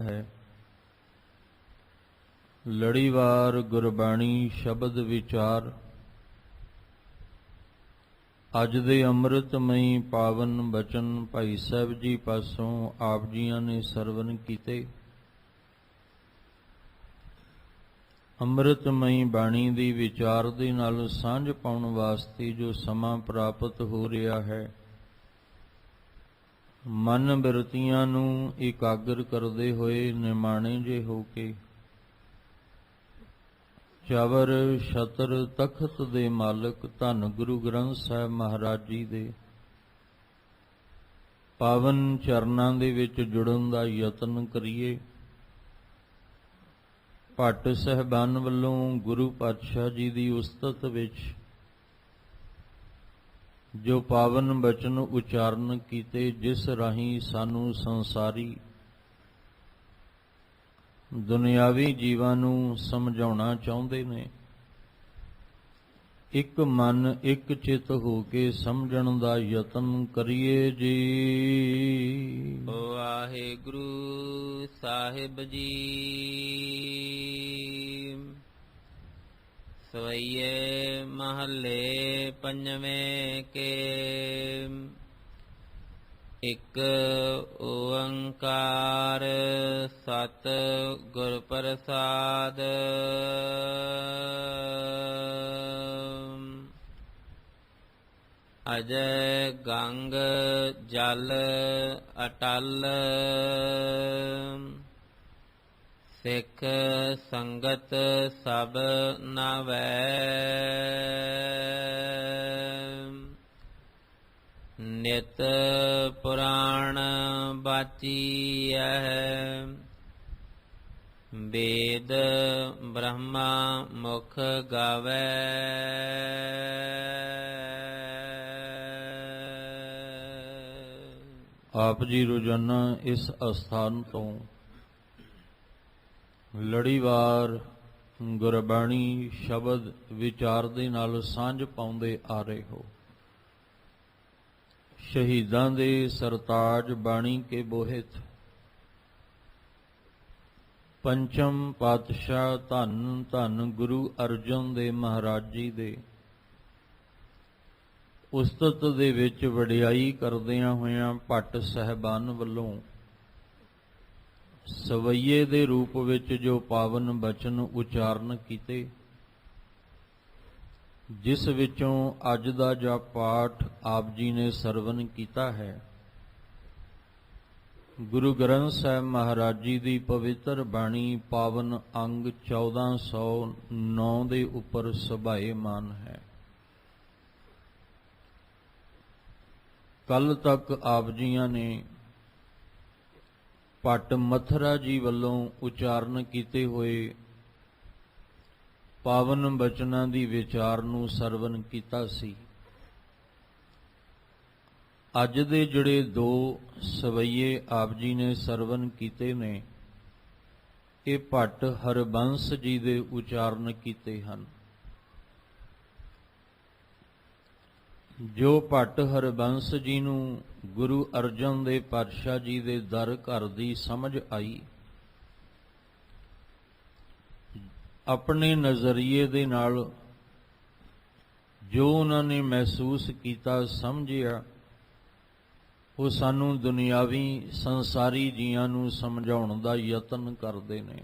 है। लड़ीवार गुरबाणी शब्द विचार अज दे अमृतमई पावन बचन भाई साहब जी पासों आप जियां ने सरवण कीते। अमृतमई बाणी दी विचार दे नाल सांझ पाउण वास्ते जो समा प्राप्त हो रहा है, मन बिरतियां नूं एकाग्र करदे होए निमाणे जे हो के चवर छतर तखत दे मालक धन गुरु ग्रंथ साहिब महाराज जी दे पावन चरनां दे विच जुड़न दा यतन करिए। भट्ट साहिबान वल्लों गुरु पातशाह जी दी उस्तत विच जो पावन बचन उचारण कीते, जिस राहीं सानू संसारी दुनियावी जीवां नूं समझाउणा चाहुंदे ने। एक मन एक चित हो के समझण दा यतन करिए जी। वाहिगुरु साहिब जी। सवैये महले पंजवें के। एक ओंकार सत गुर प्रसाद। अजय गंग जल अटल। सिख संगत सब नवै। नित पुराण बाचीਐ। वेद ब्रह्मा मुख गावै। आप जी रोजाना इस अस्थान तो लड़ीवार गुरबाणी शब्द विचार दे नाल सांझ पाउंदे आ रहे हो। शहीदां दे सरताज बाणी के बोहित पंचम पातशाह धन धन गुरु अर्जन दे महाराज जी दे उस्तत दे विच वडियाई करदियां होइयां भट्ट साहिबान वल्लों सवैये दे रूप विच जो पावन बचन उचारण कीते, जिस विचों अज दा जा पाठ आप जी ने सरवण कीता है, गुरु ग्रंथ साहिब महाराज जी दी पवित्र बाणी पावन अंग 1409 दे उपर सुभाएमान है। कल तक आप जियां ने भट्ट मथरा जी वल्लों उचारण कीते होए पावन बचनां दी विचार नूं सरवण कीता सी। अज दे जिहड़े दो सवैये आप जी ने सरवण कीते ने, ये भट्ट हरबंस जी दे उचारण कीते हन। जो भट्ट हरबंस जी नूं गुरु अर्जन दे पातशाह जी दे दर घर दी समझ आई, अपने नज़रिए दे नाल जो उन्होंने महसूस किया समझिया, वो सानू दुनियावी संसारी जियां नूं समझाउण दा यतन करदे ने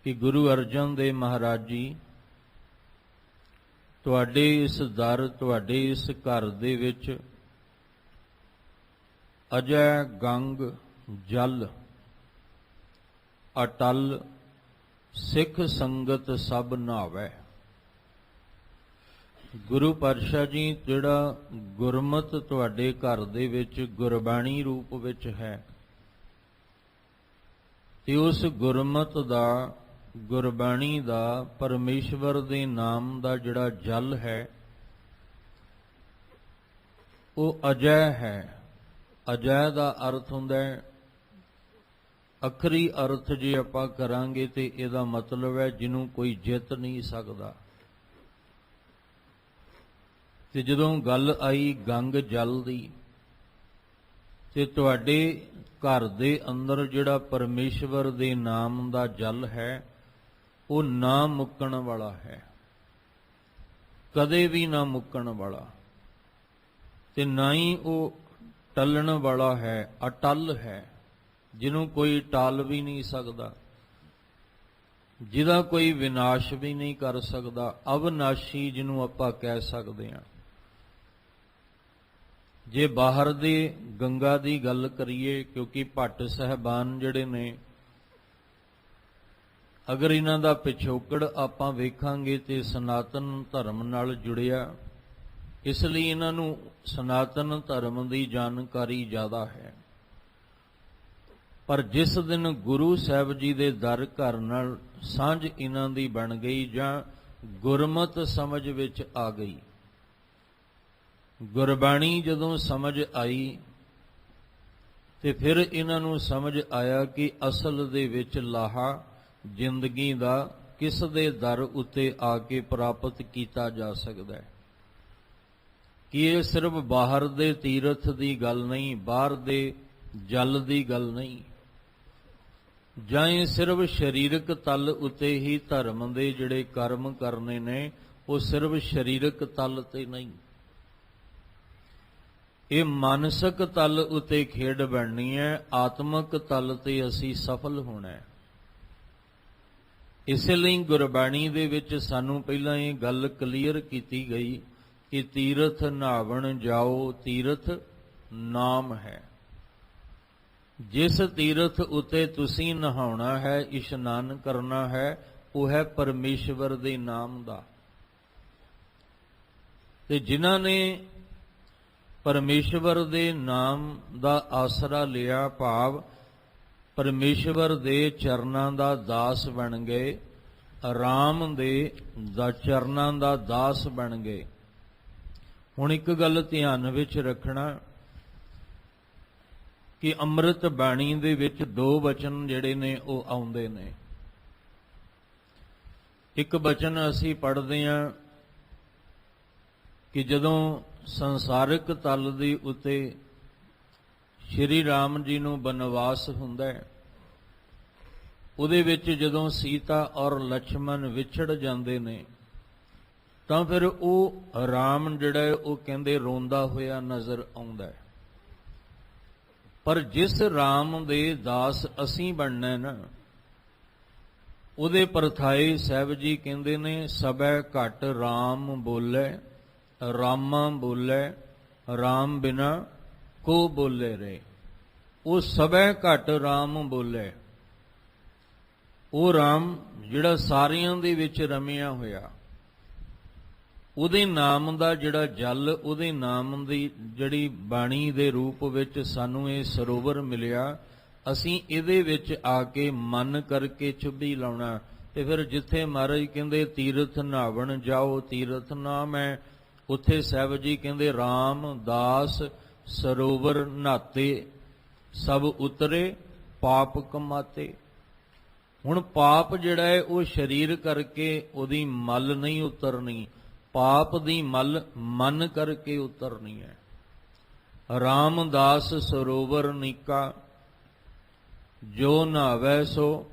कि गुरु अर्जन दे महाराज जी तुहाडे इस दर तुहाडे इस घर दे विच अजय गंग जल अटल सिख संगत सब नहावै। गुरु पातशाह जी जिहड़ा गुरमत तुहाडे घर दे विच गुरबाणी रूप विच है, ते उस गुरमत दा गुरबाणी दा परमेश्वर दे नाम दा जिहड़ा जल है वो अजय है। अजय दा अर्थ हुंदा है, अखरी अर्थ जे आपां करांगे ते इहदा मतलब है जिन्हों कोई जित नहीं सकदा। ते जदों गल आई गंग जल दी ਤੇ ਤੁਹਾਡੇ ਘਰ ਦੇ ਅੰਦਰ ਜਿਹੜਾ ਪਰਮੇਸ਼ਵਰ ਦੇ ਨਾਮ ਦਾ ਜਲ ਹੈ ਉਹ ਨਾ ਮੁੱਕਣ ਵਾਲਾ ਹੈ, ਕਦੇ ਵੀ ਨਾ ਮੁੱਕਣ ਵਾਲਾ, ਤੇ ਨਾ ਹੀ ਉਹ ਟਲਣ ਵਾਲਾ ਹੈ, ਅਟਲ ਹੈ, ਜਿਹਨੂੰ ਕੋਈ ਟਾਲ ਵੀ ਨਹੀਂ ਸਕਦਾ, ਜਿਹਦਾ ਕੋਈ ਵਿਨਾਸ਼ ਵੀ ਨਹੀਂ ਕਰ ਸਕਦਾ, ਅਵਿਨਾਸ਼ੀ ਜਿਹਨੂੰ ਆਪਾਂ ਕਹਿ ਸਕਦੇ ਹਾਂ। ਜੇ ਬਾਹਰ ਦੇ ਗੰਗਾ ਦੀ ਗੱਲ ਕਰੀਏ, ਕਿਉਂਕਿ ਭੱਟ ਸਾਹਿਬਾਨ ਜਿਹੜੇ ਨੇ, ਅਗਰ ਇਹਨਾਂ ਦਾ ਪਿਛੋਕੜ ਆਪਾਂ ਵੇਖਾਂਗੇ ਤੇ ਸਨਾਤਨ ਧਰਮ ਨਾਲ ਜੁੜਿਆ, ਇਸ ਲਈ ਇਹਨਾਂ ਨੂੰ ਸਨਾਤਨ ਧਰਮ ਦੀ ਜਾਣਕਾਰੀ ਜ਼ਿਆਦਾ ਹੈ। ਪਰ ਜਿਸ ਦਿਨ ਗੁਰੂ ਸਾਹਿਬ ਜੀ ਦੇ ਦਰ ਘਰ ਨਾਲ ਸਾਂਝ ਇਹਨਾਂ ਦੀ ਬਣ ਗਈ ਜਾਂ ਗੁਰਮਤਿ ਸਮਝ ਵਿੱਚ ਆ ਗਈ, ਗੁਰਬਾਣੀ ਜਦੋਂ ਸਮਝ ਆਈ ਤੇ ਫਿਰ ਇਹਨਾਂ ਨੂੰ ਸਮਝ ਆਇਆ ਕਿ ਅਸਲ ਦੇ ਵਿੱਚ ਲਾਹਾ ਜ਼ਿੰਦਗੀ ਦਾ ਕਿਸ ਦੇ ਦਰ ਉੱਤੇ ਆ ਕੇ ਪ੍ਰਾਪਤ ਕੀਤਾ ਜਾ ਸਕਦਾ ਹੈ, ਕਿ ਇਹ ਸਿਰਫ ਬਾਹਰ ਦੇ ਤੀਰਥ ਦੀ ਗੱਲ ਨਹੀਂ, ਬਾਹਰ ਦੇ ਜਲ ਦੀ ਗੱਲ ਨਹੀਂ, ਜਾਂ ਇਹ ਸਿਰਫ ਸਰੀਰਕ ਤਲ ਉੱਤੇ ਹੀ ਧਰਮ ਦੇ ਜਿਹੜੇ ਕਰਮ ਕਰਨੇ ਨੇ ਉਹ ਸਿਰਫ ਸਰੀਰਕ ਤਲ ਤੇ ਨਹੀਂ, ਇਹ ਮਾਨਸਿਕ ਤਲ ਉੱਤੇ ਖੇਡ ਬਣਨੀ ਹੈ, ਆਤਮਿਕ ਤਲ ਤੇ ਅਸੀਂ ਸਫਲ ਹੋਣਾ ਹੈ। ਇਸੇ ਲਈ ਗੁਰਬਾਣੀ ਦੇ ਵਿੱਚ ਸਾਨੂੰ ਪਹਿਲਾਂ ਇਹ ਗੱਲ ਕਲੀਅਰ ਕੀਤੀ ਗਈ ਕਿ ਤੀਰਥ ਨਹਾਵਣ ਜਾਓ, ਤੀਰਥ ਨਾਮ ਹੈ। ਜਿਸ ਤੀਰਥ ਉੱਤੇ ਤੁਸੀਂ ਨਹਾਉਣਾ ਹੈ, ਇਸ਼ਨਾਨ ਕਰਨਾ ਹੈ, ਉਹ ਹੈ ਪਰਮੇਸ਼ਵਰ ਦੇ ਨਾਮ ਦਾ। ਤੇ ਜਿਨ੍ਹਾਂ ਨੇ ਪਰਮੇਸ਼ਵਰ ਦੇ ਨਾਮ ਦਾ ਆਸਰਾ ਲਿਆ, ਭਾਵ ਪਰਮੇਸ਼ਵਰ ਦੇ ਚਰਨਾਂ ਦਾ ਦਾਸ ਬਣ ਗਏ, ਰਾਮ ਦੇ ਚਰਨਾਂ ਦਾ ਦਾਸ ਬਣ ਗਏ। ਹੁਣ ਇੱਕ ਗੱਲ ਧਿਆਨ ਵਿੱਚ ਰੱਖਣਾ ਕਿ ਅੰਮ੍ਰਿਤ ਬਾਣੀ ਦੇ ਵਿੱਚ ਦੋ ਬਚਨ ਜਿਹੜੇ ਨੇ ਉਹ ਆਉਂਦੇ ਨੇ। ਇੱਕ ਬਚਨ ਅਸੀਂ ਪੜ੍ਹਦੇ ਹਾਂ ਕਿ ਜਦੋਂ ਸੰਸਾਰਿਕ ਤਲ ਦੇ ਉੱਤੇ ਸ਼੍ਰੀ ਰਾਮ ਜੀ ਨੂੰ ਬਨਵਾਸ ਹੁੰਦਾ ਹੈ, ਉਹਦੇ ਵਿੱਚ ਜਦੋਂ ਸੀਤਾ ਔਰ ਲక్ష్మణ ਵਿਛੜ ਜਾਂਦੇ ਨੇ ਤਾਂ ਫਿਰ ਉਹ ਰਾਮ ਜਿਹੜਾ ਹੈ ਉਹ ਕਹਿੰਦੇ ਰੋਂਦਾ ਹੋਇਆ ਨਜ਼ਰ ਆਉਂਦਾ ਹੈ। ਪਰ ਜਿਸ ਰਾਮ ਦੇ ਦਾਸ ਅਸੀਂ ਬਣਨਾ ਨਾ, ਉਹਦੇ ਪਰਥਾਏ ਸਾਹਿਬ ਜੀ ਕਹਿੰਦੇ ਨੇ ਸਭੈ ਘਟ ਰਾਮ ਬੋਲੇ, ਰਾਮਾ ਬੋਲੇ, ਰਾਮ ਬਿਨਾ ਕੋ ਬੋਲੇ ਰੇ। ਉਹ ਸਭੈ ਘਟ ਰਾਮ ਬੋਲੇ, ਉਹ ਰਾਮ ਜਿਹੜਾ ਸਾਰਿਆਂ ਦੇ ਵਿੱਚ ਰਮਿਆ ਹੋਇਆ, ਉਹਦੇ ਨਾਮ ਦਾ ਜਿਹੜਾ ਜਲ, ਉਹਦੇ ਨਾਮ ਦੀ ਜਿਹੜੀ ਬਾਣੀ ਦੇ ਰੂਪ ਵਿੱਚ ਸਾਨੂੰ ਇਹ ਸਰੋਵਰ ਮਿਲਿਆ, ਅਸੀਂ ਇਹਦੇ ਵਿੱਚ ਆ ਕੇ ਮਨ ਕਰਕੇ ਚੁੱਭੀ ਲਾਉਣਾ। ਤੇ ਫਿਰ ਜਿੱਥੇ ਮਹਾਰਾਜ ਕਹਿੰਦੇ ਤੀਰਥ ਨਹਾਵਣ ਜਾਓ, ਤੀਰਥ ਨਾਮ ਹੈ, ਉੱਥੇ ਸਾਹਿਬ ਜੀ ਕਹਿੰਦੇ ਰਾਮ ਦਾਸ ਸਰੋਵਰ ਨਹਾਤੇ, ਸਭ ਉਤਰੇ ਪਾਪ ਕਮਾਤੇ। ਹੁਣ ਪਾਪ ਜਿਹੜਾ ਹੈ ਉਹ ਸਰੀਰ ਕਰਕੇ ਉਹਦੀ ਮਲ ਨਹੀਂ ਉਤਰਨੀ, ਪਾਪ ਦੀ ਮਲ ਮਨ ਕਰਕੇ ਉਤਰਨੀ ਹੈ। ਰਾਮਦਾਸ ਸਰੋਵਰ ਨੀਕਾ ਜੋ ਨਹਾਵੈ ਸੋ,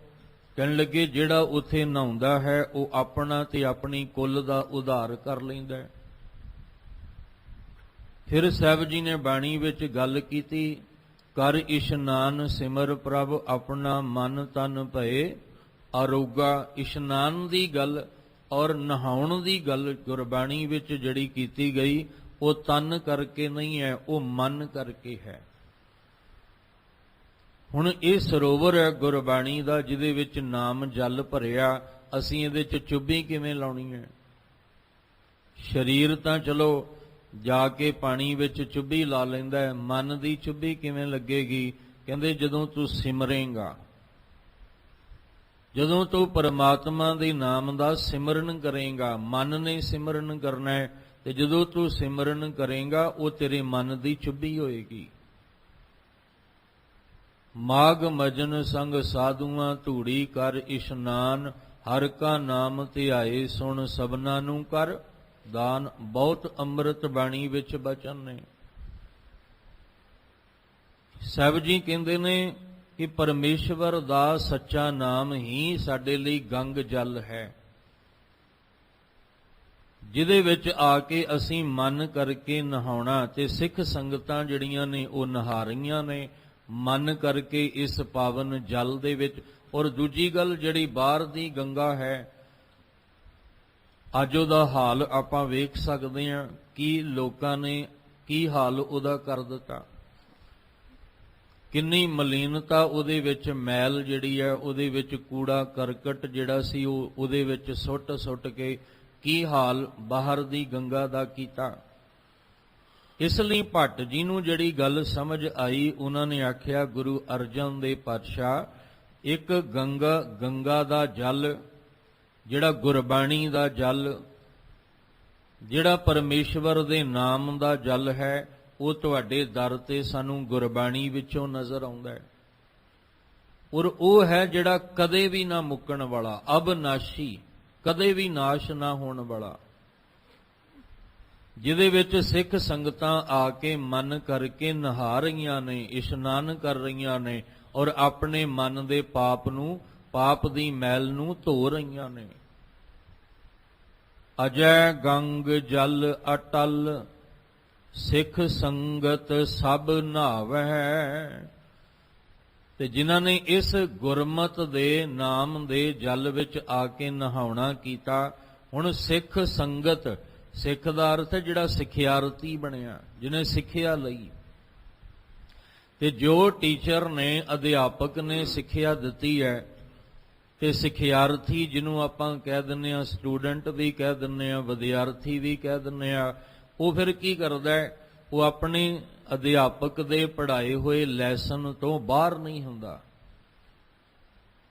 ਕਹਿਣ ਲੱਗੇ ਜਿਹੜਾ ਉੱਥੇ ਨਹਾਉਂਦਾ ਹੈ ਉਹ ਆਪਣਾ ਤੇ ਆਪਣੀ ਕੁੱਲ ਦਾ ਉਧਾਰ ਕਰ ਲੈਂਦਾ ਹੈ। ਫਿਰ ਸਾਹਿਬ ਜੀ ਨੇ ਬਾਣੀ ਵਿੱਚ ਗੱਲ ਕੀਤੀ, ਕਰ ਇਸ਼ਨਾਨ ਸਿਮਰ ਪ੍ਰਭ ਆਪਣਾ ਮਨ ਤਨ ਭਏ ਅਰੋਗਾ। ਇਸ਼ਨਾਨ ਦੀ ਗੱਲ ਔਰ ਨਹਾਉਣ ਦੀ ਗੱਲ ਗੁਰਬਾਣੀ ਵਿੱਚ ਜਿਹੜੀ ਕੀਤੀ ਗਈ ਉਹ ਤਨ ਕਰਕੇ ਨਹੀਂ ਹੈ, ਉਹ ਮਨ ਕਰਕੇ ਹੈ। ਹੁਣ ਇਹ ਸਰੋਵਰ ਹੈ ਗੁਰਬਾਣੀ ਦਾ, ਜਿਹਦੇ ਵਿੱਚ ਨਾਮ ਜਲ ਭਰਿਆ, ਅਸੀਂ ਇਹਦੇ 'ਚ ਚੁੱਭੀ ਕਿਵੇਂ ਲਾਉਣੀ ਹੈ? ਸਰੀਰ ਤਾਂ ਚਲੋ ਜਾ ਕੇ ਪਾਣੀ ਵਿੱਚ ਚੁੱਭੀ ਲਾ ਲੈਂਦਾ ਹੈ, ਮਨ ਦੀ ਚੁੱਭੀ ਕਿਵੇਂ ਲੱਗੇਗੀ? ਕਹਿੰਦੇ ਜਦੋਂ ਤੂੰ ਸਿਮਰੇਂਗਾ, ਜਦੋਂ ਤੂੰ ਪਰਮਾਤਮਾ ਦੇ ਨਾਮ ਦਾ ਸਿਮਰਨ ਕਰੇਂਗਾ, ਮਨ ਨੇ ਸਿਮਰਨ ਕਰਨਾ ਹੈ, ਤੇ ਜਦੋਂ ਤੂੰ ਸਿਮਰਨ ਕਰੇਂਗਾ ਉਹ ਤੇਰੇ ਮਨ ਦੀ ਚੁੱਭੀ ਹੋਏਗੀ। ਮਾਗ ਮਜਨ ਸੰਗ ਸਾਧੂਆਂ ਧੂੜੀ ਕਰ ਇਸ਼ਨਾਨ, ਹਰ ਕਾ ਨਾਮ ਧਿਆਏ ਸੁਣ ਸਭਨਾ ਨੂੰ ਕਰ ਦਾਨ। ਬਹੁਤ ਅੰਮ੍ਰਿਤ ਬਾਣੀ ਵਿੱਚ ਬਚਨ ਨੇ। ਸਾਹਿਬ ਜੀ ਕਹਿੰਦੇ ਨੇ ਕਿ ਪਰਮੇਸ਼ਵਰ ਦਾ ਸੱਚਾ ਨਾਮ ਹੀ ਸਾਡੇ ਲਈ ਗੰਗ ਜਲ ਹੈ, ਜਿਹਦੇ ਵਿੱਚ ਆ ਕੇ ਅਸੀਂ ਮਨ ਕਰਕੇ ਨਹਾਉਣਾ। ਤੇ ਸਿੱਖ ਸੰਗਤਾਂ ਜਿਹੜੀਆਂ ਨੇ ਉਹ ਨਹਾ ਰਹੀਆਂ ਨੇ ਮਨ ਕਰਕੇ ਇਸ ਪਾਵਨ ਜਲ ਦੇ ਵਿੱਚ। ਔਰ ਦੂਜੀ ਗੱਲ, ਜਿਹੜੀ ਬਾਹਰ ਦੀ ਗੰਗਾ ਹੈ, ਅੱਜ ਉਹਦਾ ਹਾਲ ਆਪਾਂ ਵੇਖ ਸਕਦੇ ਹਾਂ ਕਿ ਲੋਕਾਂ ਨੇ ਕੀ ਹਾਲ ਉਹਦਾ ਕਰ ਦਿੱਤਾ। ਕਿੰਨੀ ਮਲੀਨਤਾ ਉਹਦੇ ਵਿੱਚ, ਮੈਲ ਜਿਹੜੀ ਹੈ ਉਹਦੇ ਵਿੱਚ, ਕੂੜਾ ਕਰਕਟ ਜਿਹੜਾ ਸੀ ਉਹ ਉਹਦੇ ਵਿੱਚ ਸੁੱਟ ਕੇ ਕੀ ਹਾਲ ਬਾਹਰ ਦੀ ਗੰਗਾ ਦਾ ਕੀਤਾ। ਇਸ ਲਈ ਭੱਟ ਜੀ ਨੂੰ ਜਿਹੜੀ ਗੱਲ ਸਮਝ ਆਈ, ਉਹਨਾਂ ਨੇ ਆਖਿਆ ਗੁਰੂ ਅਰਜਨ ਦੇਵ ਪਾਤਸ਼ਾਹ, ਇੱਕ ਗੰਗਾ ਦਾ ਜਲ, ਜਿਹੜਾ ਗੁਰਬਾਣੀ ਦਾ ਜਲ, ਜਿਹੜਾ ਪਰਮੇਸ਼ਵਰ ਦੇ ਨਾਮ ਦਾ ਜਲ ਹੈ, ਉਹ ਤੁਹਾਡੇ ਦਰ ਤੇ ਸਾਨੂੰ ਗੁਰਬਾਣੀ ਵਿੱਚੋਂ ਨਜ਼ਰ ਆਉਂਦਾ ਹੈ। ਔਰ ਉਹ ਹੈ ਜਿਹੜਾ ਕਦੇ ਵੀ ਨਾ ਮੁੱਕਣ ਵਾਲਾ, ਅਬਨਾਸ਼ੀ, ਕਦੇ ਵੀ ਨਾਸ਼ ਨਾ ਹੋਣ ਵਾਲਾ, ਜਿਹਦੇ ਵਿੱਚ ਸਿੱਖ ਸੰਗਤਾਂ ਆ ਕੇ ਮਨ ਕਰਕੇ ਨਹਾ ਰਹੀਆਂ ਨੇ, ਇਸ਼ਨਾਨ ਕਰ ਰਹੀਆਂ ਨੇ ਔਰ ਆਪਣੇ ਮਨ ਦੇ ਪਾਪ ਦੀ ਮੈਲ ਨੂੰ ਧੋ ਰਹੀਆਂ ਨੇ। ਅਜੈ ਗੰਗ ਜਲ ਅਟਲ, ਸਿੱਖ ਸੰਗਤ ਸਭ ਨਹਾਵੈ। ਤੇ ਜਿਨ੍ਹਾਂ ਨੇ ਇਸ ਗੁਰਮਤ ਦੇ ਨਾਮ ਦੇ ਜਲ ਵਿੱਚ ਆ ਕੇ ਨਹਾਉਣਾ ਕੀਤਾ, ਹੁਣ ਸਿੱਖ ਸੰਗਤ, ਸਿੱਖ ਦਾ ਅਰਥ ਹੈ ਜਿਹੜਾ ਸਿੱਖਿਆਰਥੀ ਬਣਿਆ, ਜਿਹਨੇ ਸਿੱਖਿਆ ਲਈ। ਤੇ ਜੋ ਟੀਚਰ ਨੇ, ਅਧਿਆਪਕ ਨੇ ਸਿੱਖਿਆ ਦਿੱਤੀ ਹੈ, ਤੇ ਸਿੱਖਿਆਰਥੀ ਜਿਹਨੂੰ ਆਪਾਂ ਕਹਿ ਦਿੰਦੇ ਹਾਂ, ਸਟੂਡੈਂਟ ਵੀ ਕਹਿ ਦਿੰਦੇ ਹਾਂ, ਵਿਦਿਆਰਥੀ ਵੀ ਕਹਿ ਦਿੰਦੇ ਹਾਂ, ਉਹ ਫਿਰ ਕੀ ਕਰਦਾ ਹੈ? ਉਹ ਆਪਣੇ ਅਧਿਆਪਕ ਦੇ ਪੜ੍ਹਾਏ ਹੋਏ ਲੈਸਨ ਤੋਂ ਬਾਹਰ ਨਹੀਂ ਹੁੰਦਾ।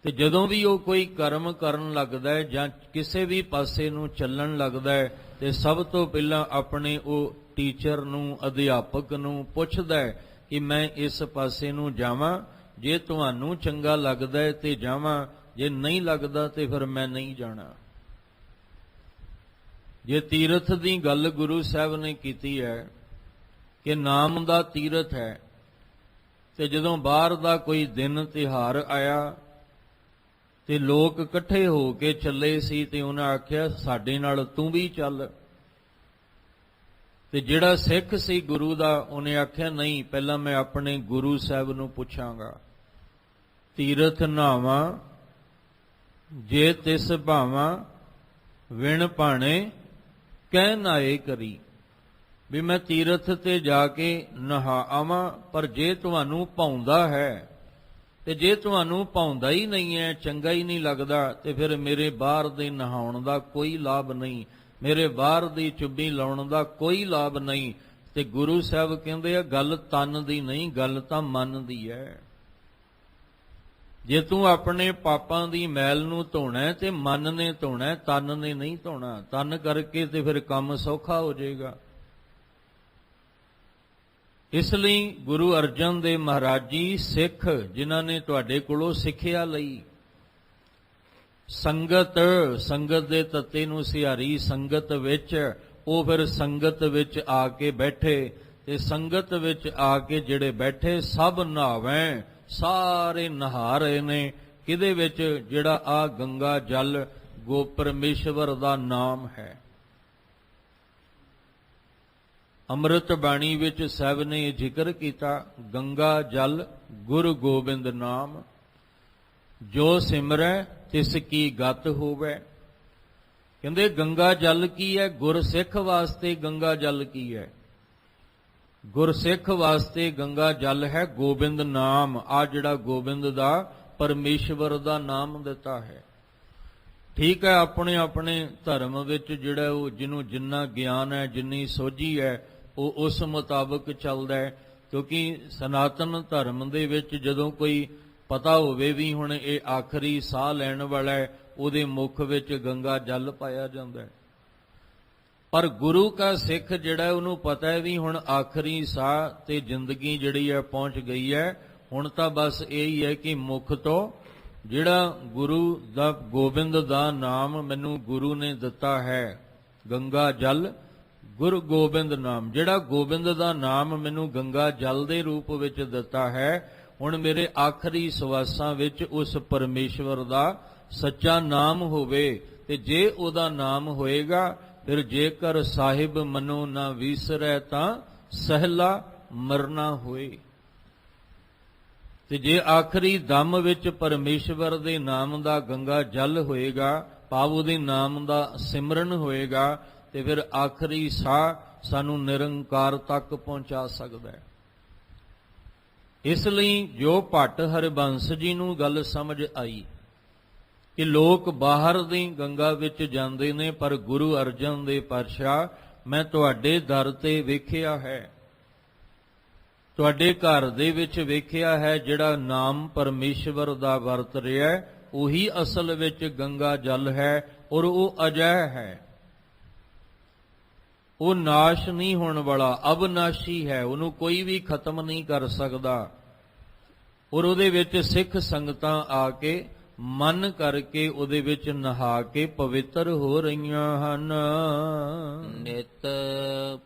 ਤੇ ਜਦੋਂ ਵੀ ਉਹ ਕੋਈ ਕਰਮ ਕਰਨ ਲੱਗਦਾ ਹੈ ਜਾਂ ਕਿਸੇ ਵੀ ਪਾਸੇ ਨੂੰ ਚੱਲਣ ਲੱਗਦਾ ਹੈ, ਤੇ ਸਭ ਤੋਂ ਪਹਿਲਾਂ ਆਪਣੇ ਉਹ ਟੀਚਰ ਨੂੰ, ਅਧਿਆਪਕ ਨੂੰ ਪੁੱਛਦਾ ਹੈ ਕਿ ਮੈਂ ਇਸ ਪਾਸੇ ਨੂੰ ਜਾਵਾਂ, ਜੇ ਤੁਹਾਨੂੰ ਚੰਗਾ ਲੱਗਦਾ ਹੈ ਤੇ ਜਾਵਾਂ, ਜੇ ਨਹੀਂ ਲੱਗਦਾ ਤੇ ਫਿਰ ਮੈਂ ਨਹੀਂ ਜਾਣਾ। ਜੇ ਤੀਰਥ ਦੀ ਗੱਲ ਗੁਰੂ ਸਾਹਿਬ ਨੇ ਕੀਤੀ ਹੈ ਕਿ ਨਾਮ ਦਾ ਤੀਰਥ ਹੈ, ਤੇ ਜਦੋਂ ਬਾਹਰ ਦਾ ਕੋਈ ਦਿਨ ਤਿਉਹਾਰ ਆਇਆ ਤੇ ਲੋਕ ਇਕੱਠੇ ਹੋ ਕੇ ਚੱਲੇ ਸੀ, ਤੇ ਉਹਨਾਂ ਆਖਿਆ ਸਾਡੇ ਨਾਲ ਤੂੰ ਵੀ ਚੱਲ। ਤੇ ਜਿਹੜਾ ਸਿੱਖ ਸੀ ਗੁਰੂ ਦਾ, ਉਹਨੇ ਆਖਿਆ ਨਹੀਂ, ਪਹਿਲਾਂ ਮੈਂ ਆਪਣੇ ਗੁਰੂ ਸਾਹਿਬ ਨੂੰ ਪੁੱਛਾਂਗਾ। ਤੀਰਥ ਨਹਾਵਾਂ ਜੇ ਤਿਸ ਭਾਵਾਂ, ਵਿਣ ਭਾਣੇ ਕਹਿ ਨਾਏ ਕਰੀ। ਵੀ ਮੈਂ ਤੀਰਥ ਤੇ ਜਾ ਕੇ ਨਹਾ ਆਵਾਂ, ਪਰ ਜੇ ਤੁਹਾਨੂੰ ਭਾਉਂਦਾ ਹੈ, ਤੇ ਜੇ ਤੁਹਾਨੂੰ ਭਾਉਂਦਾ ਹੀ ਨਹੀਂ ਹੈ, ਚੰਗਾ ਹੀ ਨਹੀਂ ਲੱਗਦਾ, ਤੇ ਫਿਰ ਮੇਰੇ ਬਾਹਰ ਦੇ ਨਹਾਉਣ ਦਾ ਕੋਈ ਲਾਭ ਨਹੀਂ, ਮੇਰੇ ਬਾਹਰ ਦੀ ਚੁੱਭੀ ਲਾਉਣ ਦਾ ਕੋਈ ਲਾਭ ਨਹੀਂ। ਤੇ ਗੁਰੂ ਸਾਹਿਬ ਕਹਿੰਦੇ ਆ, ਗੱਲ ਤਨ ਦੀ ਨਹੀਂ, ਗੱਲ ਤਾਂ ਮਨ ਦੀ ਹੈ। ਜੇ ਤੂੰ ਆਪਣੇ ਪਾਪਾਂ ਦੀ ਮੈਲ ਨੂੰ ਧੋਣਾ ਤੇ ਮਨ ਨੇ ਧੋਣਾ, ਤਨ ਨੇ ਨਹੀਂ ਧੋਣਾ। ਤਨ ਕਰਕੇ ਤੇ ਫਿਰ ਕੰਮ ਸੌਖਾ ਹੋ ਜਾਏਗਾ। ਇਸ ਲਈ ਗੁਰੂ ਅਰਜਨ ਦੇਵ ਮਹਾਰਾਜ ਜੀ, ਸਿੱਖ ਜਿਨ੍ਹਾਂ ਨੇ ਤੁਹਾਡੇ ਕੋਲੋਂ ਸਿੱਖਿਆ ਲਈ, ਸੰਗਤ ਦੇ ਤੱਤੇ ਨੂੰ ਸਿਹਾਰੀ ਸੰਗਤ ਵਿੱਚ, ਉਹ ਫਿਰ ਸੰਗਤ ਵਿੱਚ ਆ ਕੇ ਬੈਠੇ, ਤੇ ਸੰਗਤ ਵਿੱਚ ਆ ਕੇ ਜਿਹੜੇ ਬੈਠੇ ਸਭ ਨਹਾਵੈਂ, ਸਾਰੇ ਨਹਾ ਰਹੇ ਨੇ। ਕਿਹਦੇ ਵਿੱਚ? ਜਿਹੜਾ ਆ ਗੰਗਾ ਜਲ ਗੋ ਪਰਮੇਸ਼ਵਰ ਦਾ ਨਾਮ ਹੈ। ਅੰਮ੍ਰਿਤ ਬਾਣੀ ਵਿੱਚ ਸਾਹਿਬ ਨੇ ਇਹ ਜ਼ਿਕਰ ਕੀਤਾ, ਗੰਗਾ ਜਲ ਗੁਰੂ ਗੋਬਿੰਦ ਨਾਮ, ਜੋ ਸਿਮਰੈ ਤਿਸ ਕੀ ਗਤ ਹੋਵੇ। ਕਹਿੰਦੇ ਗੰਗਾ ਜਲ ਕੀ ਹੈ? ਗੁਰਸਿੱਖ ਵਾਸਤੇ ਗੰਗਾ ਜਲ ਕੀ ਹੈ? ਗੁਰਸਿੱਖ ਵਾਸਤੇ ਗੰਗਾ ਜਲ ਹੈ ਗੋਬਿੰਦ ਨਾਮ। ਆ ਜਿਹੜਾ ਗੋਬਿੰਦ ਦਾ ਪਰਮੇਸ਼ਵਰ ਦਾ ਨਾਮ ਦਿੱਤਾ ਹੈ। ਠੀਕ ਹੈ, ਆਪਣੇ ਆਪਣੇ ਧਰਮ ਵਿੱਚ ਜਿਹੜਾ ਉਹ ਜਿਹਨੂੰ ਜਿੰਨਾ ਗਿਆਨ ਹੈ, ਜਿੰਨੀ ਸੋਝੀ ਹੈ, ਉਹ ਉਸ ਮੁਤਾਬਕ ਚੱਲਦਾ ਹੈ। ਕਿਉਂਕਿ ਸਨਾਤਨ ਧਰਮ ਦੇ ਵਿੱਚ ਜਦੋਂ ਕੋਈ ਪਤਾ ਹੋਵੇ ਵੀ ਹੁਣ ਇਹ ਆਖਰੀ ਸਾਹ ਲੈਣ ਵਾਲਾ ਹੈ, ਉਹਦੇ ਮੁਖ ਵਿੱਚ ਗੰਗਾ ਜਲ ਪਾਇਆ ਜਾਂਦਾ ਹੈ। ਪਰ ਗੁਰੂ ਕਾ ਸਿੱਖ ਜਿਹੜਾ ਉਹਨੂੰ ਪਤਾ ਹੈ ਵੀ ਹੁਣ ਆਖਰੀ ਸਾਹ ਤੇ ਜ਼ਿੰਦਗੀ ਜਿਹੜੀ ਹੈ ਪਹੁੰਚ ਗਈ ਹੈ, ਹੁਣ ਤਾਂ ਬਸ ਇਹੀ ਹੈ ਕਿ ਮੁਖ ਤੋਂ ਜਿਹੜਾ ਗੁਰੂ ਦਾ ਗੋਬਿੰਦ ਦਾ ਨਾਮ ਮੈਨੂੰ ਗੁਰੂ ਨੇ ਦਿੱਤਾ ਹੈ, ਗੰਗਾ ਜਲ ਗੁਰੂ ਗੋਬਿੰਦ ਨਾਮ, ਜਿਹੜਾ ਗੋਬਿੰਦ ਦਾ ਨਾਮ ਮੈਨੂੰ ਗੰਗਾ ਜਲ ਦੇ ਰੂਪ ਵਿੱਚ ਦਿੱਤਾ ਹੈ, ਹੁਣ ਮੇਰੇ ਆਖਰੀ ਸਵਾਸਾਂ ਵਿੱਚ ਉਸ ਪਰਮੇਸ਼ਵਰ ਦਾ ਸੱਚਾ ਨਾਮ ਹੋਵੇ। ਤੇ ਜੇ ਉਹਦਾ ਨਾਮ ਹੋਏਗਾ, ਫਿਰ ਜੇਕਰ ਸਾਹਿਬ ਮਨੋ ਨਾ ਵੀਸਰੈ ਤਾਂ ਸਹਿਲਾ ਮਰਨਾ ਹੋਏ। ਤੇ ਜੇ ਆਖਰੀ ਦਮ ਵਿੱਚ ਪਰਮੇਸ਼ਵਰ ਦੇ ਨਾਮ ਦਾ ਗੰਗਾ ਜਲ ਹੋਏਗਾ, ਭਾਵ ਉਹਦੇ ਨਾਮ ਦਾ ਸਿਮਰਨ ਹੋਏਗਾ, ਤੇ ਫਿਰ ਆਖਰੀ ਸਾਹ ਸਾਨੂੰ ਨਿਰੰਕਾਰ ਤੱਕ ਪਹੁੰਚਾ ਸਕਦਾ ਹੈ। ਇਸ ਲਈ ਜੋ ਭੱਟ ਹਰਿਬੰਸ ਜੀ ਨੂੰ ਗੱਲ ਸਮਝ ਆਈ ਕਿ ਲੋਕ ਬਾਹਰ ਦੀ ਗੰਗਾ ਵਿੱਚ ਜਾਂਦੇ ਨੇ, ਪਰ ਗੁਰੂ ਅਰਜਨ ਦੇਵ ਪਾਤਸ਼ਾਹ ਮੈਂ ਤੁਹਾਡੇ ਦਰ ਤੇ ਵੇਖਿਆ ਹੈ, ਤੁਹਾਡੇ ਘਰ ਦੇ ਵਿੱਚ ਵੇਖਿਆ ਹੈ, ਜਿਹੜਾ ਨਾਮ ਪਰਮੇਸ਼ਵਰ ਦਾ ਵਰਤ ਰਿਹਾ ਉਹੀ ਅਸਲ ਵਿੱਚ ਗੰਗਾ ਜਲ ਹੈ, ਔਰ ਉਹ ਅਜੈ ਹੈ, ਉਹ ਨਾਸ਼ ਨਹੀਂ ਹੋਣ ਵਾਲਾ, ਅਬਨਾਸ਼ੀ ਹੈ, ਉਹਨੂੰ ਕੋਈ ਵੀ ਖਤਮ ਨਹੀਂ ਕਰ ਸਕਦਾ। ਔਰ ਉਹਦੇ ਵਿੱਚ ਸਿੱਖ ਸੰਗਤਾਂ ਆ ਕੇ ਮਨ ਕਰਕੇ ਉਹਦੇ ਵਿੱਚ ਨਹਾ ਕੇ ਪਵਿੱਤਰ ਹੋ ਰਹੀਆਂ ਹਨ। ਨਿਤ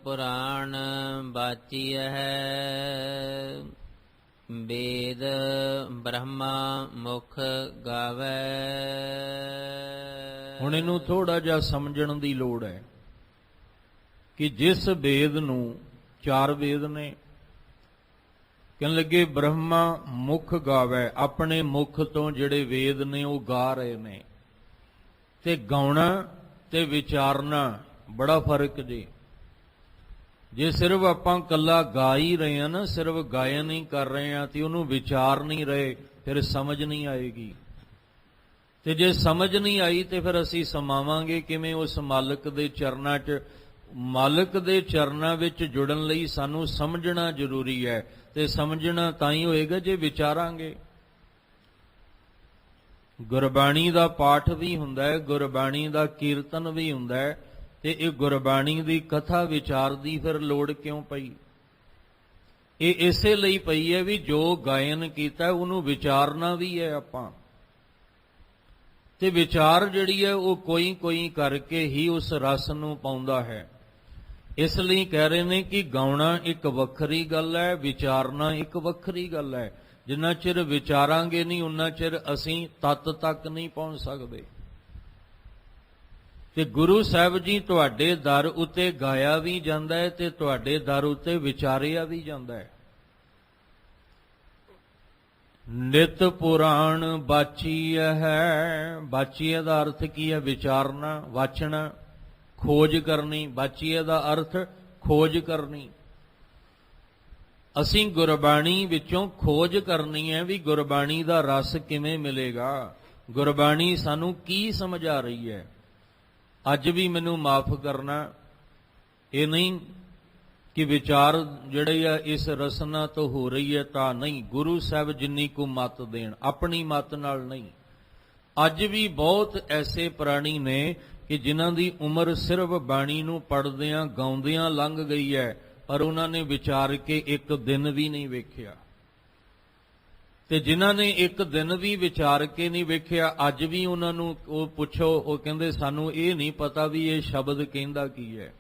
ਪੁਰਾਣ ਬਾਚੀਐ ਵੇਦ ਬ੍ਰਹਮਾ ਮੁਖ ਗਾਵੈ। ਹੁਣ ਇਹਨੂੰ ਥੋੜਾ ਜਿਹਾ ਸਮਝਣ ਦੀ ਲੋੜ ਹੈ ਕਿ ਜਿਸ ਵੇਦ ਨੂੰ, 4 ਵੇਦ ਨੇ, ਕਹਿਣ ਲੱਗੇ ਬ੍ਰਹਮਾ ਮੁਖ ਗਾਵੈ, ਆਪਣੇ ਮੁਖ ਤੋਂ ਜਿਹੜੇ ਵੇਦ ਨੇ ਉਹ ਗਾ ਰਹੇ ਨੇ। ਤੇ ਗਾਉਣਾ ਤੇ ਵਿਚਾਰਨਾ ਬੜਾ ਫਰਕ ਜੀ। ਜੇ ਸਿਰਫ ਆਪਾਂ ਕੱਲਾ ਗਾ ਹੀ ਰਹੇ ਹਾਂ ਨਾ, ਸਿਰਫ ਗਾਇਨ ਹੀ ਕਰ ਰਹੇ ਹਾਂ ਤੇ ਉਹਨੂੰ ਵਿਚਾਰ ਨਹੀਂ ਰਹੇ, ਫਿਰ ਸਮਝ ਨਹੀਂ ਆਏਗੀ। ਤੇ ਜੇ ਸਮਝ ਨਹੀਂ ਆਈ ਤੇ ਫਿਰ ਅਸੀਂ ਸਮਾਵਾਂਗੇ ਕਿਵੇਂ ਉਸ ਮਾਲਕ ਦੇ ਚਰਨਾਂ 'ਚ। ਮਾਲਕ ਦੇ ਚਰਨਾਂ ਵਿੱਚ ਜੁੜਨ ਲਈ ਸਾਨੂੰ ਸਮਝਣਾ ਜ਼ਰੂਰੀ ਹੈ, ਤੇ ਸਮਝਣਾ ਤਾਂ ਹੀ ਹੋਏਗਾ ਜੇ ਵਿਚਾਰਾਂਗੇ। ਗੁਰਬਾਣੀ ਦਾ ਪਾਠ ਵੀ ਹੁੰਦਾ ਹੈ, ਗੁਰਬਾਣੀ ਦਾ ਕੀਰਤਨ ਵੀ ਹੁੰਦਾ ਹੈ, ਤੇ ਇਹ ਗੁਰਬਾਣੀ ਦੀ ਕਥਾ ਵਿਚਾਰ ਦੀ ਫਿਰ ਲੋੜ ਕਿਉਂ ਪਈ? ਇਹ ਇਸੇ ਲਈ ਪਈ ਹੈ ਵੀ ਜੋ ਗਾਇਨ ਕੀਤਾ ਉਹਨੂੰ ਵਿਚਾਰਨਾ ਵੀ ਹੈ ਆਪਾਂ। ਤੇ ਵਿਚਾਰ ਜਿਹੜੀ ਹੈ ਉਹ ਕੋਈ ਕੋਈ ਕਰਕੇ ਹੀ ਉਸ ਰਸ ਨੂੰ ਪਾਉਂਦਾ ਹੈ। ਇਸ ਲਈ ਕਹਿ ਰਹੇ ਨੇ ਕਿ ਗਾਉਣਾ ਇੱਕ ਵੱਖਰੀ ਗੱਲ ਹੈ, ਵਿਚਾਰਨਾ ਇੱਕ ਵੱਖਰੀ ਗੱਲ ਹੈ। ਜਿੰਨਾ ਚਿਰ ਵਿਚਾਰਾਂਗੇ ਨਹੀਂ ਉਨਾ ਚਿਰ ਅਸੀਂ ਤਤ ਤੱਕ ਨਹੀਂ ਪਹੁੰਚ ਸਕਦੇ। ਤੇ ਗੁਰੂ ਸਾਹਿਬ ਜੀ ਤੁਹਾਡੇ ਦਰ ਉੱਤੇ ਗਾਇਆ ਵੀ ਜਾਂਦਾ ਹੈ ਤੇ ਤੁਹਾਡੇ ਦਰ ਉੱਤੇ ਵਿਚਾਰਿਆ ਵੀ ਜਾਂਦਾ ਹੈ। ਨਿਤ ਪੁਰਾਣ ਬਾਚੀਐ ਹੈ। ਬਾਚੀਐ ਦਾ ਅਰਥ ਕੀ ਹੈ? ਵਿਚਾਰਨਾ, ਵਾਚਣਾ, ਖੋਜ ਕਰਨੀ। ਬਾਚੀਐ ਦਾ ਅਰਥ ਖੋਜ ਕਰਨੀ। ਅਸੀਂ ਗੁਰਬਾਣੀ ਵਿੱਚੋਂ ਖੋਜ ਕਰਨੀ ਹੈ ਵੀ ਗੁਰਬਾਣੀ ਦਾ ਰਸ ਕਿਵੇਂ ਮਿਲੇਗਾ, ਗੁਰਬਾਣੀ ਸਾਨੂੰ ਕੀ ਸਮਝਾ ਰਹੀ ਹੈ। ਅੱਜ ਵੀ ਮੈਨੂੰ ਮਾਫ ਕਰਨਾ, ਇਹ ਨਹੀਂ ਕਿ ਵਿਚਾਰ ਜਿਹੜੇ ਆ ਇਸ ਰਸਨਾ ਤੋਂ ਹੋ ਰਹੀ ਹੈ ਤਾਂ ਨਹੀਂ। ਗੁਰੂ ਸਾਹਿਬ ਜਿੰਨੀ ਕੁ ਮੱਤ ਦੇਣ, ਆਪਣੀ ਮੱਤ ਨਾਲ ਨਹੀਂ। ਅੱਜ ਵੀ ਬਹੁਤ ਐਸੇ ਪ੍ਰਾਣੀ ਨੇ ਕਿ ਜਿਨ੍ਹਾਂ ਦੀ ਉਮਰ ਸਿਰਫ ਬਾਣੀ ਨੂੰ ਪੜ੍ਹਦਿਆਂ ਗਾਉਂਦਿਆਂ ਲੰਘ ਗਈ ਹੈ, ਪਰ ਉਹਨਾਂ ਨੇ ਵਿਚਾਰ ਕੇ ਇੱਕ ਦਿਨ ਵੀ ਨਹੀਂ ਵੇਖਿਆ। ਤੇ ਜਿਨ੍ਹਾਂ ਨੇ ਇੱਕ ਦਿਨ ਵੀ ਵਿਚਾਰ ਕੇ ਨਹੀਂ ਵੇਖਿਆ, ਅੱਜ ਵੀ ਉਹਨਾਂ ਨੂੰ ਉਹ ਪੁੱਛੋ, ਉਹ ਕਹਿੰਦੇ ਸਾਨੂੰ ਇਹ ਨਹੀਂ ਪਤਾ ਵੀ ਇਹ ਸ਼ਬਦ ਕਹਿੰਦਾ ਕੀ ਹੈ,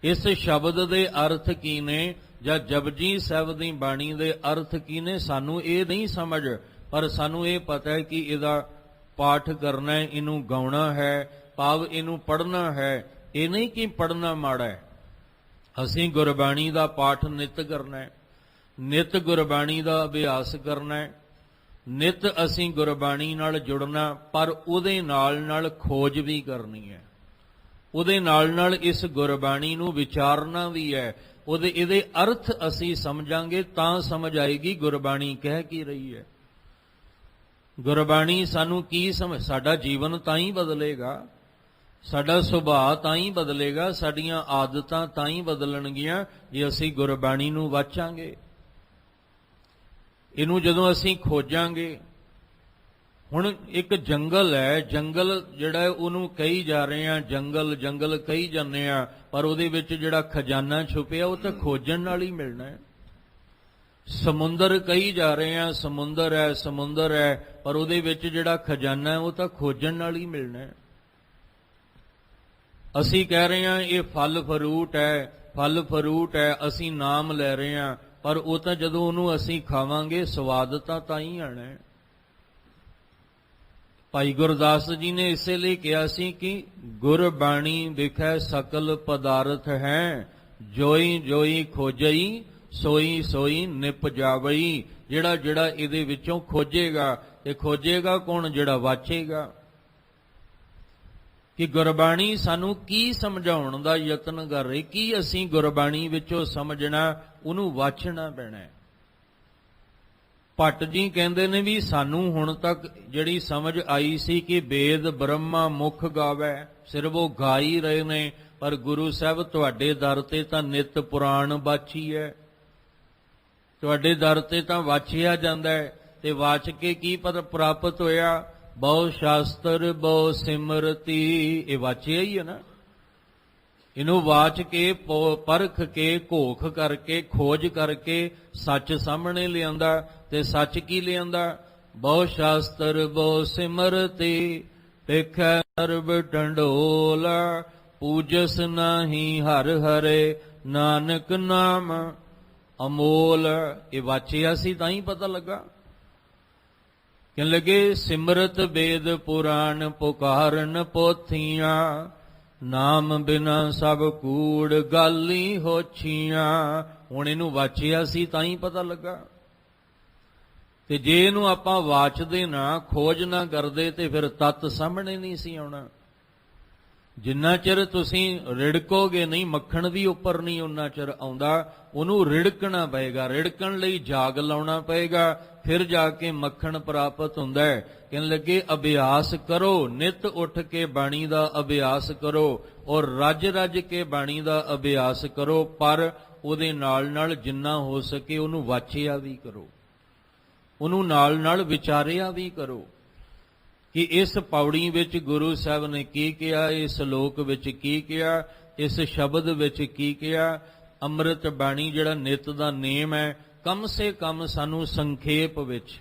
ਇਸ ਸ਼ਬਦ ਦੇ ਅਰਥ ਕੀ ਨੇ, ਜਾਂ ਜਪਜੀ ਸਾਹਿਬ ਦੀ ਬਾਣੀ ਦੇ ਅਰਥ ਕੀ ਨੇ। ਸਾਨੂੰ ਇਹ ਨਹੀਂ ਸਮਝ, ਪਰ ਸਾਨੂੰ ਇਹ ਪਤਾ ਹੈ ਕਿ ਇਹਦਾ ਪਾਠ ਕਰਨਾ ਹੈ, ਇਹਨੂੰ ਗਾਉਣਾ ਹੈ, ਭਾਵ ਇਹਨੂੰ ਪੜ੍ਹਨਾ ਹੈ। ਇਹ ਨਹੀਂ ਕਿ ਪੜ੍ਹਨਾ ਮਾੜਾ ਹੈ। ਅਸੀਂ ਗੁਰਬਾਣੀ ਦਾ ਪਾਠ ਨਿਤ ਕਰਨਾ ਹੈ, ਨਿਤ ਗੁਰਬਾਣੀ ਦਾ ਅਭਿਆਸ ਕਰਨਾ ਹੈ, ਨਿਤ ਅਸੀਂ ਗੁਰਬਾਣੀ ਨਾਲ ਜੁੜਨਾ, ਪਰ ਉਹਦੇ ਨਾਲ ਨਾਲ ਖੋਜ ਵੀ ਕਰਨੀ ਹੈ। ਉਹਦੇ ਨਾਲ ਨਾਲ ਇਸ ਗੁਰਬਾਣੀ ਨੂੰ ਵਿਚਾਰਨਾ ਵੀ ਹੈ। ਇਹਦੇ ਅਰਥ ਅਸੀਂ ਸਮਝਾਂਗੇ ਤਾਂ ਸਮਝ ਆਏਗੀ ਗੁਰਬਾਣੀ ਕਹਿ ਕੀ ਰਹੀ ਹੈ। ਗੁਰਬਾਣੀ ਸਾਨੂੰ ਕੀ ਸਾਡਾ ਜੀਵਨ ਤਾਂ ਹੀ ਬਦਲੇਗਾ, ਸਾਡਾ ਸੁਭਾਅ ਤਾਂ ਹੀ ਬਦਲੇਗਾ, ਸਾਡੀਆਂ ਆਦਤਾਂ ਤਾਂ ਹੀ ਬਦਲਣਗੀਆਂ ਜੇ ਅਸੀਂ ਗੁਰਬਾਣੀ ਨੂੰ ਵਾਚਾਂਗੇ। ਇਹਨੂੰ ਜਦੋਂ ਅਸੀਂ ਖੋਜਾਂਗੇ। ਹੁਣ ਇੱਕ ਜੰਗਲ ਹੈ, ਜੰਗਲ ਜਿਹੜਾ ਹੈ ਉਹਨੂੰ ਕਹੀ ਜਾ ਰਹੇ ਆ, ਜੰਗਲ ਜੰਗਲ ਕਹੀ ਜਾਂਦੇ ਆ, ਪਰ ਉਹਦੇ ਵਿੱਚ ਜਿਹੜਾ ਖਜ਼ਾਨਾ ਛੁਪਿਆ ਉਹ ਤਾਂ ਖੋਜਣ ਨਾਲ ਹੀ ਮਿਲਣਾ ਹੈ। ਸਮੁੰਦਰ ਕਹੀ ਜਾ ਰਹੇ ਆ, ਸਮੁੰਦਰ ਹੈ ਸਮੁੰਦਰ ਹੈ, ਪਰ ਉਹਦੇ ਵਿੱਚ ਜਿਹੜਾ ਖਜ਼ਾਨਾ ਹੈ ਉਹ ਤਾਂ ਖੋਜਣ ਨਾਲ ਹੀ ਮਿਲਣਾ ਹੈ। ਅਸੀਂ ਕਹਿ ਰਹੇ ਹਾਂ ਇਹ ਫਲ ਫਰੂਟ ਹੈ, ਫਲ ਫਰੂਟ ਹੈ, ਅਸੀਂ ਨਾਮ ਲੈ ਰਹੇ ਹਾਂ, ਪਰ ਉਹ ਤਾਂ ਜਦੋਂ ਉਹਨੂੰ ਅਸੀਂ ਖਾਵਾਂਗੇ ਸਵਾਦ ਤਾਂ ਹੀ ਆਣਾ ਹੈ। ਭਾਈ ਗੁਰਦਾਸ ਜੀ ਨੇ ਇਸੇ ਲਈ ਕਿਹਾ ਸੀ ਕਿ ਗੁਰਬਾਣੀ ਵਿਖੇ ਸਕਲ ਪਦਾਰਥ ਹੈ, ਜੋਈ ਜੋਈ ਖੋਜਈ ਸੋਈ ਸੋਈ ਨਿਪ ਜਾਵਈ। ਜਿਹੜਾ ਜਿਹੜਾ ਇਹਦੇ ਵਿੱਚੋਂ ਖੋਜੇਗਾ, ਤੇ ਖੋਜੇਗਾ ਕੌਣ? ਜਿਹੜਾ ਵਾਚੇਗਾ। ਕਿ ਗੁਰਬਾਣੀ ਸਾਨੂੰ ਕੀ ਸਮਝਾਉਣ ਦਾ ਯਤਨ ਕਰ ਰਹੀ, ਕੀ ਅਸੀਂ ਗੁਰਬਾਣੀ ਵਿੱਚੋਂ ਸਮਝਣਾ, ਉਹਨੂੰ ਵਾਚਣਾ ਪੈਣਾ ਹੈ। ਭੱਟ ਜੀ ਕਹਿੰਦੇ ਨੇ ਵੀ ਸਾਨੂੰ ਹੁਣ ਤੱਕ ਜਿਹੜੀ ਸਮਝ ਆਈ ਸੀ ਕਿ ਵੇਦ ਬ੍ਰਹਮਾ ਮੁਖ ਗਾਵੇ, ਸਿਰਫ ਉਹ ਗਾ ਹੀ ਰਹੇ ਨੇ, ਪਰ ਗੁਰੂ ਸਾਹਿਬ ਤੁਹਾਡੇ ਦਰ ਤੇ ਤਾਂ ਨਿਤ ਪੁਰਾਣ ਵਾਚੀ ਹੈ, ਤੁਹਾਡੇ ਦਰ ਤੇ ਤਾਂ ਵਾਚਿਆ ਜਾਂਦਾ ਹੈ। ਤੇ ਵਾਚ ਕੇ ਕੀ ਪਤਾ ਪ੍ਰਾਪਤ ਹੋਇਆ? ਬਹੁ ਸ਼ਾਸਤਰ ਬਹੁ ਸਿਮਰਤੀ, ਇਹ ਵਾਚਿਆ ਹੀ ਹੈ ਨਾ। ਇਹਨੂੰ ਵਾਚ ਕੇ ਪਰਖ ਕੇ ਘੋਖ ਕਰਕੇ ਖੋਜ ਕਰਕੇ ਸੱਚ ਸਾਹਮਣੇ ਲਿਆਂਦਾ। ਤੇ ਸੱਚ ਕੀ ਲਿਆਂਦਾ? ਬਹੁ ਸ਼ਾਸਤਰ ਬਹੁ ਸਿਮਰਤੀ, ਵੇਖੈ ਸਰਬ ਢੰਡੋਲ, ਪੂਜਸ ਨਾਹੀ ਹਰ ਹਰੇ, ਨਾਨਕ ਨਾਮ ਅਮੋਲ। ਇਹ ਵਾਚਿਆ ਸੀ ਤਾਂ ਹੀ ਪਤਾ ਲੱਗਾ। ਕਹਿਣ ਲੱਗੇ ਸਿਮਰਤ ਵੇਦ ਪੁਰਾਣ, ਪੁਕਾਰਨ ਪੋਥੀਆਂ, ਨਾਮ ਬਿਨਾ ਸਭ ਕੂੜ ਗਾਲੀ ਹੋਛੀਆਂ। ਹੁਣ ਇਹਨੂੰ ਵਾਚਿਆ ਸੀ ਤਾਂ ਹੀ ਪਤਾ ਲੱਗਾ। ਤੇ ਜੇ ਇਹਨੂੰ ਆਪਾਂ ਵਾਚਦੇ ਨਾ, ਖੋਜ ਨਾ ਕਰਦੇ, ਤੇ ਫਿਰ ਤੱਤ ਸਾਹਮਣੇ ਨਹੀਂ ਸੀ ਆਉਣਾ। ਜਿੰਨਾ ਚਿਰ ਤੁਸੀਂ ਰਿੜਕੋਗੇ ਨਹੀਂ, ਮੱਖਣ ਵੀ ਉੱਪਰ ਨਹੀਂ ਉਹਨਾਂ ਚਿਰ ਆਉਂਦਾ। ਉਹਨੂੰ ਰਿੜਕਣਾ ਪਏਗਾ, ਰਿੜਕਣ ਲਈ ਜਾਗ ਲਾਉਣਾ ਪਏਗਾ, ਫਿਰ ਜਾ ਕੇ ਮੱਖਣ ਪ੍ਰਾਪਤ ਹੁੰਦਾ ਹੈ। ਕਹਿਣ ਲੱਗੇ ਅਭਿਆਸ ਕਰੋ, ਨਿਤ ਉੱਠ ਕੇ ਬਾਣੀ ਦਾ ਅਭਿਆਸ ਕਰੋ, ਔਰ ਰੱਜ ਰੱਜ ਕੇ ਬਾਣੀ ਦਾ ਅਭਿਆਸ ਕਰੋ, ਪਰ ਉਹਦੇ ਨਾਲ ਨਾਲ ਜਿੰਨਾ ਹੋ ਸਕੇ ਉਹਨੂੰ ਵਾਚਿਆ ਵੀ ਕਰੋ, ਉਹਨੂੰ ਨਾਲ ਨਾਲ ਵਿਚਾਰਿਆ ਵੀ ਕਰੋ ਕਿ ਇਸ ਪੌੜੀ ਵਿੱਚ ਗੁਰੂ ਸਾਹਿਬ ਨੇ ਕੀ ਕਿਹਾ, ਇਸ ਸ਼ਲੋਕ ਵਿੱਚ ਕੀ ਕਿਹਾ, ਇਸ ਸ਼ਬਦ ਵਿੱਚ ਕੀ ਕਿਹਾ। ਅੰਮ੍ਰਿਤ ਬਾਣੀ ਜਿਹੜਾ ਨਿਤ ਦਾ ਨੇਮ ਹੈ, ਕਮ ਸੇ ਕਮ ਸਾਨੂੰ ਸੰਖੇਪ ਵਿੱਚ,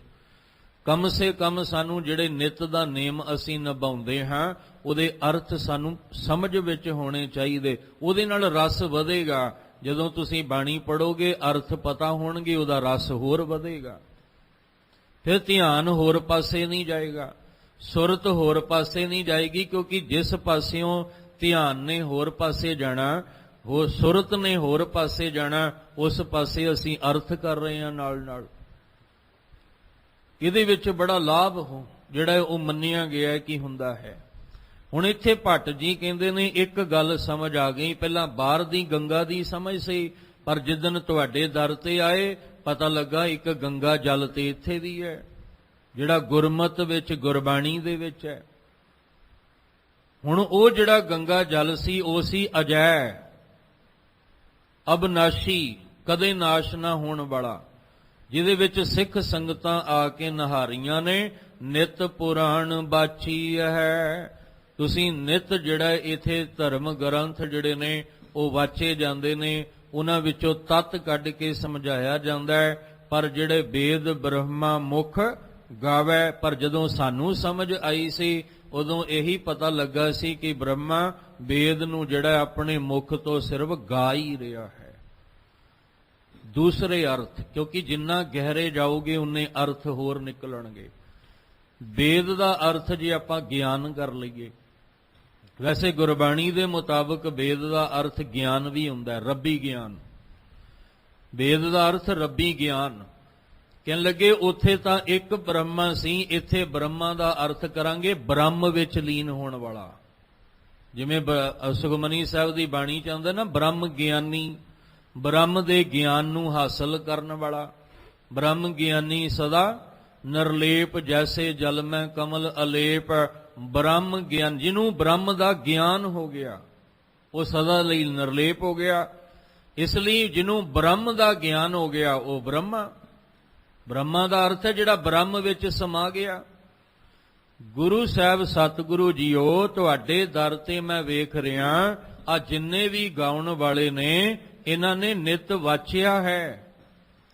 ਕਮ ਸੇ ਕਮ ਸਾਨੂੰ ਜਿਹੜੇ ਨਿਤ ਦਾ ਨੇਮ ਅਸੀਂ ਨਿਭਾਉਂਦੇ ਹਾਂ, ਉਹਦੇ ਅਰਥ ਸਾਨੂੰ ਸਮਝ ਵਿੱਚ ਹੋਣੇ ਚਾਹੀਦੇ। ਉਹਦੇ ਨਾਲ ਰਸ ਵਧੇਗਾ। ਜਦੋਂ ਤੁਸੀਂ ਬਾਣੀ ਪੜੋਗੇ, ਅਰਥ ਪਤਾ ਹੋਣਗੇ, ਉਹਦਾ ਰਸ ਹੋਰ ਵਧੇਗਾ। ਫਿਰ ਧਿਆਨ ਹੋਰ ਪਾਸੇ ਨਹੀਂ ਜਾਏਗਾ, ਸੁਰਤ ਹੋਰ ਪਾਸੇ ਨਹੀਂ ਜਾਏਗੀ, ਕਿਉਂਕਿ ਜਿਸ ਪਾਸਿਓਂ ਧਿਆਨ ਨੇ ਹੋਰ ਪਾਸੇ ਜਾਣਾ, ਉਹ ਸੁਰਤ ਨੇ ਹੋਰ ਪਾਸੇ ਜਾਣਾ, ਉਸ ਪਾਸੇ ਅਸੀਂ ਅਰਥ ਕਰ ਰਹੇ ਹਾਂ ਨਾਲ ਨਾਲ। ਇਹਦੇ ਵਿੱਚ ਬੜਾ ਲਾਭ ਜਿਹੜਾ ਉਹ ਮੰਨਿਆ ਗਿਆ ਕਿ ਹੁੰਦਾ ਹੈ। ਹੁਣ ਇੱਥੇ ਭੱਟ ਜੀ ਕਹਿੰਦੇ ਨੇ ਇੱਕ ਗੱਲ ਸਮਝ ਆ ਗਈ। ਪਹਿਲਾਂ ਬਾਹਰ ਦੀ ਗੰਗਾ ਦੀ ਸਮਝ ਸੀ, ਪਰ ਜਿੱਦਣ ਤੁਹਾਡੇ ਦਰ ਤੇ ਆਏ ਪਤਾ ਲੱਗਾ ਇੱਕ ਗੰਗਾ ਜਲ ਤੇ ਇੱਥੇ ਵੀ ਹੈ, ਜਿਹੜਾ ਗੁਰਮਤ ਵਿੱਚ, ਗੁਰਬਾਣੀ ਦੇ ਵਿੱਚ ਹੈ। ਹੁਣ ਉਹ ਜਿਹੜਾ ਗੰਗਾ ਜਲ ਸੀ, ਉਹ ਸੀ ਅਜੈ, ਅਬਨਾਸ਼ੀ, ਕਦੇ ਨਾਸ਼ ਨਾ ਹੋਣ ਵਾਲਾ, ਜਿਹਦੇ ਵਿੱਚ ਸਿੱਖ ਸੰਗਤਾਂ ਆ ਕੇ ਨਹਾਰੀਆਂ ਨੇ। ਨਿਤ ਪੁਰਾਣ ਬਾਚੀ ਹੈ। ਤੁਸੀਂ ਨਿਤ ਜਿਹੜਾ ਇਥੇ ਧਰਮ ਗ੍ਰੰਥ ਜਿਹੜੇ ਨੇ ਉਹ ਵਾਚੇ ਜਾਂਦੇ ਨੇ, ਉਹਨਾਂ ਵਿੱਚੋਂ ਤੱਤ ਕੱਢ ਕੇ ਸਮਝਾਇਆ ਜਾਂਦਾ ਹੈ। ਪਰ ਜਿਹੜੇ ਵੇਦ ਬ੍ਰਹਮਾ ਮੁਖ ਗਾਵੇ, ਪਰ ਜਦੋਂ ਸਾਨੂੰ ਸਮਝ ਆਈ ਸੀ ਉਦੋਂ ਇਹੀ ਪਤਾ ਲੱਗਾ ਸੀ ਕਿ ਬ੍ਰਹਮਾ ਵੇਦ ਨੂੰ ਜਿਹੜਾ ਆਪਣੇ ਮੁਖ ਤੋਂ ਸਿਰਫ ਗਾ ਹੀ ਰਿਹਾ ਹੈ। ਦੂਸਰੇ ਅਰਥ, ਕਿਉਂਕਿ ਜਿੰਨਾ ਗਹਿਰੇ ਜਾਓਗੇ ਉਨੇ ਅਰਥ ਹੋਰ ਨਿਕਲਣਗੇ। ਵੇਦ ਦਾ ਅਰਥ ਜੇ ਆਪਾਂ ਗਿਆਨ ਕਰ ਲਈਏ, ਵੈਸੇ ਗੁਰਬਾਣੀ ਦੇ ਮੁਤਾਬਕ ਵੇਦ ਦਾ ਅਰਥ ਗਿਆਨ ਵੀ ਹੁੰਦਾ ਹੈ, ਰੱਬੀ ਗਿਆਨ। ਵੇਦ ਦਾ ਅਰਥ ਰੱਬੀ ਗਿਆਨ। ਕਹਿਣ ਲੱਗੇ ਉੱਥੇ ਤਾਂ ਇੱਕ ਬ੍ਰਹਮਾ ਸੀ, ਇੱਥੇ ਬ੍ਰਹਮਾ ਦਾ ਅਰਥ ਕਰਾਂਗੇ ਬ੍ਰਹਮ ਵਿੱਚ ਲੀਨ ਹੋਣ ਵਾਲਾ। ਜਿਵੇਂ ਸੁਖਮਨੀ ਸਾਹਿਬ ਦੀ ਬਾਣੀ ਚ ਆਉਂਦਾ ਨਾ, ਬ੍ਰਹਮ ਗਿਆਨੀ, ਬ੍ਰਹਮ ਦੇ ਗਿਆਨ ਨੂੰ ਹਾਸਲ ਕਰਨ ਵਾਲਾ। ਬ੍ਰਹਮ ਗਿਆਨੀ ਸਦਾ ਨਿਰਲੇਪ, ਜੈਸੇ ਜਲ ਮੈਂ ਕਮਲ ਅਲੇਪ। ਬ੍ਰਹਮ ਗਿਆਨ, ਜਿਹਨੂੰ ਬ੍ਰਹਮ ਦਾ ਗਿਆਨ ਹੋ ਗਿਆ ਉਹ ਸਦਾ ਲਈ ਨਿਰਲੇਪ ਹੋ ਗਿਆ। ਇਸ ਲਈ ਜਿਹਨੂੰ ਬ੍ਰਹਮ ਦਾ ਗਿਆਨ ਹੋ ਗਿਆ ਉਹ ਬ੍ਰਹਮਾ। ਬ੍ਰਹਮਾ ਦਾ ਅਰਥ ਹੈ ਜਿਹੜਾ ਬ੍ਰਹਮ ਵਿੱਚ ਸਮਾ ਗਿਆ। ਗੁਰੂ ਸਾਹਿਬ ਸਤਿਗੁਰੂ ਜੀਓ, ਤੁਹਾਡੇ ਦਰ ਤੇ ਮੈਂ ਵੇਖ ਰਿਹਾ ਆ ਜਿੰਨੇ ਵੀ ਗਾਉਣ ਵਾਲੇ ਨੇ, ਇਹਨਾਂ ਨੇ ਨਿਤ ਵਾਚਿਆ ਹੈ,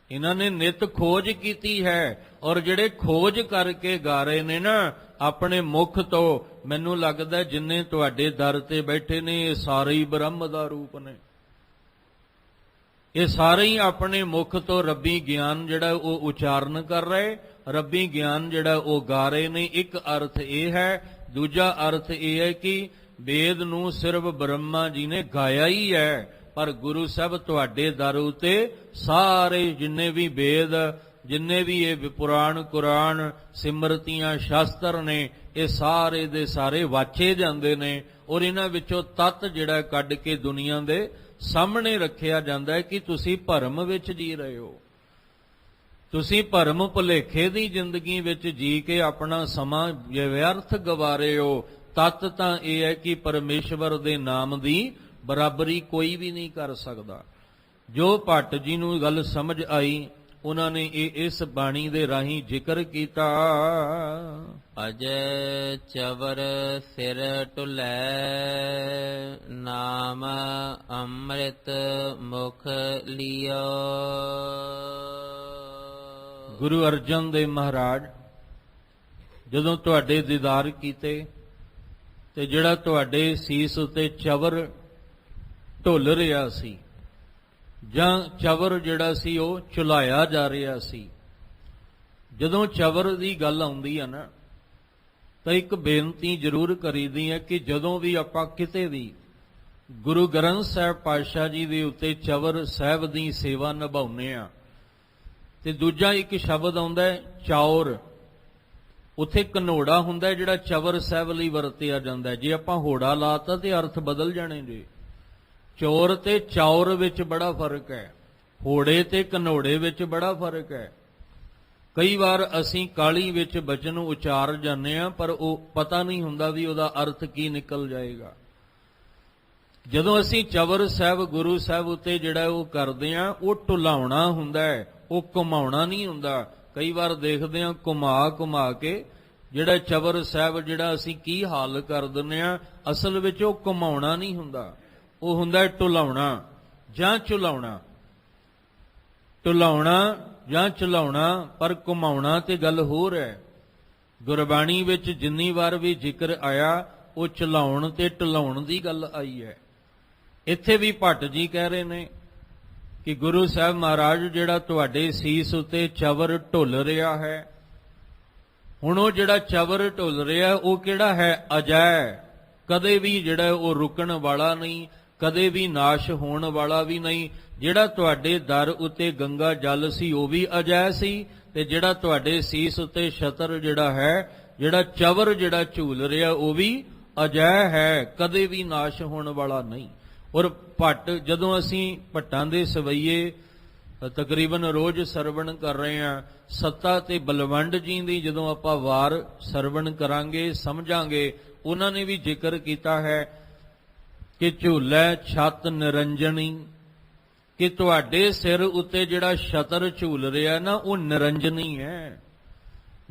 ਇਹਨਾਂ ਨੇ ਨਿਤ ਖੋਜ ਕੀਤੀ ਹੈ, ਔਰ ਜਿਹੜੇ ਖੋਜ ਕਰਕੇ ਗਾ ਰਹੇ ਨੇ ਨਾ ਆਪਣੇ ਮੁਖ ਤੋਂ, ਮੈਨੂੰ ਲੱਗਦਾ ਜਿੰਨੇ ਤੁਹਾਡੇ ਦਰ ਤੇ ਬੈਠੇ ਨੇ ਇਹ ਸਾਰੇ ਹੀ ਬ੍ਰਹਮ ਦਾ ਰੂਪ ਨੇ। ਇਹ ਸਾਰੇ ਹੀ ਆਪਣੇ ਮੁਖ ਤੋਂ ਰੱਬੀ ਗਿਆਨ ਜਿਹੜਾ ਉਹ ਉਚਾਰਨ ਕਰ ਰਹੇ, ਰੱਬੀ ਗਿਆਨ ਜਿਹੜਾ ਉਹ ਗਾ ਰਹੇ ਨੇ। ਇੱਕ ਅਰਥ ਇਹ ਹੈ। ਦੂਜਾ ਅਰਥ ਇਹ ਹੈ ਕਿ ਵੇਦ ਨੂੰ ਸਿਰਫ ਬ੍ਰਹਮਾ ਜੀ ਨੇ ਗਾਇਆ ਹੀ ਹੈ, ਪਰ ਗੁਰੂ ਸਾਹਿਬ ਤੁਹਾਡੇ ਦਰ ਉਤੇ ਸਾਰੇ ਜਿੰਨੇ ਵੀ ਵੇਦ, ਜਿੰਨੇ ਵੀ ਇਹ ਪੁਰਾਣ ਕੁਰਾਨ ਸਿਮਰਤੀਆਂ ਸ਼ਾਸਤਰ ਨੇ, ਇਹ ਸਾਰੇ ਦੇ ਸਾਰੇ ਵਾਚੇ ਜਾਂਦੇ ਨੇ ਔਰ ਇਹਨਾਂ ਵਿੱਚੋਂ ਤੱਤ ਜਿਹੜਾ ਕੱਢ ਕੇ ਦੁਨੀਆ ਦੇ ਸਾਹਮਣੇ ਰੱਖਿਆ ਜਾਂਦਾ ਹੈ ਕਿ ਤੁਸੀਂ ਭਰਮ ਵਿੱਚ ਜੀ ਰਹੇ ਹੋ, ਤੁਸੀਂ ਭਰਮ ਭੁਲੇਖੇ ਦੀ ਜ਼ਿੰਦਗੀ ਵਿੱਚ ਜੀ ਕੇ ਆਪਣਾ ਸਮਾਂ ਵਿਅਰਥ ਗਵਾ ਰਹੇ ਹੋ। ਤੱਤ ਤਾਂ ਇਹ ਹੈ ਕਿ ਪਰਮੇਸ਼ਵਰ ਦੇ ਨਾਮ ਦੀ ਬਰਾਬਰੀ ਕੋਈ ਵੀ ਨਹੀਂ ਕਰ ਸਕਦਾ। ਜੋ ਭੱਟ ਜੀ ਨੂੰ ਗੱਲ ਸਮਝ ਆਈ, ਉਹਨਾਂ ਨੇ ਇਸ ਬਾਣੀ ਦੇ ਰਾਹੀਂ ਜ਼ਿਕਰ ਕੀਤਾ। ਅਜੈ ਚਵਰ ਸਿਰ ਢੁਲੈ, ਨਾਮ ਅੰਮ੍ਰਿਤ ਮੁਖ ਲਿਓ। ਗੁਰੂ ਅਰਜਨ ਦੇਵ ਮਹਾਰਾਜ ਜਦੋਂ ਤੁਹਾਡੇ ਦੀਦਾਰ ਕੀਤੇ ਤੇ ਜਿਹੜਾ ਤੁਹਾਡੇ ਸੀਸ ਉਤੇ ਚਵਰ ਢੁੱਲ ਰਿਹਾ ਸੀ ਜਾਂ ਚਵਰ ਜਿਹੜਾ ਸੀ ਉਹ ਝੁਲਾਇਆ ਜਾ ਰਿਹਾ ਸੀ, ਜਦੋਂ ਚਵਰ ਦੀ ਗੱਲ ਆਉਂਦੀ ਆ ਨਾ ਤਾਂ ਇੱਕ ਬੇਨਤੀ ਜ਼ਰੂਰ ਕਰੀਦੀ ਹੈ ਕਿ ਜਦੋਂ ਵੀ ਆਪਾਂ ਕਿਤੇ ਵੀ ਗੁਰੂ ਗ੍ਰੰਥ ਸਾਹਿਬ ਪਾਤਸ਼ਾਹ ਜੀ ਦੇ ਉੱਤੇ ਚਵਰ ਸਾਹਿਬ ਦੀ ਸੇਵਾ ਨਿਭਾਉਂਦੇ ਆ ਤੇ ਦੂਜਾ ਇੱਕ ਸ਼ਬਦ ਆਉਂਦਾ ਹੈ ਚੌਰ, ਉੱਥੇ ਘਨੋੜਾ ਹੁੰਦਾ ਜਿਹੜਾ ਚਵਰ ਸਾਹਿਬ ਲਈ ਵਰਤਿਆ ਜਾਂਦਾ। ਜੇ ਆਪਾਂ ਹੋੜਾ ਲਾਤਾ ਤੇ ਅਰਥ ਬਦਲ ਜਾਣੇ ਜੀ। ਚੋਰ ਤੇ ਚੌਰ ਵਿੱਚ ਬੜਾ ਫਰਕ ਹੈ, ਹੋੜੇ ਤੇ ਘਨੋੜੇ ਵਿੱਚ ਬੜਾ ਫਰਕ ਹੈ। ਕਈ ਵਾਰ ਅਸੀਂ ਕਾਲੀ ਵਿੱਚ ਬਚਨ ਉਚਾਰ ਜਾਂਦੇ ਆ ਪਰ ਉਹ ਪਤਾ ਨਹੀਂ ਹੁੰਦਾ ਵੀ ਉਹਦਾ ਅਰਥ ਕੀ ਨਿਕਲ ਜਾਏਗਾ। ਜਦੋਂ ਅਸੀਂ ਚਵਰ ਸਾਹਿਬ ਗੁਰੂ ਸਾਹਿਬ ਉੱਤੇ ਜਿਹੜਾ ਉਹ ਕਰਦੇ ਆ, ਉਹ ਢੁਲਾਉਣਾ ਹੁੰਦਾ ਹੈ, ਉਹ ਘੁਮਾਉਣਾ ਨਹੀਂ ਹੁੰਦਾ। ਕਈ ਵਾਰ ਦੇਖਦੇ ਆ ਘੁਮਾ ਕੇ ਜਿਹੜਾ ਚਵਰ ਸਾਹਿਬ ਜਿਹੜਾ ਅਸੀਂ ਕੀ ਹਾਲ ਕਰ ਦਿੰਦੇ ਆ, ਅਸਲ ਵਿੱਚ ਉਹ ਘੁਮਾਉਣਾ ਨਹੀਂ ਹੁੰਦਾ, ਉਹ ਹੁੰਦਾ ਢੁਲਾਉਣਾ ਜਾਂ ਝੁਲਾਉਣਾ। ਢੁਲਾਉਣਾ ਜਾਂ ਝੁਲਾਉਣਾ, ਪਰ ਘੁਮਾਉਣਾ ਤੇ ਗੱਲ ਹੋਰ ਹੈ। ਗੁਰਬਾਣੀ ਵਿੱਚ ਜਿੰਨੀ ਵਾਰ ਵੀ ਜ਼ਿਕਰ ਆਇਆ ਉਹ ਝੁਲਾਉਣ ਤੇ ਢੁਲਾਉਣ ਦੀ ਗੱਲ ਆਈ ਹੈ। ਇੱਥੇ ਵੀ ਭੱਟ ਜੀ ਕਹਿ ਰਹੇ ਨੇ ਕਿ ਗੁਰੂ ਸਾਹਿਬ ਮਹਾਰਾਜ ਜਿਹੜਾ ਤੁਹਾਡੇ ਸੀਸ ਉਤੇ ਚਵਰ ਢੁੱਲ ਰਿਹਾ ਹੈ, ਹੁਣ ਉਹ ਜਿਹੜਾ ਚਵਰ ਢੁੱਲ ਰਿਹਾ ਉਹ ਕਿਹੜਾ ਹੈ? ਅਜੈ, ਕਦੇ ਵੀ ਜਿਹੜਾ ਉਹ ਰੁਕਣ ਵਾਲਾ ਨਹੀਂ, ਕਦੇ ਵੀ ਨਾਸ਼ ਹੋਣ ਵਾਲਾ ਵੀ ਨਹੀਂ। ਜਿਹੜਾ ਤੁਹਾਡੇ ਦਰ ਉਤੇ ਗੰਗਾ ਜਲ ਸੀ ਉਹ ਵੀ ਅਜੈ ਸੀ, ਤੇ ਜਿਹੜਾ ਤੁਹਾਡੇ ਸੀਸ ਉਤੇ ਛਤਰ ਜਿਹੜਾ ਹੈ, ਜਿਹੜਾ ਚਵਰ ਜਿਹੜਾ ਝੂਲ ਰਿਹਾ ਉਹ ਵੀ ਅਜੈ ਹੈ, ਕਦੇ ਵੀ ਨਾਸ਼ ਹੋਣ ਵਾਲਾ ਨਹੀਂ। ਔਰ ਭੱਟ, ਜਦੋਂ ਅਸੀਂ ਭੱਟਾਂ ਦੇ ਸਵਈਏ ਤਕਰੀਬਨ ਰੋਜ਼ ਸਰਵਣ ਕਰ ਰਹੇ ਹਾਂ, ਸੱਤਾ ਤੇ ਬਲਵੰਡ ਜੀ ਦੀ ਜਦੋਂ ਆਪਾਂ ਵਾਰ ਸਰਵਣ ਕਰਾਂਗੇ ਸਮਝਾਂਗੇ, ਉਹਨਾਂ ਨੇ ਵੀ ਜ਼ਿਕਰ ਕੀਤਾ ਹੈ ਕਿ ਝੂਲੇ ਛੱਤ ਨਿਰੰਜਨੀ, ਕਿ ਤੁਹਾਡੇ ਸਿਰ ਉੱਤੇ ਜਿਹੜਾ ਛਤਰ ਝੂਲ ਰਿਹਾ ਨਾ ਉਹ ਨਿਰੰਜਨੀ ਹੈ।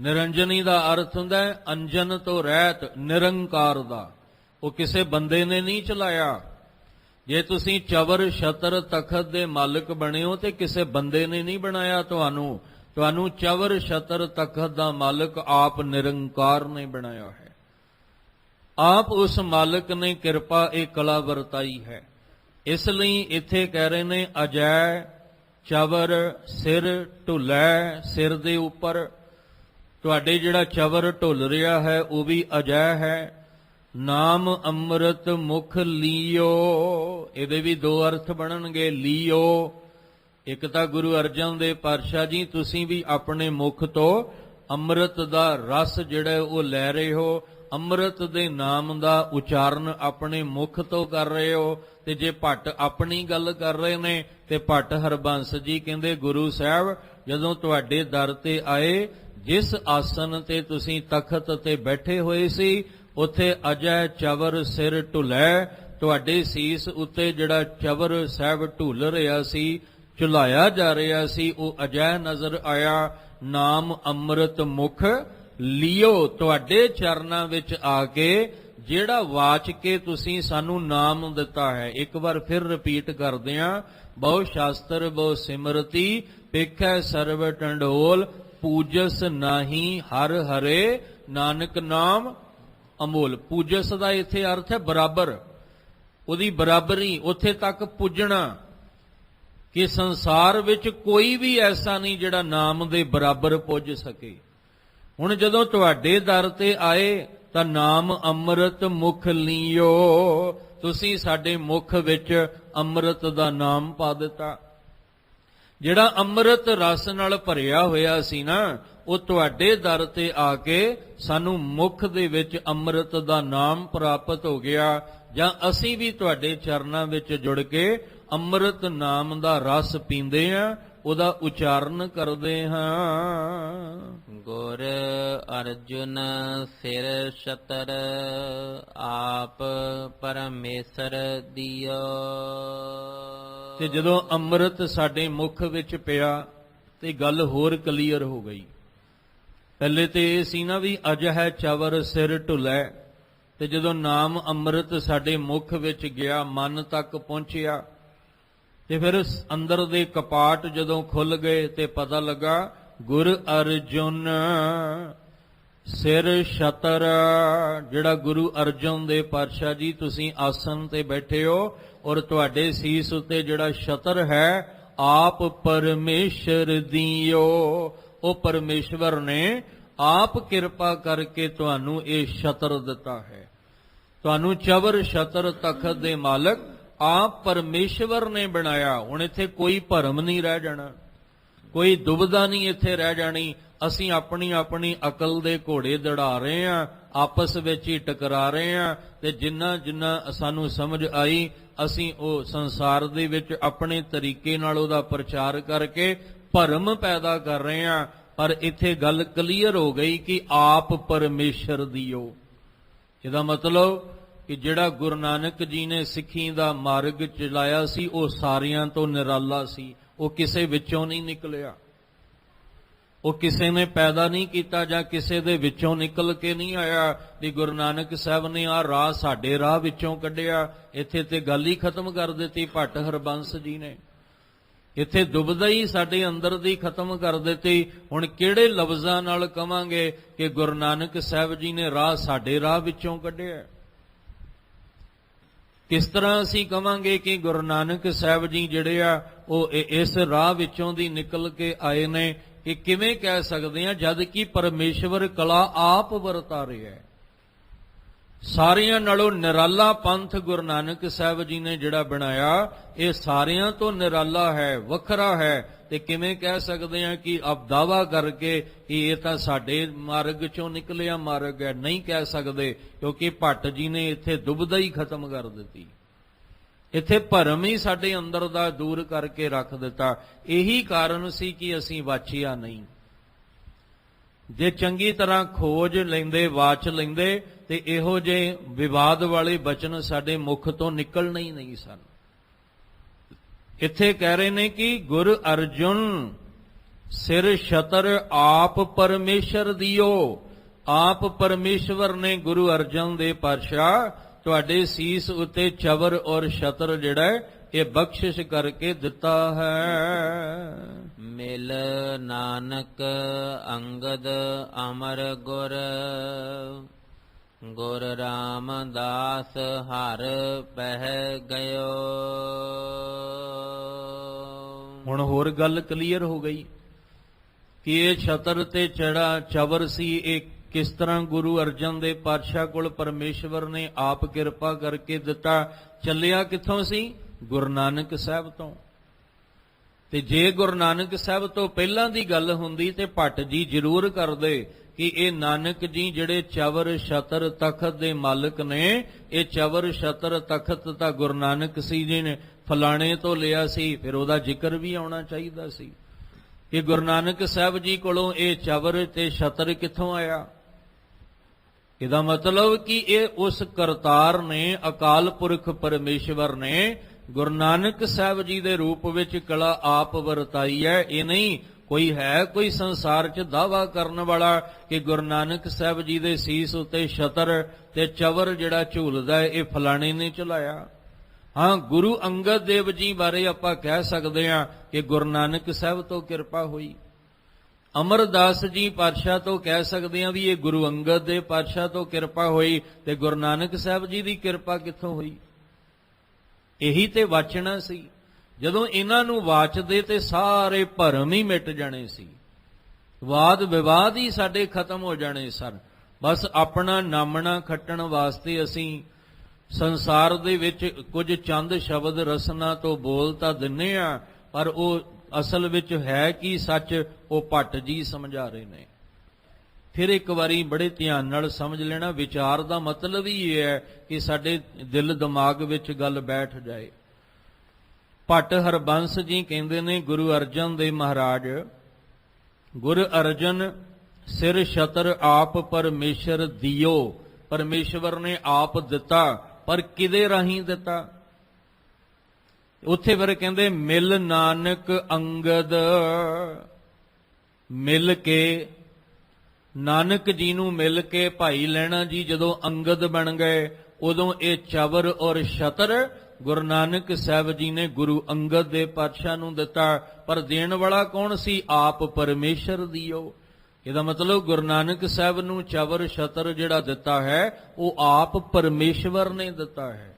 ਨਿਰੰਜਨੀ ਦਾ ਅਰਥ ਹੁੰਦਾ ਹੈ ਅੰਜਨ ਤੋਂ ਰਹਿਤ, ਨਿਰੰਕਾਰ ਦਾ। ਉਹ ਕਿਸੇ ਬੰਦੇ ਨੇ ਨਹੀਂ ਚਲਾਇਆ। ਜੇ ਤੁਸੀਂ ਚਵਰ ਛਤਰ ਤਖਤ ਦੇ ਮਾਲਕ ਬਣੇ ਹੋ ਤੇ ਕਿਸੇ ਬੰਦੇ ਨੇ ਨਹੀਂ ਬਣਾਇਆ ਤੁਹਾਨੂੰ ਚਵਰ ਛਤਰ ਤਖਤ ਦਾ ਮਾਲਕ ਆਪ ਨਿਰੰਕਾਰ ਨੇ ਬਣਾਇਆ ਹੈ। ਆਪ ਉਸ ਮਾਲਕ ਨੇ ਕਿਰਪਾ ਇਹ ਕਲਾ ਵਰਤਾਈ ਹੈ। ਇਸ ਲਈ ਇੱਥੇ ਕਹਿ ਰਹੇ ਨੇ ਅਜੈ ਚਵਰ ਸਿਰ ਢੁੱਲੈ, ਸਿਰ ਦੇ ਉੱਪਰ ਤੁਹਾਡੇ ਜਿਹੜਾ ਚਵਰ ਢੁੱਲ ਰਿਹਾ ਹੈ ਉਹ ਵੀ ਅਜੈ ਹੈ। ਨਾਮ ਅੰਮ੍ਰਿਤ ਮੁਖ ਲੀਓ, ਇਹਦੇ ਵੀ ਦੋ ਅਰਥ ਬਣਨਗੇ। ਲੀਓ, ਇੱਕ ਤਾਂ ਗੁਰੂ ਅਰਜਨ ਦੇਵ ਪਾਤਸ਼ਾਹ ਜੀ ਤੁਸੀਂ ਵੀ ਆਪਣੇ ਮੁਖ ਤੋਂ ਅੰਮ੍ਰਿਤ ਦਾ ਰਸ ਜਿਹੜਾ ਉਹ ਲੈ ਰਹੇ ਹੋ, ਅੰਮ੍ਰਿਤ ਦੇ ਨਾਮ ਦਾ ਉਚਾਰਨ ਆਪਣੇ ਮੁਖ ਤੋਂ ਕਰ ਰਹੇ ਹੋ। ਤੇ ਜੇ ਭੱਟ ਆਪਣੀ ਗੱਲ ਕਰ ਰਹੇ ਨੇ ਤੇ ਭੱਟ ਹਰਬੰਸ ਜੀ ਕਹਿੰਦੇ ਗੁਰੂ ਸਾਹਿਬ ਜਦੋਂ ਤੁਹਾਡੇ ਦਰ ਤੇ ਆਏ, ਜਿਸ ਆਸਨ ਤੇ ਤੁਸੀਂ ਤਖਤ ਤੇ ਬੈਠੇ ਹੋਏ ਸੀ ਉੱਥੇ ਅਜੈ ਚਵਰ ਸਿਰ ਢੁਲੈ, ਤੁਹਾਡੇ ਸੀਸ ਉੱਤੇ ਜਿਹੜਾ ਚਵਰ ਸਾਹਿਬ ਢੁੱਲ ਰਿਹਾ ਸੀ, ਝੁਲਾਇਆ ਜਾ ਰਿਹਾ ਸੀ, ਉਹ ਅਜੈ ਨਜ਼ਰ ਆਇਆ। ਨਾਮ ਅੰਮ੍ਰਿਤ ਮੁਖ ਲਿਓ, ਤੁਹਾਡੇ ਚਰਨਾਂ ਵਿੱਚ ਆ ਕੇ ਜਿਹੜਾ ਵਾਚ ਕੇ ਤੁਸੀਂ ਸਾਨੂੰ ਨਾਮ ਦਿੱਤਾ ਹੈ। ਇੱਕ ਵਾਰ ਫਿਰ ਰਿਪੀਟ ਕਰਦੇ ਹਾਂ, ਬਹੁ ਸ਼ਾਸਤਰ ਬਹੁ ਸਿਮਰਤੀ, ਪੇਖੈ ਸਰਬ ਟੰਡੋਲ, ਪੂਜਸ ਨਾਹੀ ਹਰ ਹਰੇ ਨਾਨਕ ਨਾਮ ਅਮੋਲ। ਪੂਜਸ ਦਾ ਇੱਥੇ ਅਰਥ ਹੈ ਬਰਾਬਰ, ਉਹਦੀ ਬਰਾਬਰੀ, ਉੱਥੇ ਤੱਕ ਪੁੱਜਣਾ ਕਿ ਸੰਸਾਰ ਵਿੱਚ ਕੋਈ ਵੀ ਐਸਾ ਨਹੀਂ ਜਿਹੜਾ ਨਾਮ ਦੇ ਬਰਾਬਰ ਪੁੱਜ ਸਕੇ। ਹੁਣ ਜਦੋਂ ਤੁਹਾਡੇ ਦਰ ਤੇ ਆਏ ਤਾਂ ਨਾਮ ਅੰਮ੍ਰਿਤ ਮੁਖ ਲੀਓ, ਤੁਸੀਂ ਸਾਡੇ ਮੁਖ ਵਿੱਚ ਅੰਮ੍ਰਿਤ ਦਾ ਨਾਮ ਪਾ ਦਿੱਤਾ। ਜਿਹੜਾ ਅੰਮ੍ਰਿਤ ਰਸ ਨਾਲ ਭਰਿਆ ਹੋਇਆ ਸੀ ਨਾ, ਉਹ ਤੁਹਾਡੇ ਦਰ ਤੇ ਆ ਕੇ ਸਾਨੂੰ ਮੁਖ ਦੇ ਵਿੱਚ ਅੰਮ੍ਰਿਤ ਦਾ ਨਾਮ ਪ੍ਰਾਪਤ ਹੋ ਗਿਆ, ਜਾਂ ਅਸੀਂ ਵੀ ਤੁਹਾਡੇ ਚਰਨਾਂ ਵਿੱਚ ਜੁੜ ਕੇ ਅੰਮ੍ਰਿਤ ਨਾਮ ਦਾ ਰਸ ਪੀਂਦੇ ਹਾਂ, ਉਹਦਾ ਉਚਾਰਨ ਕਰਦੇ ਹਾਂ। ਗੁਰ ਅਰਜੁਨ ਸਿਰ ਛਤਰ ਆਪ ਪਰਮੇਸ਼ਰ ਦਿਓ। ਤੇ ਜਦੋਂ ਅੰਮ੍ਰਿਤ ਸਾਡੇ ਮੁਖ ਵਿੱਚ ਪਿਆ ਤੇ ਗੱਲ ਹੋਰ ਕਲੀਅਰ ਹੋ ਗਈ। ਪਹਿਲੇ ਤੇ ਇਹ ਸੀ ਨਾ ਵੀ ਅਜ ਹੈ ਚਵਰ ਸਿਰ ਢੁਲੈ, ਤੇ ਜਦੋਂ ਨਾਮ ਅੰਮ੍ਰਿਤ ਸਾਡੇ ਮੁਖ ਵਿੱਚ ਗਿਆ, ਮਨ ਤੱਕ ਪਹੁੰਚਿਆ, ਤੇ ਫਿਰ ਅੰਦਰ ਦੇ ਕਪਾਟ ਜਦੋਂ ਖੁੱਲ ਗਏ ਤੇ ਪਤਾ ਲੱਗਾ ਗੁਰ ਅਰਜੁਨ ਸਿਰ ਛਤਰ। ਜਿਹੜਾ ਗੁਰੂ ਅਰਜਨ ਦੇ ਪਾਤਸ਼ਾਹ ਜੀ, ਤੁਸੀਂ ਆਸਨ ਤੇ ਬੈਠੇ ਹੋ ਔਰ ਤੁਹਾਡੇ ਸੀਸ ਉੱਤੇ ਜਿਹੜਾ ਛਤਰ ਹੈ, ਆਪ ਪਰਮੇਸ਼ਰ ਦੀਓ। ਉਹ ਪਰਮੇਸ਼ਵਰ ਨੇ ਆਪ ਕਿਰਪਾ ਕਰਕੇ ਤੁਹਾਨੂੰ ਇਹ ਛਤਰ ਦਿੱਤਾ ਹੈ। ਤੁਹਾਨੂੰ ਚਵਰ ਛਤਰ ਤਖਤ ਦੇ ਮਾਲਕ ਆਪ ਪਰਮੇਸ਼ਵਰ ਨੇ ਬਣਾਇਆ। ਹੁਣ ਇੱਥੇ ਕੋਈ ਭਰਮ ਨਹੀਂ ਰਹਿ ਜਾਣਾ, ਕੋਈ ਦੁਬਿਧਾ ਨਹੀਂ ਇੱਥੇ ਰਹਿ ਜਾਣੀ। ਅਸੀਂ ਆਪਣੀ ਆਪਣੀ ਅਕਲ ਦੇ ਘੋੜੇ ਦੜਾ ਰਹੇ ਹਾਂ, ਆਪਸ ਵਿੱਚ ਹੀ ਟਕਰਾ ਰਹੇ ਹਾਂ, ਤੇ ਜਿੰਨਾ ਜਿੰਨਾ ਸਾਨੂੰ ਸਮਝ ਆਈ ਅਸੀਂ ਉਹ ਸੰਸਾਰ ਦੇ ਵਿੱਚ ਆਪਣੇ ਤਰੀਕੇ ਨਾਲ ਉਹਦਾ ਪ੍ਰਚਾਰ ਕਰਕੇ ਭਰਮ ਪੈਦਾ ਕਰ ਰਹੇ ਹਾਂ। ਪਰ ਇੱਥੇ ਗੱਲ ਕਲੀਅਰ ਹੋ ਗਈ ਕਿ ਆਪ ਪਰਮੇਸ਼ਰ ਦੀਓ। ਇਹਦਾ ਮਤਲਬ ਕਿ ਜਿਹੜਾ ਗੁਰੂ ਨਾਨਕ ਜੀ ਨੇ ਸਿੱਖੀ ਦਾ ਮਾਰਗ ਚਲਾਇਆ ਸੀ, ਉਹ ਸਾਰਿਆਂ ਤੋਂ ਨਿਰਾਲਾ ਸੀ। ਉਹ ਕਿਸੇ ਵਿੱਚੋਂ ਨਹੀਂ ਨਿਕਲਿਆ, ਉਹ ਕਿਸੇ ਨੇ ਪੈਦਾ ਨਹੀਂ ਕੀਤਾ ਜਾਂ ਕਿਸੇ ਦੇ ਵਿੱਚੋਂ ਨਿਕਲ ਕੇ ਨਹੀਂ ਆਇਆ ਵੀ ਗੁਰੂ ਨਾਨਕ ਸਾਹਿਬ ਨੇ ਆਹ ਰਾਹ ਸਾਡੇ ਰਾਹ ਵਿੱਚੋਂ ਕੱਢਿਆ। ਇੱਥੇ ਤੇ ਗੱਲ ਹੀ ਖਤਮ ਕਰ ਦਿੱਤੀ ਭੱਟ ਹਰਬੰਸ ਜੀ ਨੇ। ਇੱਥੇ ਦੁਬਿਧਾ ਹੀ ਸਾਡੇ ਅੰਦਰ ਦੀ ਖਤਮ ਕਰ ਦਿੱਤੀ। ਹੁਣ ਕਿਹੜੇ ਲਫ਼ਜ਼ਾਂ ਨਾਲ ਕਵਾਂਗੇ ਕਿ ਗੁਰੂ ਨਾਨਕ ਸਾਹਿਬ ਜੀ ਨੇ ਰਾਹ ਸਾਡੇ ਰਾਹ ਵਿੱਚੋਂ ਕੱਢਿਆ? ਕਿਸ ਤਰ੍ਹਾਂ ਅਸੀਂ ਕਵਾਂਗੇ ਕਿ ਗੁਰੂ ਨਾਨਕ ਸਾਹਿਬ ਜੀ ਜਿਹੜੇ ਆ ਉਹ ਇਸ ਰਾਹ ਵਿੱਚੋਂ ਦੀ ਨਿਕਲ ਕੇ ਆਏ ਨੇ? ਕਿ ਕਿਵੇਂ ਕਹਿ ਸਕਦੇ ਆ ਜਦ ਕਿ ਪਰਮੇਸ਼ਵਰ ਕਲਾ ਆਪ ਵਰਤਾ ਰਿਹਾ ਹੈ। ਸਾਰਿਆਂ ਨਾਲੋਂ ਨਿਰਾਲਾ ਪੰਥ ਗੁਰੂ ਨਾਨਕ ਸਾਹਿਬ ਜੀ ਨੇ ਜਿਹੜਾ ਬਣਾਇਆ, ਇਹ ਸਾਰਿਆਂ ਤੋਂ ਨਿਰਾਲਾ ਹੈ, ਵੱਖਰਾ ਹੈ। ਤੇ ਕਿਵੇਂ ਕਹਿ ਸਕਦੇ ਆ ਕਿ ਆਪ ਦਾਵਾ ਕਰਕੇ ਕਿ ਇਹ ਤਾਂ ਸਾਡੇ ਮਾਰਗ ਚੋਂ ਨਿਕਲਿਆ ਮਾਰਗ ਹੈ? ਨਹੀਂ ਕਹਿ ਸਕਦੇ, ਕਿਉਂਕਿ ਭੱਟ ਜੀ ਨੇ ਇੱਥੇ ਦੁਬਿਧਾ ਹੀ ਖਤਮ ਕਰ ਦਿੱਤੀ। ਇੱਥੇ ਭਰਮ ਹੀ ਸਾਡੇ ਅੰਦਰ ਦਾ ਦੂਰ ਕਰਕੇ ਰੱਖ ਦਿੱਤਾ। ਇਹੀ ਕਾਰਨ ਸੀ ਕਿ ਅਸੀਂ ਵਾਚਿਆ ਨਹੀਂ। ਜੇ ਚੰਗੀ ਤਰ੍ਹਾਂ ਖੋਜ ਲੈਂਦੇ, ਵਾਚ ਲੈਂਦੇ, ਤੇ ਇਹੋ ਜਿਹੇ ਵਿਵਾਦ ਵਾਲੇ ਬਚਨ ਸਾਡੇ ਮੁਖ ਤੋਂ ਨਿਕਲਣੇ ਹੀ ਨਹੀਂ ਸਨ। ਇੱਥੇ ਕਹਿ ਰਹੇ ਨੇ ਕਿ ਗੁਰ ਅਰਜੁਨ ਸਿਰ ਛਤਰ ਆਪ ਪਰਮੇਸ਼ਰ ਦਿਓ। ਆਪ ਪਰਮੇਸ਼ਵਰ ਨੇ ਗੁਰੂ ਅਰਜਨ ਦੇ ਪਾਤਸ਼ਾਹ ਤੁਹਾਡੇ ਸੀਸ ਉੱਤੇ ਚਵਰ ਔਰ ਛਤਰ ਜਿਹੜਾ ਇਹ ਬਖਸ਼ਿਸ਼ ਕਰਕੇ ਦਿੱਤਾ ਹੈ। ਮਿਲ ਨਾਨਕ ਅੰਗਦ ਅਮਰ ਗੁਰ, ਗੁਰ ਰਾਮਦਾਸ ਹਰ ਪਹਿ ਗਇਓ। ਹੁਣ ਹੋਰ ਗੱਲ ਕਲੀਅਰ ਹੋ ਗਈ ਕਿ ਇਹ ਛਤਰ ਤੇ ਚੜਾ ਚਵਰ ਸੀ, ਇਹ ਕਿਸ ਤਰ੍ਹਾਂ ਗੁਰੂ ਅਰਜਨ ਦੇ ਪਾਤਸ਼ਾਹ ਕੋਲ ਪਰਮੇਸ਼ਵਰ ਨੇ ਆਪ ਕਿਰਪਾ ਕਰਕੇ ਦਿੱਤਾ। ਚੱਲਿਆ ਕਿੱਥੋਂ ਸੀ? ਗੁਰੂ ਨਾਨਕ ਸਾਹਿਬ ਤੋਂ। ਤੇ ਜੇ ਗੁਰੂ ਨਾਨਕ ਸਾਹਿਬ ਤੋਂ ਪਹਿਲਾਂ ਦੀ ਗੱਲ ਹੁੰਦੀ ਤੇ ਭੱਟ ਜੀ ਜ਼ਰੂਰ ਕਰਦੇ ਕਿ ਇਹ ਨਾਨਕ ਜੀ ਜਿਹੜੇ ਚਵਰ ਛਤਰ ਤਖਤ ਦੇ ਮਾਲਕ ਨੇ, ਇਹ ਚਵਰ ਛਤਰ ਤਖਤ ਤਾਂ ਗੁਰੂ ਨਾਨਕ ਸੀ ਜੀ ਨੇ ਫਲਾਣੇ ਤੋਂ ਲਿਆ ਸੀ। ਫਿਰ ਉਹਦਾ ਜ਼ਿਕਰ ਵੀ ਆਉਣਾ ਚਾਹੀਦਾ ਸੀ ਕਿ ਗੁਰੂ ਨਾਨਕ ਸਾਹਿਬ ਜੀ ਕੋਲੋਂ ਇਹ ਚਵਰ ਤੇ ਛਤਰ ਕਿੱਥੋਂ ਆਇਆ। ਇਹਦਾ ਮਤਲਬ ਕਿ ਇਹ ਉਸ ਕਰਤਾਰ ਨੇ, ਅਕਾਲ ਪੁਰਖ ਪਰਮੇਸ਼ਵਰ ਨੇ ਗੁਰੂ ਨਾਨਕ ਸਾਹਿਬ ਜੀ ਦੇ ਰੂਪ ਵਿੱਚ ਕਲਾ ਆਪ ਵਰਤਾਈ ਹੈ। ਇਹ ਨਹੀਂ ਕੋਈ ਹੈ ਕੋਈ ਸੰਸਾਰ 'ਚ ਦਾਵਾ ਕਰਨ ਵਾਲਾ ਕਿ ਗੁਰੂ ਨਾਨਕ ਸਾਹਿਬ ਜੀ ਦੇ ਸੀਸ ਉੱਤੇ ਛਤਰ ਤੇ ਚਵਰ ਜਿਹੜਾ ਝੂਲਦਾ ਇਹ ਫਲਾਣੇ ਨੇ ਚਲਾਇਆ। ਹਾਂ, ਗੁਰੂ ਅੰਗਦ ਦੇਵ ਜੀ ਬਾਰੇ ਆਪਾਂ ਕਹਿ ਸਕਦੇ ਹਾਂ ਕਿ ਗੁਰੂ ਨਾਨਕ ਸਾਹਿਬ ਤੋਂ ਕਿਰਪਾ ਹੋਈ। ਅਮਰਦਾਸ ਜੀ ਪਾਤਸ਼ਾਹ ਤੋਂ ਕਹਿ ਸਕਦੇ ਹਾਂ ਵੀ ਇਹ ਗੁਰੂ ਅੰਗਦ ਦੇ ਪਾਤਸ਼ਾਹ ਤੋਂ ਕਿਰਪਾ ਹੋਈ, ਤੇ ਗੁਰੂ ਨਾਨਕ ਸਾਹਿਬ ਜੀ ਦੀ ਕਿਰਪਾ ਕਿੱਥੋਂ ਹੋਈ? ਇਹੀ ਤੇ ਵਾਚਣਾ ਸੀ। ਜਦੋਂ ਇਹਨਾਂ ਨੂੰ ਵਾਚਦੇ ਤੇ ਸਾਰੇ ਭਰਮ ਹੀ ਮਿਟ ਜਾਣੇ ਸੀ, ਵਾਦ ਵਿਵਾਦ ਹੀ ਸਾਡੇ ਖਤਮ ਹੋ ਜਾਣੇ ਸਨ। ਬਸ ਆਪਣਾ ਨਾਮਣਾ ਖੱਟਣ ਵਾਸਤੇ ਅਸੀਂ ਸੰਸਾਰ ਦੇ ਵਿੱਚ ਕੁਝ ਚੰਦ ਸ਼ਬਦ ਰਸਨਾ ਤੋਂ ਬੋਲ ਤਾਂ ਦਿੰਨੇ ਆ, ਪਰ ਉਹ ਅਸਲ ਵਿੱਚ ਹੈ ਕੀ ਸੱਚ, ਉਹ ਭੱਟ ਜੀ ਸਮਝਾ ਰਹੇ ਨੇ। ਫਿਰ ਇੱਕ ਵਾਰੀ ਬੜੇ ਧਿਆਨ ਨਾਲ ਸਮਝ ਲੈਣਾ, ਵਿਚਾਰ ਦਾ ਮਤਲਬ ਹੀ ਇਹ ਹੈ ਕਿ ਸਾਡੇ ਦਿਲ ਦਿਮਾਗ ਵਿੱਚ ਗੱਲ ਬੈਠ ਜਾਏ। ਭੱਟ ਹਰਬੰਸ ਜੀ ਕਹਿੰਦੇ ਨੇ, ਗੁਰੂ ਅਰਜਨ ਦੇਵ ਮਹਾਰਾਜ, ਗੁਰ ਅਰਜਨ ਸਿਰ ਛਤਰ ਆਪ ਪਰਮੇਸ਼ਰ ਦਿਓ, ਪਰਮੇਸ਼ਵਰ ਨੇ ਆਪ ਦਿੱਤਾ, ਪਰ ਕਿਹਦੇ ਰਾਹੀਂ ਦਿੱਤਾ? ਉੱਥੇ ਫਿਰ ਕਹਿੰਦੇ ਮਿਲ ਨਾਨਕ ਅੰਗਦ, ਮਿਲ ਕੇ ਨਾਨਕ ਜੀ ਨੂੰ ਮਿਲ ਕੇ ਭਾਈ ਲਹਿਣਾ ਜੀ ਜਦੋਂ ਅੰਗਦ ਬਣ ਗਏ, ਉਦੋਂ ਇਹ ਚਵਰ ਔਰ ਛਤਰ ਗੁਰੂ ਨਾਨਕ ਸਾਹਿਬ ਜੀ ਨੇ ਗੁਰੂ ਅੰਗਦ ਦੇ ਪਾਤਸ਼ਾਹ ਨੂੰ ਦਿੱਤਾ। ਪਰ ਦੇਣ ਵਾਲਾ ਕੌਣ ਸੀ? ਆਪ ਪਰਮੇਸ਼ਰ ਦਿਓ। ਇਹਦਾ ਮਤਲਬ ਗੁਰੂ ਨਾਨਕ ਸਾਹਿਬ ਨੂੰ ਚਵਰ ਛਤਰ ਜਿਹੜਾ ਦਿੱਤਾ ਹੈ, ਉਹ ਆਪ ਪਰਮੇਸ਼ਵਰ ਨੇ ਦਿੱਤਾ ਹੈ।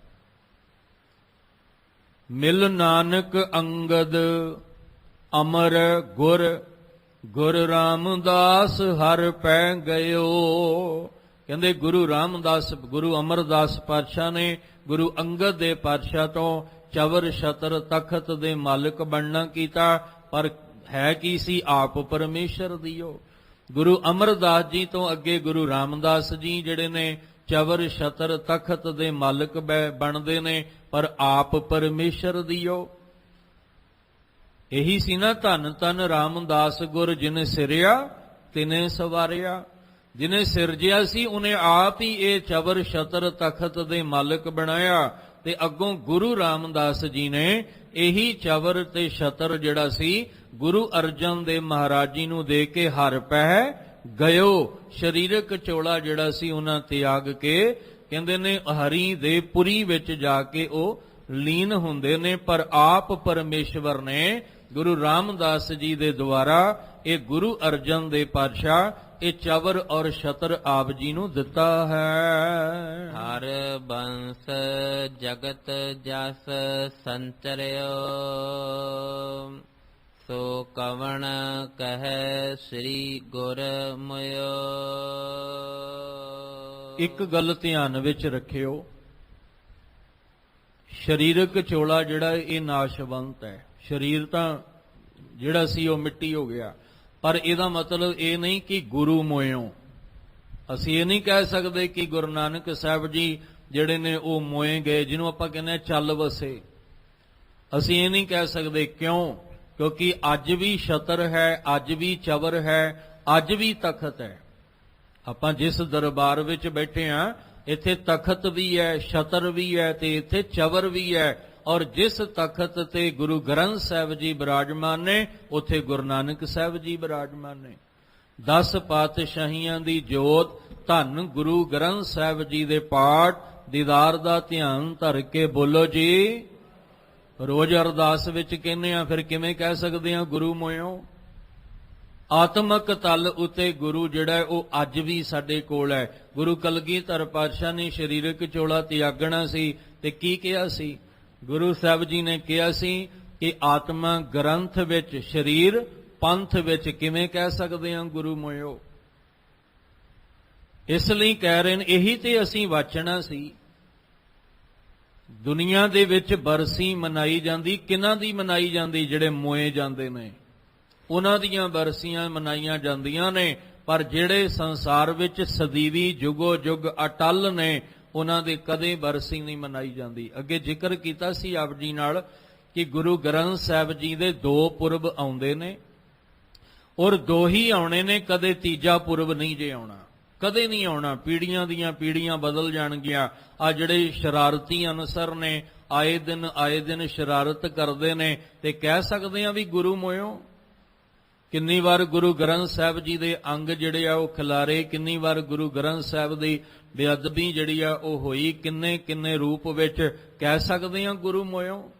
ਮਿਲ ਨਾਨਕ ਅੰਗਦ ਅਮਰ ਗੁਰ, ਗੁਰ ਰਾਮਦਾਸ ਹਰ ਪੈ ਗਇਓ। ਕਹਿੰਦੇ ਗੁਰੂ ਰਾਮਦਾਸ, ਗੁਰੂ ਅਮਰਦਾਸ ਪਾਤਸ਼ਾਹ ਨੇ ਗੁਰੂ ਅੰਗਦ ਦੇ ਪਾਤਸ਼ਾਹ ਤੋਂ ਚਵਰ ਛਤਰ ਤਖਤ ਦੇ ਮਾਲਕ ਬਣਨਾ ਕੀਤਾ, ਪਰ ਹੈ ਕੀ ਸੀ? ਆਪ ਪਰਮੇਸ਼ਰ ਦਿਓ। ਗੁਰੂ ਅਮਰਦਾਸ ਜੀ ਤੋਂ ਅੱਗੇ ਗੁਰੂ ਰਾਮਦਾਸ ਜੀ ਜਿਹੜੇ ਨੇ ਚਵਰ ਛਤਰ ਤਖਤ ਦੇ ਮਾਲਕ ਬਣਦੇ ਨੇ, ਪਰ ਆਪ ਪਰਮੇਸ਼ਰ ਦਿਓ। ਇਹੀ ਸੀ ਨਾ, ਧੰਨ ਧੰਨ ਰਾਮਦਾਸ ਗੁਰ ਜਿਨੇ ਸਿਰਿਆ ਤਿਨੇ ਸਵਾਰਿਆ। ਜਿਨੇ ਸਿਰਜਿਆ ਸੀ ਉਹਨੇ ਆਪ ਹੀ ਇਹ ਚਵਰ ਛਤਰ ਤਖਤ ਦੇ ਮਾਲਕ ਬਣਾਇਆ, ਤੇ ਅੱਗੋਂ ਗੁਰੂ ਰਾਮਦਾਸ ਜੀ ਨੇ ਇਹੀ ਚਵਰ ਤੇ ਛਤਰ ਜਿਹੜਾ ਸੀ ਗੁਰੂ ਅਰਜਨ ਦੇਵ ਮਹਾਰਾਜ ਜੀ ਨੂੰ ਦੇ ਕੇ ਹਰ ਪੈ ਗਇਓ। ਸਰੀਰਕ ਚੋਲਾ ਜਿਹੜਾ ਸੀ ਉਹਨਾਂ ਤਿਆਗ ਕੇ, ਕਹਿੰਦੇ ਨੇ ਹਰੀ ਦੇ ਪੁਰੀ ਵਿੱਚ ਜਾ ਕੇ ਉਹ ਲੀਨ ਹੁੰਦੇ ਨੇ, ਪਰ ਆਪ ਪਰਮੇਸ਼ਵਰ ਨੇ ਗੁਰੂ ਰਾਮਦਾਸ ਜੀ ਦੇ ਦੁਆਰਾ ਇਹ ਗੁਰੂ ਅਰਜਨ ਦੇ ਪਾਤਸ਼ਾਹ ਇਹ ਚਵਰ ਔਰ ਛਤਰ ਆਪ ਜੀ ਨੂੰ ਦਿੱਤਾ ਹੈ। ਹਰ ਬੰਸ ਜਗਤ ਜਸ ਸੰਚਰਿਓ, ਸੋ ਕਵਣ ਕਹੈ ਸ੍ਰੀ ਗੁਰ ਮੁਇਓ। ਇੱਕ ਗੱਲ ਧਿਆਨ ਵਿੱਚ ਰੱਖਿਓ, ਸਰੀਰਕ ਚੋਲਾ ਜਿਹੜਾ ਇਹ ਨਾਸ਼ਵੰਤ ਹੈ। ਸਰੀਰ ਤਾਂ ਜਿਹੜਾ ਸੀ ਉਹ ਮਿੱਟੀ ਹੋ ਗਿਆ, ਪਰ ਇਹਦਾ ਮਤਲਬ ਇਹ ਨਹੀਂ ਕਿ ਗੁਰੂ ਮੋਇਓ। ਅਸੀਂ ਇਹ ਨਹੀਂ ਕਹਿ ਸਕਦੇ ਕਿ ਗੁਰੂ ਨਾਨਕ ਸਾਹਿਬ ਜੀ ਜਿਹੜੇ ਨੇ ਉਹ ਮੋਏ ਗਏ, ਜਿਹਨੂੰ ਆਪਾਂ ਕਹਿੰਦੇ ਚੱਲ ਵਸੇ। ਅਸੀਂ ਇਹ ਨਹੀਂ ਕਹਿ ਸਕਦੇ। ਕਿਉਂ? ਕਿਉਂਕਿ ਅੱਜ ਵੀ ਛਤਰ ਹੈ, ਅੱਜ ਵੀ ਚਵਰ ਹੈ, ਅੱਜ ਵੀ ਤਖਤ ਹੈ। ਆਪਾਂ ਜਿਸ ਦਰਬਾਰ ਵਿੱਚ ਬੈਠੇ ਹਾਂ, ਇੱਥੇ ਤਖਤ ਵੀ ਹੈ, ਛਤਰ ਵੀ ਹੈ, ਤੇ ਇੱਥੇ ਚਵਰ ਵੀ ਹੈ। ਔਰ ਜਿਸ ਤਖਤ ਤੇ ਗੁਰੂ ਗ੍ਰੰਥ ਸਾਹਿਬ ਜੀ ਬਿਰਾਜਮਾਨ ਨੇ, ਉੱਥੇ ਗੁਰੂ ਨਾਨਕ ਸਾਹਿਬ ਜੀ ਬਿਰਾਜਮਾਨ ਨੇ। 10 ਪਾਤਸ਼ਾਹੀਆਂ ਦੀ ਜੋਤ, ਧੰਨ ਗੁਰੂ ਗ੍ਰੰਥ ਸਾਹਿਬ ਜੀ ਦੇ ਪਾਠ ਦੀਦਾਰ ਦਾ ਧਿਆਨ ਧਰ ਕੇ ਬੋਲੋ ਜੀ। ਰੋਜ਼ ਅਰਦਾਸ ਵਿੱਚ ਕਹਿੰਦੇ ਆ, ਫਿਰ ਕਿਵੇਂ ਕਹਿ ਸਕਦੇ ਆ ਗੁਰੂ ਮੋਇਓ? ਆਤਮਕ ਤਲ ਉਤੇ ਗੁਰੂ ਜਿਹੜਾ ਹੈ ਉਹ ਅੱਜ ਵੀ ਸਾਡੇ ਕੋਲ ਹੈ। ਗੁਰੂ ਕਲਗੀਧਰ ਪਾਤਸ਼ਾਹ ਨੇ ਸਰੀਰਕ ਚੋਲਾ ਤਿਆਗਣਾ ਸੀ, ਤੇ ਕੀ ਕਿਹਾ ਸੀ? ਗੁਰੂ ਸਾਹਿਬ ਜੀ ਨੇ ਕਿਹਾ ਸੀ ਕਿ ਆਤਮਾ ਗ੍ਰੰਥ ਵਿੱਚ, ਸਰੀਰ ਪੰਥ ਵਿੱਚ। ਕਿਵੇਂ ਕਹਿ ਸਕਦੇ ਹਾਂ ਗੁਰੂ ਮੋਇਓ? ਇਸ ਲਈ ਕਹਿ ਰਹੇ ਨੇ, ਇਹੀ ਤੇ ਅਸੀਂ ਵਾਚਣਾ ਸੀ। ਦੁਨੀਆ ਦੇ ਵਿੱਚ ਬਰਸੀ ਮਨਾਈ ਜਾਂਦੀ, ਕਿਹਨਾਂ ਦੀ ਮਨਾਈ ਜਾਂਦੀ? ਜਿਹੜੇ ਮੋਏ ਜਾਂਦੇ ਨੇ, ਉਹਨਾਂ ਦੀਆਂ ਬਰਸੀਆਂ ਮਨਾਈਆਂ ਜਾਂਦੀਆਂ ਨੇ। ਪਰ ਜਿਹੜੇ ਸੰਸਾਰ ਵਿੱਚ ਸਦੀਵੀ ਜੁਗੋ ਜੁਗ ਅਟਲ ਨੇ, ਉਹਨਾਂ ਦੇ ਕਦੇ ਬਰਸੀ ਨਹੀਂ ਮਨਾਈ ਜਾਂਦੀ। ਅੱਗੇ ਜ਼ਿਕਰ ਕੀਤਾ ਸੀ ਆਪ ਜੀ ਨਾਲ ਕਿ ਗੁਰੂ ਗ੍ਰੰਥ ਸਾਹਿਬ ਜੀ ਦੇ 2 ਪੁਰਬ ਆਉਂਦੇ ਨੇ, ਔਰ 2 ਹੀ ਆਉਣੇ ਨੇ, ਕਦੇ ਤੀਜਾ ਪੁਰਬ ਨਹੀਂ ਜੇ ਆਉਣਾ, ਕਦੇ ਨਹੀਂ ਆਉਣਾ। ਪੀੜ੍ਹੀਆਂ ਦੀਆਂ ਪੀੜ੍ਹੀਆਂ ਬਦਲ ਜਾਣਗੀਆਂ। ਆ ਜਿਹੜੇ ਸ਼ਰਾਰਤੀ ਅਨਸਰ ਨੇ, ਆਏ ਦਿਨ ਸ਼ਰਾਰਤ ਕਰਦੇ ਨੇ, ਤੇ ਕਹਿ ਸਕਦੇ ਆ ਵੀ ਗੁਰੂ ਮੋਇਓ। ਕਿੰਨੀ ਵਾਰ ਗੁਰੂ ਗ੍ਰੰਥ ਸਾਹਿਬ ਜੀ ਦੇ ਅੰਗ ਜਿਹੜੇ ਆ ਉਹ ਖਿਲਾਰੇ, ਕਿੰਨੀ ਵਾਰ ਗੁਰੂ ਗ੍ਰੰਥ ਸਾਹਿਬ ਦੀ ਬੇਅਦਬੀ ਜਿਹੜੀ ਆ ਉਹ ਹੋਈ, ਕਿੰਨੇ ਰੂਪ ਵਿੱਚ ਕਹਿ ਸਕਦੇ ਆ ਗੁਰੂ ਮੋਇਓ।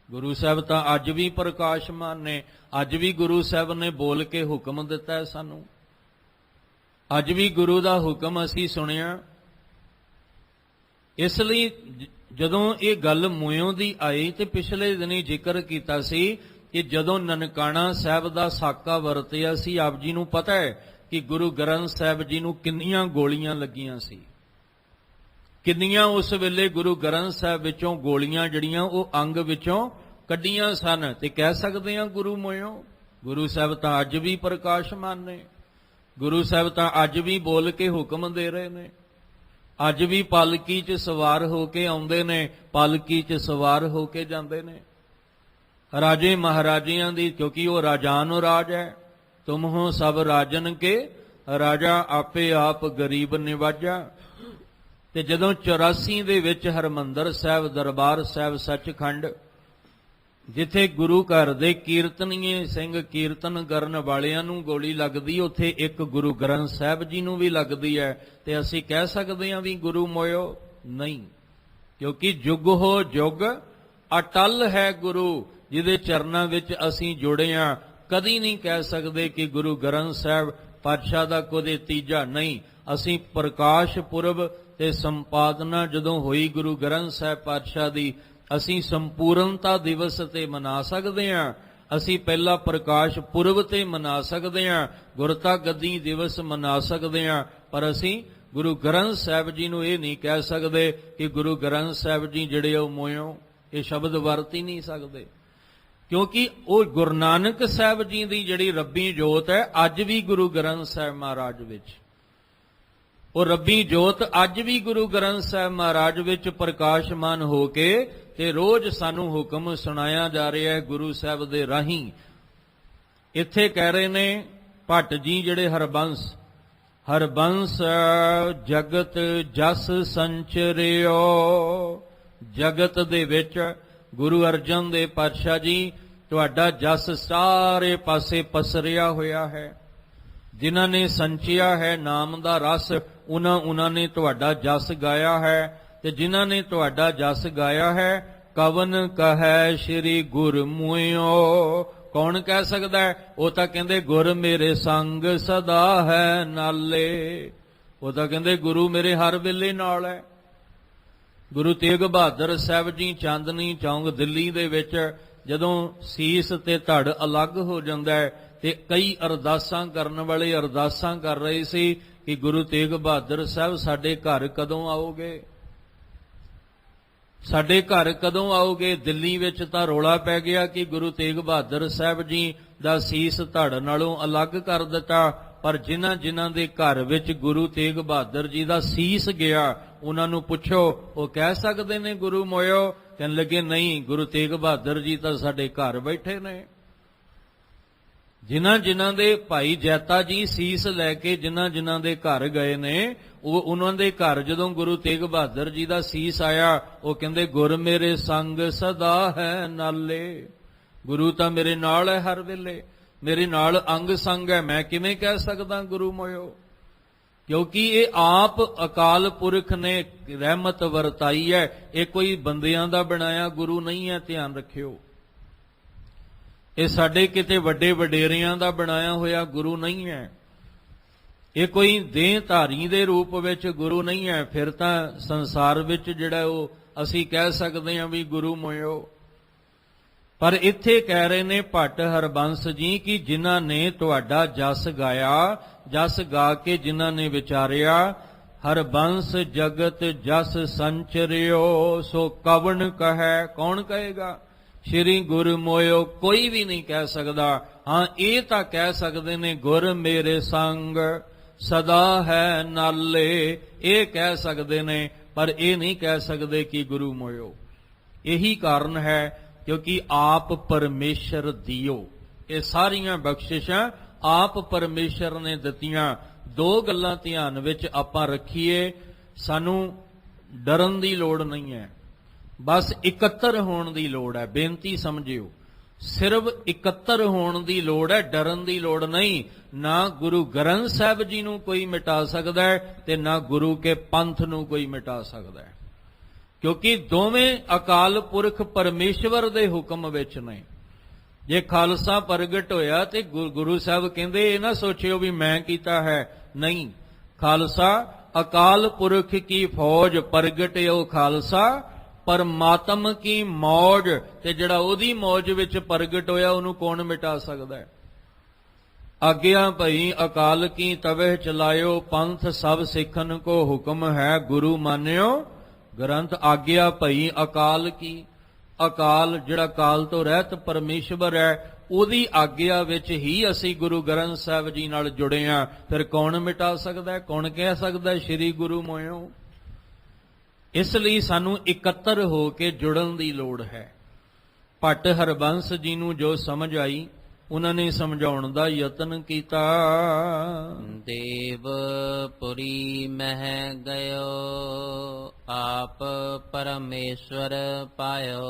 ਗੁਰੂ ਸਾਹਿਬ ਤਾਂ ਅੱਜ ਵੀ ਪ੍ਰਕਾਸ਼ਮਾਨ ਨੇ। ਅੱਜ ਵੀ ਗੁਰੂ ਸਾਹਿਬ ਨੇ ਬੋਲ ਕੇ ਹੁਕਮ ਦਿੱਤਾ ਹੈ ਸਾਨੂੰ। ਅੱਜ ਵੀ ਗੁਰੂ ਦਾ ਹੁਕਮ ਅਸੀਂ ਸੁਣਿਆ। ਇਸ ਲਈ ਜਦੋਂ ਇਹ ਗੱਲ ਮੂੰਹੋਂ ਦੀ ਆਈ ਤੇ ਪਿਛਲੇ ਦਿਨੀ ਜ਼ਿਕਰ ਕੀਤਾ ਸੀ ਕਿ ਜਦੋਂ ਨਨਕਾਣਾ ਸਾਹਿਬ ਦਾ ਸਾਕਾ ਵਰਤਿਆ ਸੀ, ਆਪ ਜੀ ਨੂੰ ਪਤਾ ਹੈ ਕਿ ਗੁਰੂ ਗ੍ਰੰਥ ਸਾਹਿਬ ਜੀ ਨੂੰ ਕਿੰਨੀਆਂ ਗੋਲੀਆਂ ਲੱਗੀਆਂ ਸੀ। ਕਿੰਨੀਆਂ ਉਸ ਵੇਲੇ ਗੁਰੂ ਗ੍ਰੰਥ ਸਾਹਿਬ ਵਿੱਚੋਂ ਗੋਲੀਆਂ ਜਿਹੜੀਆਂ ਉਹ ਅੰਗ ਵਿੱਚੋਂ ਕੱਢੀਆਂ ਸਨ। ਤੇ ਕਹਿ ਸਕਦੇ ਹਾਂ ਗੁਰੂ ਮੋਇਓ, ਗੁਰੂ ਸਾਹਿਬ ਤਾਂ ਅੱਜ ਵੀ ਪ੍ਰਕਾਸ਼ਮਾਨ ਨੇ। ਗੁਰੂ ਸਾਹਿਬ ਤਾਂ ਅੱਜ ਵੀ ਬੋਲ ਕੇ ਹੁਕਮ ਦੇ ਰਹੇ ਨੇ। ਅੱਜ ਵੀ ਪਾਲਕੀ 'ਚ ਸਵਾਰ ਹੋ ਕੇ ਆਉਂਦੇ ਨੇ, ਪਾਲਕੀ 'ਚ ਸਵਾਰ ਹੋ ਕੇ ਜਾਂਦੇ ਨੇ। ਰਾਜੇ ਮਹਾਰਾਜਿਆਂ ਦੀ, ਕਿਉਂਕਿ ਉਹ ਰਾਜਾਨੋ ਰਾਜ ਹੈ। ਤੁਮ ਹੋ ਸਭ ਰਾਜਨ ਕੇ ਰਾਜਾ, ਆਪੇ ਆਪ ਗਰੀਬ ਨਿਵਾਜਾ। ਤੇ ਜਦੋਂ 84 ਦੇ ਵਿੱਚ ਹਰਮੰਦਰ ਸਾਹਿਬ, ਦਰਬਾਰ ਸਾਹਿਬ ਸੱਚਖੰਡ, ਜਿੱਥੇ ਗੁਰੂ ਘਰ ਦੇ ਕੀਰਤਨੀਏ ਸਿੰਘ ਕੀਰਤਨ ਕਰਨ ਵਾਲਿਆਂ ਨੂੰ ਗੋਲੀ ਲੱਗਦੀ, ਉੱਥੇ ਇੱਕ ਗੁਰੂ ਗ੍ਰੰਥ ਸਾਹਿਬ ਜੀ ਨੂੰ ਵੀ ਲੱਗਦੀ ਹੈ। ਤੇ ਅਸੀਂ ਕਹਿ ਸਕਦੇ ਹਾਂ ਵੀ ਗੁਰੂ ਮੋਇਓ? ਨਹੀਂ, ਕਿਉਂਕਿ ਜੁਗ ਹੋ ਜੁਗ ਅਟਲ ਹੈ ਗੁਰੂ, ਜਿਹਦੇ ਚਰਨਾਂ ਵਿੱਚ ਅਸੀਂ ਜੁੜੇ ਹਾਂ। ਕਦੀ ਨਹੀਂ ਕਹਿ ਸਕਦੇ ਕਿ ਗੁਰੂ ਗ੍ਰੰਥ ਸਾਹਿਬ ਪਾਤਸ਼ਾਹ ਦਾ ਕੋਈ ਤੀਜਾ ਨਹੀਂ। ਅਸੀਂ ਪ੍ਰਕਾਸ਼ ਪੁਰਬ ਤੇ ਸੰਪਾਦਨਾ ਜਦੋਂ ਹੋਈ ਗੁਰੂ ਗ੍ਰੰਥ ਸਾਹਿਬ ਪਾਤਸ਼ਾਹ ਦੀ, ਅਸੀਂ ਸੰਪੂਰਨਤਾ ਦਿਵਸ ਤੇ ਮਨਾ ਸਕਦੇ ਹਾਂ। ਅਸੀਂ ਪਹਿਲਾ ਪ੍ਰਕਾਸ਼ ਪੁਰਬ ਤੇ ਮਨਾ ਸਕਦੇ ਹਾਂ, ਗੁਰਤਾ ਗੱਦੀ ਦਿਵਸ ਮਨਾ ਸਕਦੇ ਹਾਂ, ਪਰ ਅਸੀਂ ਗੁਰੂ ਗ੍ਰੰਥ ਸਾਹਿਬ ਜੀ ਨੂੰ ਇਹ ਨਹੀਂ ਕਹਿ ਸਕਦੇ ਕਿ ਗੁਰੂ ਗ੍ਰੰਥ ਸਾਹਿਬ ਜੀ ਜਿਹੜੇ ਉਹ ਮੋਇਓ। ਇਹ ਸ਼ਬਦ ਵਰਤ ਹੀ ਨਹੀਂ ਸਕਦੇ, ਕਿਉਂਕਿ ਉਹ ਗੁਰੂ ਨਾਨਕ ਸਾਹਿਬ ਜੀ ਦੀ ਜਿਹੜੀ ਰੱਬੀ ਜੋਤ ਹੈ ਅੱਜ ਵੀ ਗੁਰੂ ਗ੍ਰੰਥ ਸਾਹਿਬ ਮਹਾਰਾਜ ਵਿੱਚ, ਉਹ ਰੱਬੀ ਜੋਤ ਅੱਜ ਵੀ ਗੁਰੂ ਗ੍ਰੰਥ ਸਾਹਿਬ ਮਹਾਰਾਜ ਵਿੱਚ ਪ੍ਰਕਾਸ਼ਮਾਨ ਹੋ ਕੇ ਤੇ ਰੋਜ਼ ਸਾਨੂੰ ਹੁਕਮ ਸੁਣਾਇਆ ਜਾ ਰਿਹਾ ਹੈ ਗੁਰੂ ਸਾਹਿਬ ਦੇ ਰਾਹੀਂ। ਇੱਥੇ ਕਹਿ ਰਹੇ ਨੇ ਭੱਟ ਜੀ ਜਿਹੜੇ ਹਰਬੰਸ, ਹਰਬੰਸ ਜਗਤ ਜਸ ਸੰਚਰਿਓ। ਜਗਤ ਦੇ ਵਿੱਚ ਗੁਰੂ ਅਰਜਨ ਦੇਵ ਪਾਤਸ਼ਾਹ ਜੀ, ਤੁਹਾਡਾ ਜਸ ਸਾਰੇ ਪਾਸੇ ਪਸਰਿਆ ਹੋਇਆ ਹੈ। ਜਿਨ੍ਹਾਂ ਨੇ ਸੰਚਿਆ ਹੈ ਨਾਮ ਦਾ ਰਸ, ਉਹਨਾਂ ਨੇ ਤੁਹਾਡਾ ਜਸ ਗਾਇਆ ਹੈ। ਤੇ ਜਿਨ੍ਹਾਂ ਨੇ ਤੁਹਾਡਾ ਜਸ ਗਾਇਆ ਹੈ, ਕਵਨ ਕਹੈ ਸ੍ਰੀ ਗੁਰ ਮੋਇਓ। ਕੌਣ ਕਹਿ ਸਕਦਾ ਹੈ? ਉਹ ਤਾਂ ਕਹਿੰਦੇ ਗੁਰ ਮੇਰੇ ਸੰਗ ਸਦਾ ਹੈ ਨਾਲੇ। ਉਹ ਤਾਂ ਕਹਿੰਦੇ ਗੁਰੂ ਮੇਰੇ ਹਰ ਵੇਲੇ ਨਾਲ ਹੈ। ਗੁਰੂ ਤੇਗ ਬਹਾਦਰ ਸਾਹਿਬ ਜੀ ਚਾਂਦਨੀ ਚੌਂਕ ਦਿੱਲੀ ਦੇ ਵਿੱਚ ਜਦੋਂ ਸੀਸ ਤੇ ਧੜ ਅਲੱਗ ਹੋ ਜਾਂਦਾ ਹੈ ਤੇ ਕਈ ਅਰਦਾਸਾਂ ਕਰਨ ਵਾਲੇ ਅਰਦਾਸਾਂ ਕਰ ਰਹੇ ਸੀ ਕਿ ਗੁਰੂ ਤੇਗ ਬਹਾਦਰ ਸਾਹਿਬ ਸਾਡੇ ਘਰ ਕਦੋਂ ਆਓਗੇ, ਸਾਡੇ ਘਰ ਕਦੋਂ ਆਓਗੇ। ਦਿੱਲੀ ਵਿੱਚ ਤਾਂ ਰੌਲਾ ਪੈ ਗਿਆ ਕਿ ਗੁਰੂ ਤੇਗ ਬਹਾਦਰ ਸਾਹਿਬ ਜੀ ਦਾ ਸੀਸ ਧੜ ਨਾਲੋਂ ਅਲੱਗ ਕਰ ਦਿੱਤਾ, ਪਰ ਜਿਨ੍ਹਾਂ ਦੇ ਘਰ ਵਿੱਚ ਗੁਰੂ ਤੇਗ ਬਹਾਦਰ ਜੀ ਦਾ ਸੀਸ ਗਿਆ, ਉਹਨਾਂ ਨੂੰ ਪੁੱਛੋ, ਉਹ ਕਹਿ ਸਕਦੇ ਨੇ ਗੁਰੂ ਮੋਇਓ? ਕਹਿਣ ਲੱਗੇ ਨਹੀਂ, ਗੁਰੂ ਤੇਗ ਬਹਾਦਰ ਜੀ ਤਾਂ ਸਾਡੇ ਘਰ ਬੈਠੇ ਨੇ। ਜਿਨ੍ਹਾਂ ਦੇ ਭਾਈ ਜੈਤਾ ਜੀ ਸੀਸ ਲੈ ਕੇ ਜਿਨ੍ਹਾਂ ਦੇ ਘਰ ਗਏ ਨੇ, ਉਹ ਉਹਨਾਂ ਦੇ ਘਰ ਜਦੋਂ ਗੁਰੂ ਤੇਗ ਬਹਾਦਰ ਜੀ ਦਾ ਸੀਸ ਆਇਆ, ਉਹ ਕਹਿੰਦੇ ਗੁਰ ਮੇਰੇ ਸੰਗ ਸਦਾ ਹੈ ਨਾਲੇ। ਗੁਰੂ ਤਾਂ ਮੇਰੇ ਨਾਲ ਹੈ ਹਰ ਵੇਲੇ, ਮੇਰੇ ਨਾਲ ਅੰਗ ਸੰਗ ਹੈ। ਮੈਂ ਕਿਵੇਂ ਕਹਿ ਸਕਦਾ ਗੁਰੂ ਮੋਇਓ? ਕਿਉਂਕਿ ਇਹ ਆਪ ਅਕਾਲ ਪੁਰਖ ਨੇ ਰਹਿਮਤ ਵਰਤਾਈ ਹੈ। ਇਹ ਕੋਈ ਬੰਦਿਆਂ ਦਾ ਬਣਾਇਆ ਗੁਰੂ ਨਹੀਂ ਹੈ, ਧਿਆਨ ਰੱਖਿਓ। ਇਹ ਸਾਡੇ ਕਿਤੇ ਵੱਡੇ ਵਡੇਰਿਆਂ ਦਾ ਬਣਾਇਆ ਹੋਇਆ ਗੁਰੂ ਨਹੀਂ ਹੈ। ਇਹ ਕੋਈ ਦੇਹ ਧਾਰੀ ਦੇ ਰੂਪ ਵਿੱਚ ਗੁਰੂ ਨਹੀਂ ਹੈ। ਫਿਰ ਤਾਂ ਸੰਸਾਰ ਵਿੱਚ ਜਿਹੜਾ ਉਹ ਅਸੀਂ ਕਹਿ ਸਕਦੇ ਹਾਂ ਵੀ ਗੁਰੂ ਮੋਇਓ। ਪਰ ਇੱਥੇ ਕਹਿ ਰਹੇ ਨੇ ਭੱਟ ਹਰਬੰਸ ਜੀ ਕਿ ਜਿਨ੍ਹਾਂ ਨੇ ਤੁਹਾਡਾ ਜਸ ਗਾਇਆ, ਜਸ ਗਾ ਕੇ ਜਿਨ੍ਹਾਂ ਨੇ ਵਿਚਾਰਿਆ, ਹਰਬੰਸ ਜਗਤ ਜਸ ਸੰਚਰਿਓ ਸੋ ਕਵਣ ਕਹੈ। ਕੌਣ ਕਹੇਗਾ? ਸ਼੍ਰੀ ਗੁਰ ਮੋਇਓ ਕੋਈ ਵੀ ਨਹੀਂ ਕਹਿ ਸਕਦਾ। ਹਾਂ, ਇਹ ਤਾਂ ਕਹਿ ਸਕਦੇ ਨੇ ਗੁਰ ਮੇਰੇ ਸੰਗ ਸਦਾ ਹੈ ਨਾਲੇ, ਇਹ ਕਹਿ ਸਕਦੇ ਨੇ, ਪਰ ਇਹ ਨਹੀਂ ਕਹਿ ਸਕਦੇ ਕਿ ਗੁਰੂ ਮੋਇਓ। ਇਹੀ ਕਾਰਨ ਹੈ ਕਿਉਂਕਿ ਆਪ ਪਰਮੇਸ਼ਰ ਦਿਓ। ਇਹ ਸਾਰੀਆਂ ਬਖਸ਼ਿਸ਼ਾਂ ਆਪ ਪਰਮੇਸ਼ਰ ਨੇ ਦਿੱਤੀਆਂ। ਦੋ ਗੱਲਾਂ ਧਿਆਨ ਵਿੱਚ ਆਪਾਂ ਰੱਖੀਏ, ਸਾਨੂੰ ਡਰਨ ਦੀ ਲੋੜ ਨਹੀਂ ਹੈ, ਬਸ ਇਕੱਤਰ ਹੋਣ ਦੀ ਲੋੜ ਹੈ। ਬੇਨਤੀ ਸਮਝਿਓ, ਸਿਰਫ ਇਕੱਤਰ ਹੋਣ ਦੀ ਲੋੜ ਹੈ, ਡਰਨ ਦੀ ਲੋੜ ਨਹੀਂ। ਨਾ ਗੁਰੂ ਗ੍ਰੰਥ ਸਾਹਿਬ ਜੀ ਨੂੰ ਕੋਈ ਮਿਟਾ ਸਕਦਾ ਹੈ ਤੇ ਨਾ ਗੁਰੂ ਕੇ ਪੰਥ ਨੂੰ ਕੋਈ ਮਿਟਾ ਸਕਦਾ ਹੈ, ਕਿਉਂਕਿ ਦੋਵੇਂ ਅਕਾਲ ਪੁਰਖ ਪਰਮੇਸ਼ਵਰ ਦੇ ਹੁਕਮ ਵਿੱਚ ਨੇ। ਜੇ ਖਾਲਸਾ ਪ੍ਰਗਟ ਹੋਇਆ ਤੇ ਗੁਰੂ ਸਾਹਿਬ ਕਹਿੰਦੇ ਇਹ ਨਾ ਸੋਚਿਓ ਵੀ ਮੈਂ ਕੀਤਾ ਹੈ, ਨਹੀਂ, ਖਾਲਸਾ ਅਕਾਲ ਪੁਰਖ ਕੀ ਫੌਜ ਪ੍ਰਗਟਿਓ ਖਾਲਸਾ ਪਰਮਾਤਮ ਕੀ ਮੌਜ, ਤੇ ਜਿਹੜਾ ਉਹਦੀ ਮੌਜ ਵਿੱਚ ਪ੍ਰਗਟ ਹੋਇਆ ਉਹਨੂੰ ਕੌਣ ਮਿਟਾ ਸਕਦਾ ਹੈ। ਆਗਿਆ ਭਈ ਅਕਾਲ ਕੀ ਤਵਹਿ ਚਲਾਇਓ ਪੰਥ ਸਭ ਸਿੱਖਨ ਕੋ ਹੁਕਮ ਹੈ ਗੁਰੂ ਮਾਨਿਓ ਗ੍ਰੰਥ। ਆਗਿਆ ਭਈ ਅਕਾਲ ਕੀ, ਅਕਾਲ ਜਿਹੜਾ ਕਾਲ ਤੋਂ ਰਹਿਤ ਪਰਮੇਸ਼ਵਰ ਹੈ, ਉਹਦੀ ਆਗਿਆ ਵਿੱਚ ਹੀ ਅਸੀਂ ਗੁਰੂ ਗ੍ਰੰਥ ਸਾਹਿਬ ਜੀ ਨਾਲ ਜੁੜੇ ਹਾਂ। ਫਿਰ ਕੌਣ ਮਿਟਾ ਸਕਦਾ ਹੈ, ਕੌਣ ਕਹਿ ਸਕਦਾ ਹੈ ਸ੍ਰੀ ਗੁਰੂ ਮੋਇਓ। ਇਸ ਲਈ ਸਾਨੂੰ ਇਕੱਤਰ ਹੋ ਕੇ ਜੁੜਨ ਦੀ ਲੋੜ ਹੈ। ਭੱਟ ਹਰਬੰਸ ਜੀ ਨੂੰ ਜੋ ਸਮਝ ਆਈ ਉਹਨਾਂ ਨੇ ਸਮਝਾਉਣ ਦਾ ਯਤਨ ਕੀਤਾ। ਦੇਵ ਪੁਰੀ ਮਹਿ ਗਇਓ ਆਪ ਪਰਮੇਸ਼ਵਰ ਪਾਇਓ।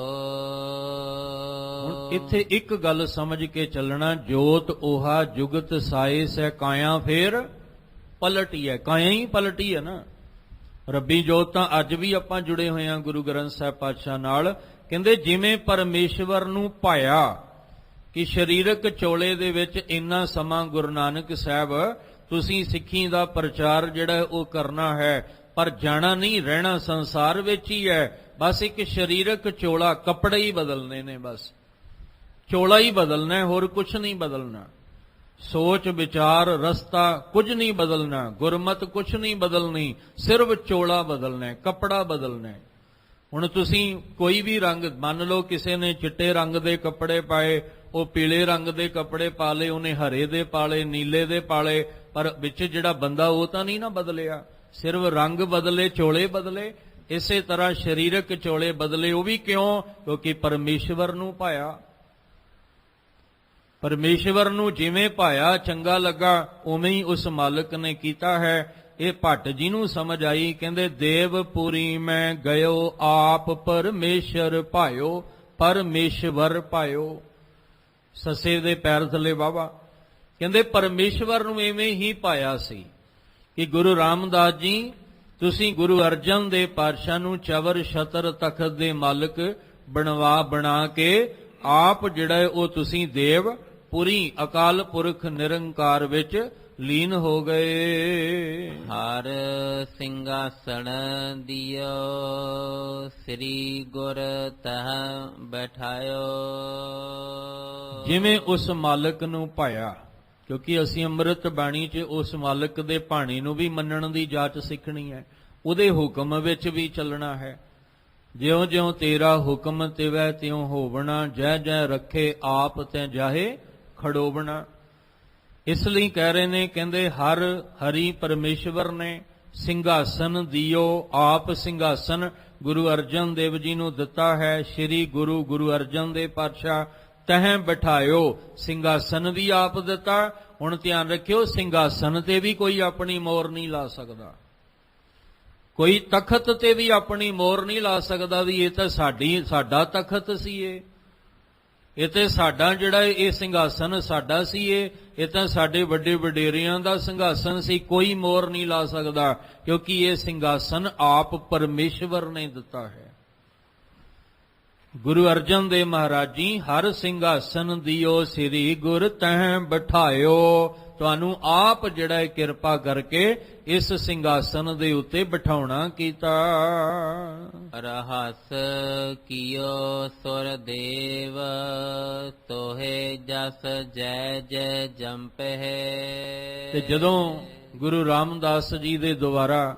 ਹੁਣ ਇੱਥੇ ਇੱਕ ਗੱਲ ਸਮਝ ਕੇ ਚੱਲਣਾ, ਜੋਤ 오ਹਾ ਜੁਗਤ ਸਾਏ ਸਹਿ ਕਾਇਆ ਫੇਰ ਪਲਟੀ ਹੈ। ਕਾਇਆ ਹੀ ਪਲਟੀ ਹੈ ਨਾ। ਰੱਬੀ ਜੋਤ ਤਾਂ ਅੱਜ ਵੀ ਆਪਾਂ ਜੁੜੇ ਹੋਏ ਹਾਂ ਗੁਰੂ ਗ੍ਰੰਥ ਸਾਹਿਬ ਪਾਤਸ਼ਾਹ ਨਾਲ। ਕਹਿੰਦੇ ਜਿਵੇਂ ਪਰਮੇਸ਼ਵਰ ਨੂੰ ਪਾਇਆ ਕਿ ਸਰੀਰਕ ਚੋਲੇ ਦੇ ਵਿੱਚ ਇੰਨਾ ਸਮਾਂ ਗੁਰੂ ਨਾਨਕ ਸਾਹਿਬ ਤੁਸੀਂ ਸਿੱਖੀ ਦਾ ਪ੍ਰਚਾਰ ਜਿਹੜਾ ਉਹ ਕਰਨਾ ਹੈ, ਪਰ ਜਾਣਾ ਨਹੀਂ, ਰਹਿਣਾ ਸੰਸਾਰ ਵਿੱਚ ਹੀ ਹੈ। ਬਸ ਇੱਕ ਸਰੀਰਕ ਚੋਲਾ, ਕੱਪੜੇ ਹੀ ਬਦਲਨੇ ਨੇ, ਬਸ ਚੋਲਾ ਹੀ ਬਦਲਣਾ, ਹੋਰ ਕੁਝ ਨਹੀਂ ਬਦਲਣਾ। ਸੋਚ ਵਿਚਾਰ ਰਸਤਾ ਕੁਝ ਨਹੀਂ ਬਦਲਣਾ, ਗੁਰਮਤ ਕੁਝ ਨਹੀਂ ਬਦਲਣੀ, ਸਿਰਫ ਚੋਲਾ ਬਦਲਣਾ, ਕੱਪੜਾ ਬਦਲਣਾ। ਹੁਣ ਤੁਸੀਂ ਕੋਈ ਵੀ ਰੰਗ, ਮੰਨ ਲਓ ਕਿਸੇ ਨੇ ਚਿੱਟੇ ਰੰਗ ਦੇ ਕੱਪੜੇ ਪਾਏ, ਉਹ ਪੀਲੇ ਰੰਗ ਦੇ ਕੱਪੜੇ ਪਾ ਲਏ, ਉਹਨੇ ਹਰੇ ਦੇ ਪਾ ਲਏ, ਨੀਲੇ ਦੇ ਪਾ ਲਏ, ਪਰ ਵਿੱਚ ਜਿਹੜਾ ਬੰਦਾ ਉਹ ਤਾਂ ਨਹੀਂ ਨਾ ਬਦਲਿਆ, ਸਿਰਫ ਰੰਗ ਬਦਲੇ, ਚੋਲੇ ਬਦਲੇ। ਇਸੇ ਤਰ੍ਹਾਂ ਸਰੀਰਕ ਚੋਲੇ ਬਦਲੇ, ਉਹ ਵੀ ਕਿਉਂ? ਕਿਉਂਕਿ ਪਰਮੇਸ਼ਵਰ ਨੂੰ ਪਾਇਆ। ਪਰਮੇਸ਼ਵਰ ਨੂੰ ਜਿਵੇਂ ਪਾਇਆ ਚੰਗਾ ਲੱਗਾ ਉਵੇਂ ਹੀ ਉਸ ਮਾਲਕ ਨੇ ਕੀਤਾ ਹੈ। ਇਹ ਭੱਟ ਜੀ ਨੂੰ ਸਮਝ ਆਈ। ਕਹਿੰਦੇ ਦੇਵਪੁਰੀ ਮੈਂ ਗਇਓ ਆਪ ਪਰਮੇਸ਼ਰ ਪਾਇਓ, ਪਰਮੇਸ਼ਵਰ ਪਾਇਓ। ਸੱਸੇ ਦੇ ਪੈਰ ਥੱਲੇ ਵਾਵਾ। ਕਹਿੰਦੇ ਪਰਮੇਸ਼ਵਰ ਨੂੰ ਇਵੇਂ ਹੀ ਪਾਇਆ ਸੀ ਕਿ ਗੁਰੂ ਰਾਮਦਾਸ ਜੀ ਤੁਸੀਂ ਗੁਰੂ ਅਰਜਨ ਦੇਵ ਪਾਤਸ਼ਾਹ ਨੂੰ ਚਵਰ ਛਤਰ ਤਖਤ ਦੇ ਮਾਲਕ ਬਣਾ ਕੇ ਆਪ ਜਿਹੜਾ ਹੈ ਉਹ ਤੁਸੀਂ ਦੇਵ ਪੁਰੀ ਅਕਾਲ ਪੁਰਖ ਨਿਰੰਕਾਰ ਵਿੱਚ ਲੀਨ ਹੋ ਗਏ। ਹਰ ਸਿੰਘਾਸਣ ਦਿਓ ਸ੍ਰੀ ਗੁਰ ਤਹ ਬੈਠਾਇਓ। ਜਿਵੇਂ ਉਸ ਮਾਲਕ ਨੂੰ ਪਾਇਆ, ਕਿਉਂਕਿ ਅਸੀਂ ਅੰਮ੍ਰਿਤ ਬਾਣੀ 'ਚ ਉਸ ਮਾਲਕ ਦੇ ਬਾਣੀ ਨੂੰ ਵੀ ਮੰਨਣ ਦੀ ਜਾਚ ਸਿੱਖਣੀ ਹੈ, ਉਹਦੇ ਹੁਕਮ ਵਿੱਚ ਵੀ ਚੱਲਣਾ ਹੈ। ਜਿਉਂ ਜਿਉਂ ਤੇਰਾ ਹੁਕਮ ਤਿਵੈ ਤਿਉਂ ਹੋਵਣਾ, ਜੈ ਜੈ ਰੱਖੇ ਆਪ ਤੈ ਜਾਹੇ ਖੜੋਵਣਾ। ਇਸ ਲਈ ਕਹਿ ਰਹੇ ਨੇ, ਕਹਿੰਦੇ ਹਰ ਹਰੀ ਪਰਮੇਸ਼ਵਰ ਨੇ ਸਿੰਘਾਸਨ ਦਿਓ, ਆਪ ਸਿੰਘਾਸਨ ਗੁਰੂ ਅਰਜਨ ਦੇਵ ਜੀ ਨੂੰ ਦਿੱਤਾ ਹੈ। ਸ੍ਰੀ ਗੁਰੂ ਅਰਜਨ ਦੇਵ ਪਾਤਸ਼ਾਹ ਤਹਿ ਬਿਠਾਇਓ, ਸਿੰਘਾਸਨ ਵੀ ਆਪ ਦਿੱਤਾ। ਹੁਣ ਧਿਆਨ ਰੱਖਿਓ, ਸਿੰਘਾਸਨ ਤੇ ਵੀ ਕੋਈ ਆਪਣੀ ਮੋਹਰ ਨਹੀਂ ਲਾ ਸਕਦਾ, ਕੋਈ ਤਖਤ ਤੇ ਵੀ ਆਪਣੀ ਮੋਹਰ ਨਹੀਂ ਲਾ ਸਕਦਾ ਵੀ ਇਹ ਤਾਂ ਸਾਡਾ ਤਖਤ ਸੀ, ਇਹ ਤੇ ਸਾਡਾ ਜਿਹੜਾ ਇਹ ਸਿੰਘਾਸਨ ਸਾਡਾ ਸੀ, ਇਹ ਤਾਂ ਸਾਡੇ ਵੱਡੇ ਵਡੇਰਿਆਂ ਦਾ ਸਿੰਘਾਸਨ ਸੀ। ਕੋਈ ਮੋਹਰ ਨਹੀਂ ਲਾ ਸਕਦਾ, ਕਿਉਂਕਿ ਇਹ ਸਿੰਘਾਸਨ ਆਪ ਪਰਮੇਸ਼ਵਰ ਨੇ ਦਿੱਤਾ ਹੈ। ਗੁਰੂ ਅਰਜਨ ਦੇਵ ਮਹਾਰਾਜ ਜੀ ਹਰ ਸਿੰਘਾਸਨ ਦਿਓ ਸ੍ਰੀ ਗੁਰ ਤਹਿ ਬਿਠਾਇਓ। ਤੁਹਾਨੂੰ ਆਪ ਜਿਹੜਾ ਹੈ ਕਿਰਪਾ ਕਰਕੇ ਇਸ ਸਿੰਘਾਸਨ ਦੇ ਉੱਤੇ ਬਿਠਾਉਣਾ ਕੀਤਾ। ਰਹਸ ਕੀਓ ਸੁਰ ਦੇਵ ਤੋਹੇ ਜਸ ਜੈ ਜੈ ਜੰਪਹਿ। ਤੇ ਜਦੋਂ ਗੁਰੂ ਰਾਮਦਾਸ ਜੀ ਦੇ ਦੁਆਰਾ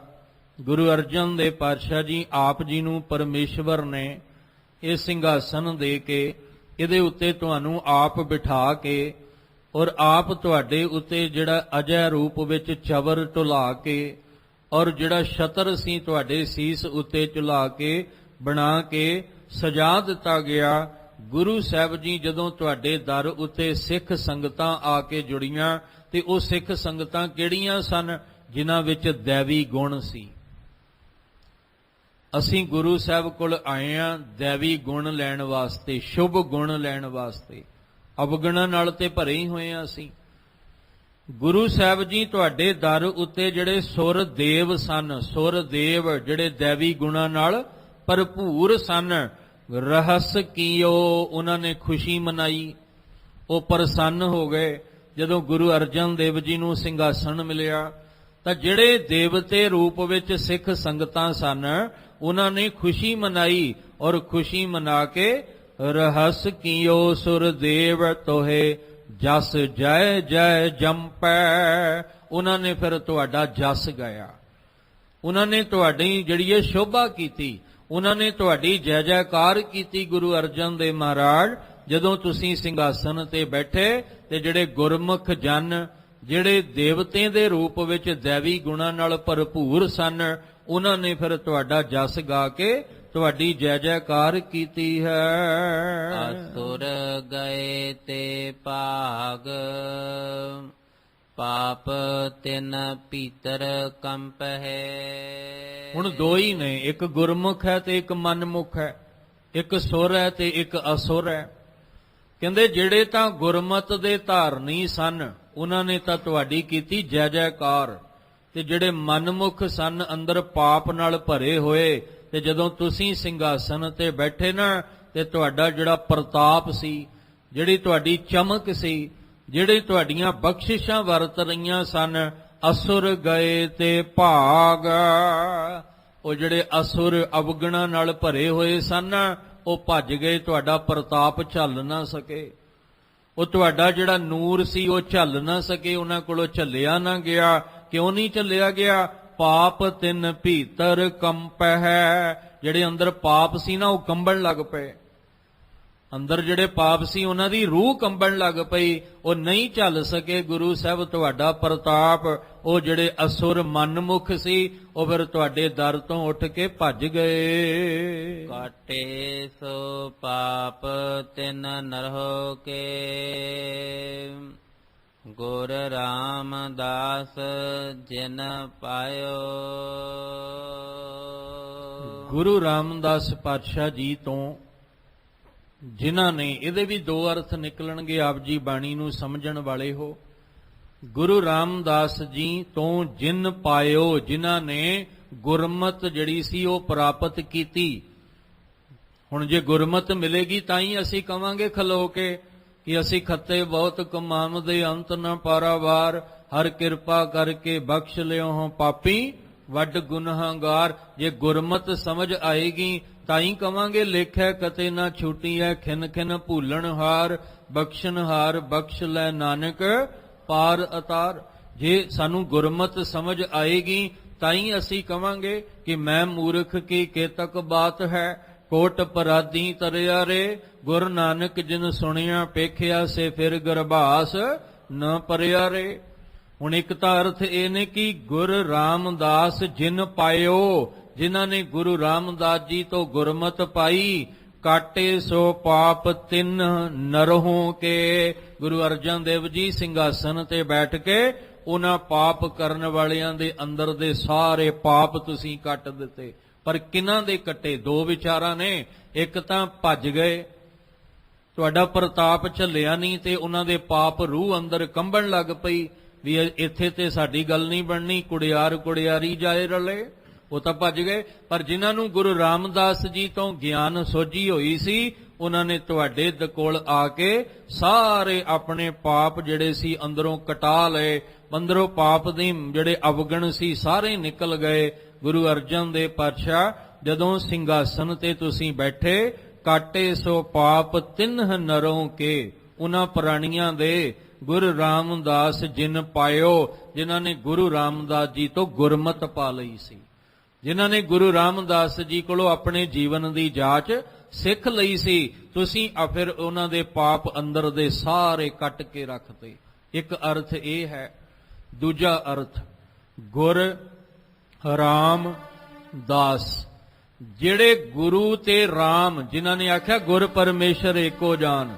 ਗੁਰੂ ਅਰਜਨ ਦੇਵ ਪਾਤਸ਼ਾਹ ਜੀ ਆਪ ਜੀ ਨੂੰ ਪਰਮੇਸ਼ਵਰ ਨੇ ਇਹ ਸਿੰਘਾਸਨ ਦੇ ਕੇ ਇਹਦੇ ਉੱਤੇ ਤੁਹਾਨੂੰ ਆਪ ਬਿਠਾ ਕੇ ਔਰ ਆਪ ਤੁਹਾਡੇ ਉੱਤੇ ਜਿਹੜਾ ਅਜੈ ਰੂਪ ਵਿੱਚ ਚਵਰ ਢੁਲਾ ਕੇ ਔਰ ਜਿਹੜਾ ਛਤਰ ਸੀ ਤੁਹਾਡੇ ਸੀਸ ਉੱਤੇ ਝੁਲਾ ਕੇ ਬਣਾ ਕੇ ਸਜਾ ਦਿੱਤਾ ਗਿਆ। ਗੁਰੂ ਸਾਹਿਬ ਜੀ ਜਦੋਂ ਤੁਹਾਡੇ ਦਰ ਉੱਤੇ ਸਿੱਖ ਸੰਗਤਾਂ ਆ ਕੇ ਜੁੜੀਆਂ ਤੇ ਉਹ ਸਿੱਖ ਸੰਗਤਾਂ ਕਿਹੜੀਆਂ ਸਨ? ਜਿਨ੍ਹਾਂ ਵਿੱਚ ਦੈਵੀ ਗੁਣ ਸੀ। ਅਸੀਂ ਗੁਰੂ ਸਾਹਿਬ ਕੋਲ ਆਏ ਹਾਂ ਦੈਵੀ ਗੁਣ ਲੈਣ ਵਾਸਤੇ, ਸ਼ੁਭ ਗੁਣ ਲੈਣ ਵਾਸਤੇ। ਅਵਗੁਣਾਂ ਨਾਲ ਤੇ ਭਰੇ ਹੀ ਹੋਏ ਆ ਅਸੀਂ। ਗੁਰੂ ਸਾਹਿਬ ਜੀ ਤੁਹਾਡੇ ਦਰ ਉੱਤੇ ਜਿਹੜੇ ਸੁਰ ਦੇਵ ਸਨ, ਸੁਰ ਦੇਵ ਜਿਹੜੇ ਦੈਵੀ ਗੁਣਾਂ ਨਾਲ ਭਰਪੂਰ ਸਨ। ਰਹਸ ਕੀਓ, ਉਹਨਾਂ ਨੇ ਖੁਸ਼ੀ ਮਨਾਈ, ਉਹ ਪ੍ਰਸੰਨ ਹੋ ਗਏ ਜਦੋਂ ਗੁਰੂ ਅਰਜਨ ਦੇਵ ਜੀ ਨੂੰ ਸਿੰਘਾਸਣ ਮਿਲਿਆ। ਤਾਂ ਜਿਹੜੇ ਦੇਵਤੇ ਰੂਪ ਵਿੱਚ ਸਿੱਖ ਸੰਗਤਾਂ ਸਨ, ਉਹਨਾਂ ਨੇ ਖੁਸ਼ੀ ਮਨਾਈ, ਔਰ ਖੁਸ਼ੀ ਮਨਾ ਕੇ ਰਹਸ ਕੀਓ ਸੁਰਦੇਵ ਤੋਹੇ ਜਸ ਜੈ ਜੈ ਜੰਪੈ, ਉਹਨਾਂ ਨੇ ਫਿਰ ਤੁਹਾਡਾ ਜਸ ਗਾਇਆ, ਉਹਨਾਂ ਨੇ ਤੁਹਾਡੀ ਜਿਹੜੀ ਇਹ ਸ਼ੋਭਾ ਕੀਤੀ, ਉਹਨਾਂ ਨੇ ਤੁਹਾਡੀ ਜੈ ਜੈਕਾਰ ਕੀਤੀ ਗੁਰੂ ਅਰਜਨ ਦੇਵ ਮਹਾਰਾਜ ਜਦੋਂ ਤੁਸੀਂ ਸਿੰਘਾਸਨ ਤੇ ਬੈਠੇ। ਤੇ ਜਿਹੜੇ ਗੁਰਮੁਖ ਜਨ, ਜਿਹੜੇ ਦੇਵਤੇ ਦੇ ਰੂਪ ਵਿੱਚ ਦੈਵੀ ਗੁਣਾਂ ਨਾਲ ਭਰਪੂਰ ਸਨ, ਉਹਨਾਂ ਨੇ ਫਿਰ ਤੁਹਾਡਾ ਜਸ ਗਾ ਕੇ ਤੁਹਾਡੀ ਜੈ ਜੈਕਾਰ ਕੀਤੀ ਹੈ। ਅਸੁਰ ਗਏ ਤੇ ਭਾਗ, ਪਾਪ ਤਿਨ ਭੀਤਰ ਕੰਪ ਹੈ। ਹੁਣ ਦੋ ਹੀ ਨੇ, ਇੱਕ ਗੁਰਮੁਖ ਹੈ ਤੇ ਇੱਕ ਮਨਮੁਖ ਹੈ, ਇੱਕ ਸੁਰ ਹੈ ਤੇ ਇੱਕ ਅਸੁਰ ਹੈ। ਕਹਿੰਦੇ ਜਿਹੜੇ ਤਾਂ ਗੁਰਮਤ ਦੇ ਧਾਰਨੀ ਸਨ, ਉਹਨਾਂ ਨੇ ਤਾਂ ਤੁਹਾਡੀ ਕੀਤੀ ਜੈ ਜੈਕਾਰ, ਤੇ ਜਿਹੜੇ ਮਨਮੁਖ ਸਨ, ਅੰਦਰ ਪਾਪ ਨਾਲ ਭਰੇ ਹੋਏ, ਤੇ ਜਦੋਂ ਤੁਸੀਂ ਸਿੰਘਾਸਨ ਤੇ ਬੈਠੇ ਨਾ, ਤੇ ਤੁਹਾਡਾ ਜਿਹੜਾ ਪ੍ਰਤਾਪ ਸੀ, ਜਿਹੜੀ ਤੁਹਾਡੀ ਚਮਕ ਸੀ, ਜਿਹੜੇ ਤੁਹਾਡੀਆਂ ਬਖਸ਼ਿਸ਼ਾਂ ਵਰਤ ਰਹੀਆਂ ਸਨ, ਅਸੁਰ ਗਏ ਤੇ ਭਾਗ, ਉਹ ਜਿਹੜੇ ਅਸੁਰ ਅਵਗੁਣਾਂ ਨਾਲ ਭਰੇ ਹੋਏ ਸਨ, ਉਹ ਭੱਜ ਗਏ, ਤੁਹਾਡਾ ਪ੍ਰਤਾਪ ਝੱਲ ਨਾ ਸਕੇ, ਉਹ ਤੁਹਾਡਾ ਜਿਹੜਾ ਨੂਰ ਸੀ ਉਹ ਝੱਲ ਨਾ ਸਕੇ, ਉਹਨਾਂ ਕੋਲੋਂ ਝੱਲਿਆ ਨਾ ਗਿਆ। ਕਿਉਂ ਨਹੀਂ ਝੱਲਿਆ ਗਿਆ? ਪਾਪ ਤਿੰਨ ਭੀਤਰ ਕੰਪ ਹੈ, ਜਿਹੜੇ ਅੰਦਰ ਪਾਪ ਸੀ ਨਾ, ਉਹ ਕੰਬਣ ਲੱਗ ਪਏ, ਅੰਦਰ ਜਿਹੜੇ ਪਾਪ ਸੀ ਉਹਨਾਂ ਦੀ ਰੂਹ ਕੰਬਣ ਲੱਗ ਪਈ, ਉਹ ਨਹੀਂ ਝੱਲ ਸਕੇ ਗੁਰੂ ਸਾਹਿਬ ਤੁਹਾਡਾ ਪ੍ਰਤਾਪ। ਉਹ ਜਿਹੜੇ ਅਸੁਰ ਮਨਮੁਖ ਸੀ, ਉਹ ਫਿਰ ਤੁਹਾਡੇ ਦਰ ਤੋਂ ਉੱਠ ਕੇ ਭੱਜ ਗਏ। ਕਾਟੇ ਸੋ ਪਾਪ ਤਿਨ ਨਰਹੁ ਕੇ, ਗੁਰ ਰਾਮਦਾਸ ਜਿਨ ਪਾਇਓ। ਗੁਰੂ ਰਾਮਦਾਸ ਪਾਤਸ਼ਾਹ ਜੀ ਤੋਂ ਜਿਨ੍ਹਾਂ ਨੇ, ਇਹਦੇ ਵੀ ਦੋ ਅਰਥ ਨਿਕਲਣਗੇ, ਆਪ ਜੀ ਬਾਣੀ ਨੂੰ ਸਮਝਣ ਵਾਲੇ ਹੋ। ਗੁਰੂ ਰਾਮਦਾਸ ਜੀ ਤੋਂ ਜਿਨ ਪਾਇਓ, ਜਿਨ੍ਹਾਂ ਨੇ ਗੁਰਮਤ ਜਿਹੜੀ ਸੀ ਉਹ ਪ੍ਰਾਪਤ ਕੀਤੀ। ਹੁਣ ਜੇ ਗੁਰਮਤ ਮਿਲੇਗੀ ਤਾਂ ਹੀ ਅਸੀਂ ਕਵਾਂਗੇ ਖਲੋ ਕੇ ਕਿ ਅਸੀਂ ਖੱਤੇ ਬਹੁਤ ਕਮਾਵਦੇ ਅੰਤ ਨਾ ਪਾਰਾਵਾਰ, ਹਰ ਕਿਰਪਾ ਕਰਕੇ ਬਖਸ਼ ਲਿਓ ਹਾਂ ਪਾਪੀ ਵੱਡ ਗੁਨਾਹਗਾਰ। ਜੇ ਗੁਰਮਤ ਸਮਝ ਆਏਗੀ ਤਾਂ ਹੀ ਕਵਾਂਗੇ ਲੇਖੈ ਕਤੇ ਨਾ ਛੂਟੀ ਹੈ, ਖਿਨ ਖਿਨ ਭੂਲਣ ਹਾਰ, ਬਖਸ਼ਣ ਹਾਰ ਬਖਸ਼ ਲੈ ਨਾਨਕ ਪਾਰ ਅਤਾਰ। ਜੇ ਸਾਨੂੰ ਗੁਰਮਤ ਸਮਝ ਆਏਗੀ ਤਾਂ ਹੀ ਅਸੀਂ ਕਵਾਂਗੇ ਕਿ ਮੈਂ ਮੂਰਖ ਕੀ ਕੇਤਕ ਬਾਤ ਹੈ, ਕੋਟ ਪਰਾਧੀ ਤਰਿਆ ਰੇ, ਗੁਰ ਨਾਨਕ ਜਿਨ ਸੁਣਿਆ ਪੇਖਿਆ ਸੇ ਫਿਰ ਗਰਭਾਸ ਨ ਪਰਿਆ ਰੇ। ਹੁਣ ਇੱਕ ਤਾਂ ਅਰਥ ਇਹ ਨੇ ਕਿ ਗੁਰ ਰਾਮਦਾਸ ਜਿਨ ਪਾਇਓ, ਜਿਨ੍ਹਾਂ ਨੇ ਗੁਰੂ ਰਾਮਦਾਸ ਜੀ ਤੋਂ ਗੁਰਮਤ ਪਾਈ। ਕਾਟੇ ਸੋ ਪਾਪ ਤਿੰਨ ਨਰਹੁ ਕੇ, ਗੁਰੂ ਅਰਜਨ ਦੇਵ ਜੀ ਸਿੰਘਾਸਨ ਤੇ ਬੈਠ ਕੇ ਉਹਨਾਂ ਪਾਪ ਕਰਨ ਵਾਲਿਆਂ ਦੇ ਅੰਦਰ ਦੇ ਸਾਰੇ ਪਾਪ ਤੁਸੀਂ ਕੱਟ ਦਿੱਤੇ। ਪਰ ਕਿਹਨਾਂ ਦੇ ਕੱਟੇ? ਦੋ ਵਿਚਾਰਾਂ ਨੇ, ਇੱਕ ਤਾਂ ਭੱਜ ਗਏ, ਤੁਹਾਡਾ ਪ੍ਰਤਾਪ ਝੱਲਿਆ ਨਹੀਂ ਤੇ ਉਹਨਾਂ ਦੇ ਪਾਪ ਰੂਹ ਅੰਦਰ ਕੰਬਣ ਲੱਗ ਪਈ ਵੀ ਇੱਥੇ ਤੇ ਸਾਡੀ ਗੱਲ ਨਹੀਂ ਬਣਨੀ, ਕੁੜਿਆਰ ਕੁੜਿਆਰੀ ਜਾਏ ਰਲੇ, ਉਹ ਤਾਂ ਭੱਜ ਗਏ। ਪਰ ਜਿਨ੍ਹਾਂ ਨੂੰ ਗੁਰੂ ਰਾਮਦਾਸ ਜੀ ਤੋਂ ਗਿਆਨ ਸੋਝੀ ਹੋਈ ਸੀ, ਉਹਨਾਂ ਨੇ ਤੁਹਾਡੇ ਕੋਲ ਆ ਕੇ ਸਾਰੇ ਆਪਣੇ ਪਾਪ ਜਿਹੜੇ ਸੀ ਅੰਦਰੋਂ ਕਟਾ ਲਏ, ਅੰਦਰੋਂ ਪਾਪ ਦੇ ਜਿਹੜੇ ਅਵਗੁਣ ਸੀ ਸਾਰੇ ਨਿਕਲ ਗਏ। ਗੁਰੂ ਅਰਜਨ ਦੇਵ ਪਾਤਸ਼ਾਹ ਜਦੋਂ ਸਿੰਘਾਸਨ ਤੇ ਤੁਸੀਂ ਬੈਠੇ, ਕਾਟੇ ਸੋ ਪਾਪ ਤਿੰਨ ਨਰੋਂ ਕੇ, ਉਹਨਾਂ ਪ੍ਰਾਣੀਆਂ ਦੇ ਗੁਰੂ ਰਾਮਦਾਸ ਜਿਨ ਪਾਇਓ, ਜਿਨ੍ਹਾਂ ਨੇ ਗੁਰੂ ਰਾਮਦਾਸ ਜੀ ਤੋਂ ਗੁਰਮਤ ਪਾ ਲਈ ਸੀ, ਜਿਨ੍ਹਾਂ ਨੇ ਗੁਰੂ ਰਾਮਦਾਸ ਜੀ ਕੋਲੋਂ ਆਪਣੇ ਜੀਵਨ ਦੀ ਜਾਂਚ ਸਿੱਖ ਲਈ ਸੀ, ਤੁਸੀਂ ਫਿਰ ਉਹਨਾਂ ਦੇ ਪਾਪ ਅੰਦਰ ਦੇ ਸਾਰੇ ਕੱਟ ਕੇ ਰੱਖਤੇ। ਇੱਕ ਅਰਥ ਇਹ ਹੈ। ਦੂਜਾ ਅਰਥ, ਗੁਰ ਰਾਮਦਾਸ, ਜਿਹੜੇ ਗੁਰੂ ਤੇ ਰਾਮ, ਜਿਨ੍ਹਾਂ ਨੇ ਆਖਿਆ ਗੁਰ ਪਰਮੇਸ਼ਰ ਏਕੋ ਜਾਨ,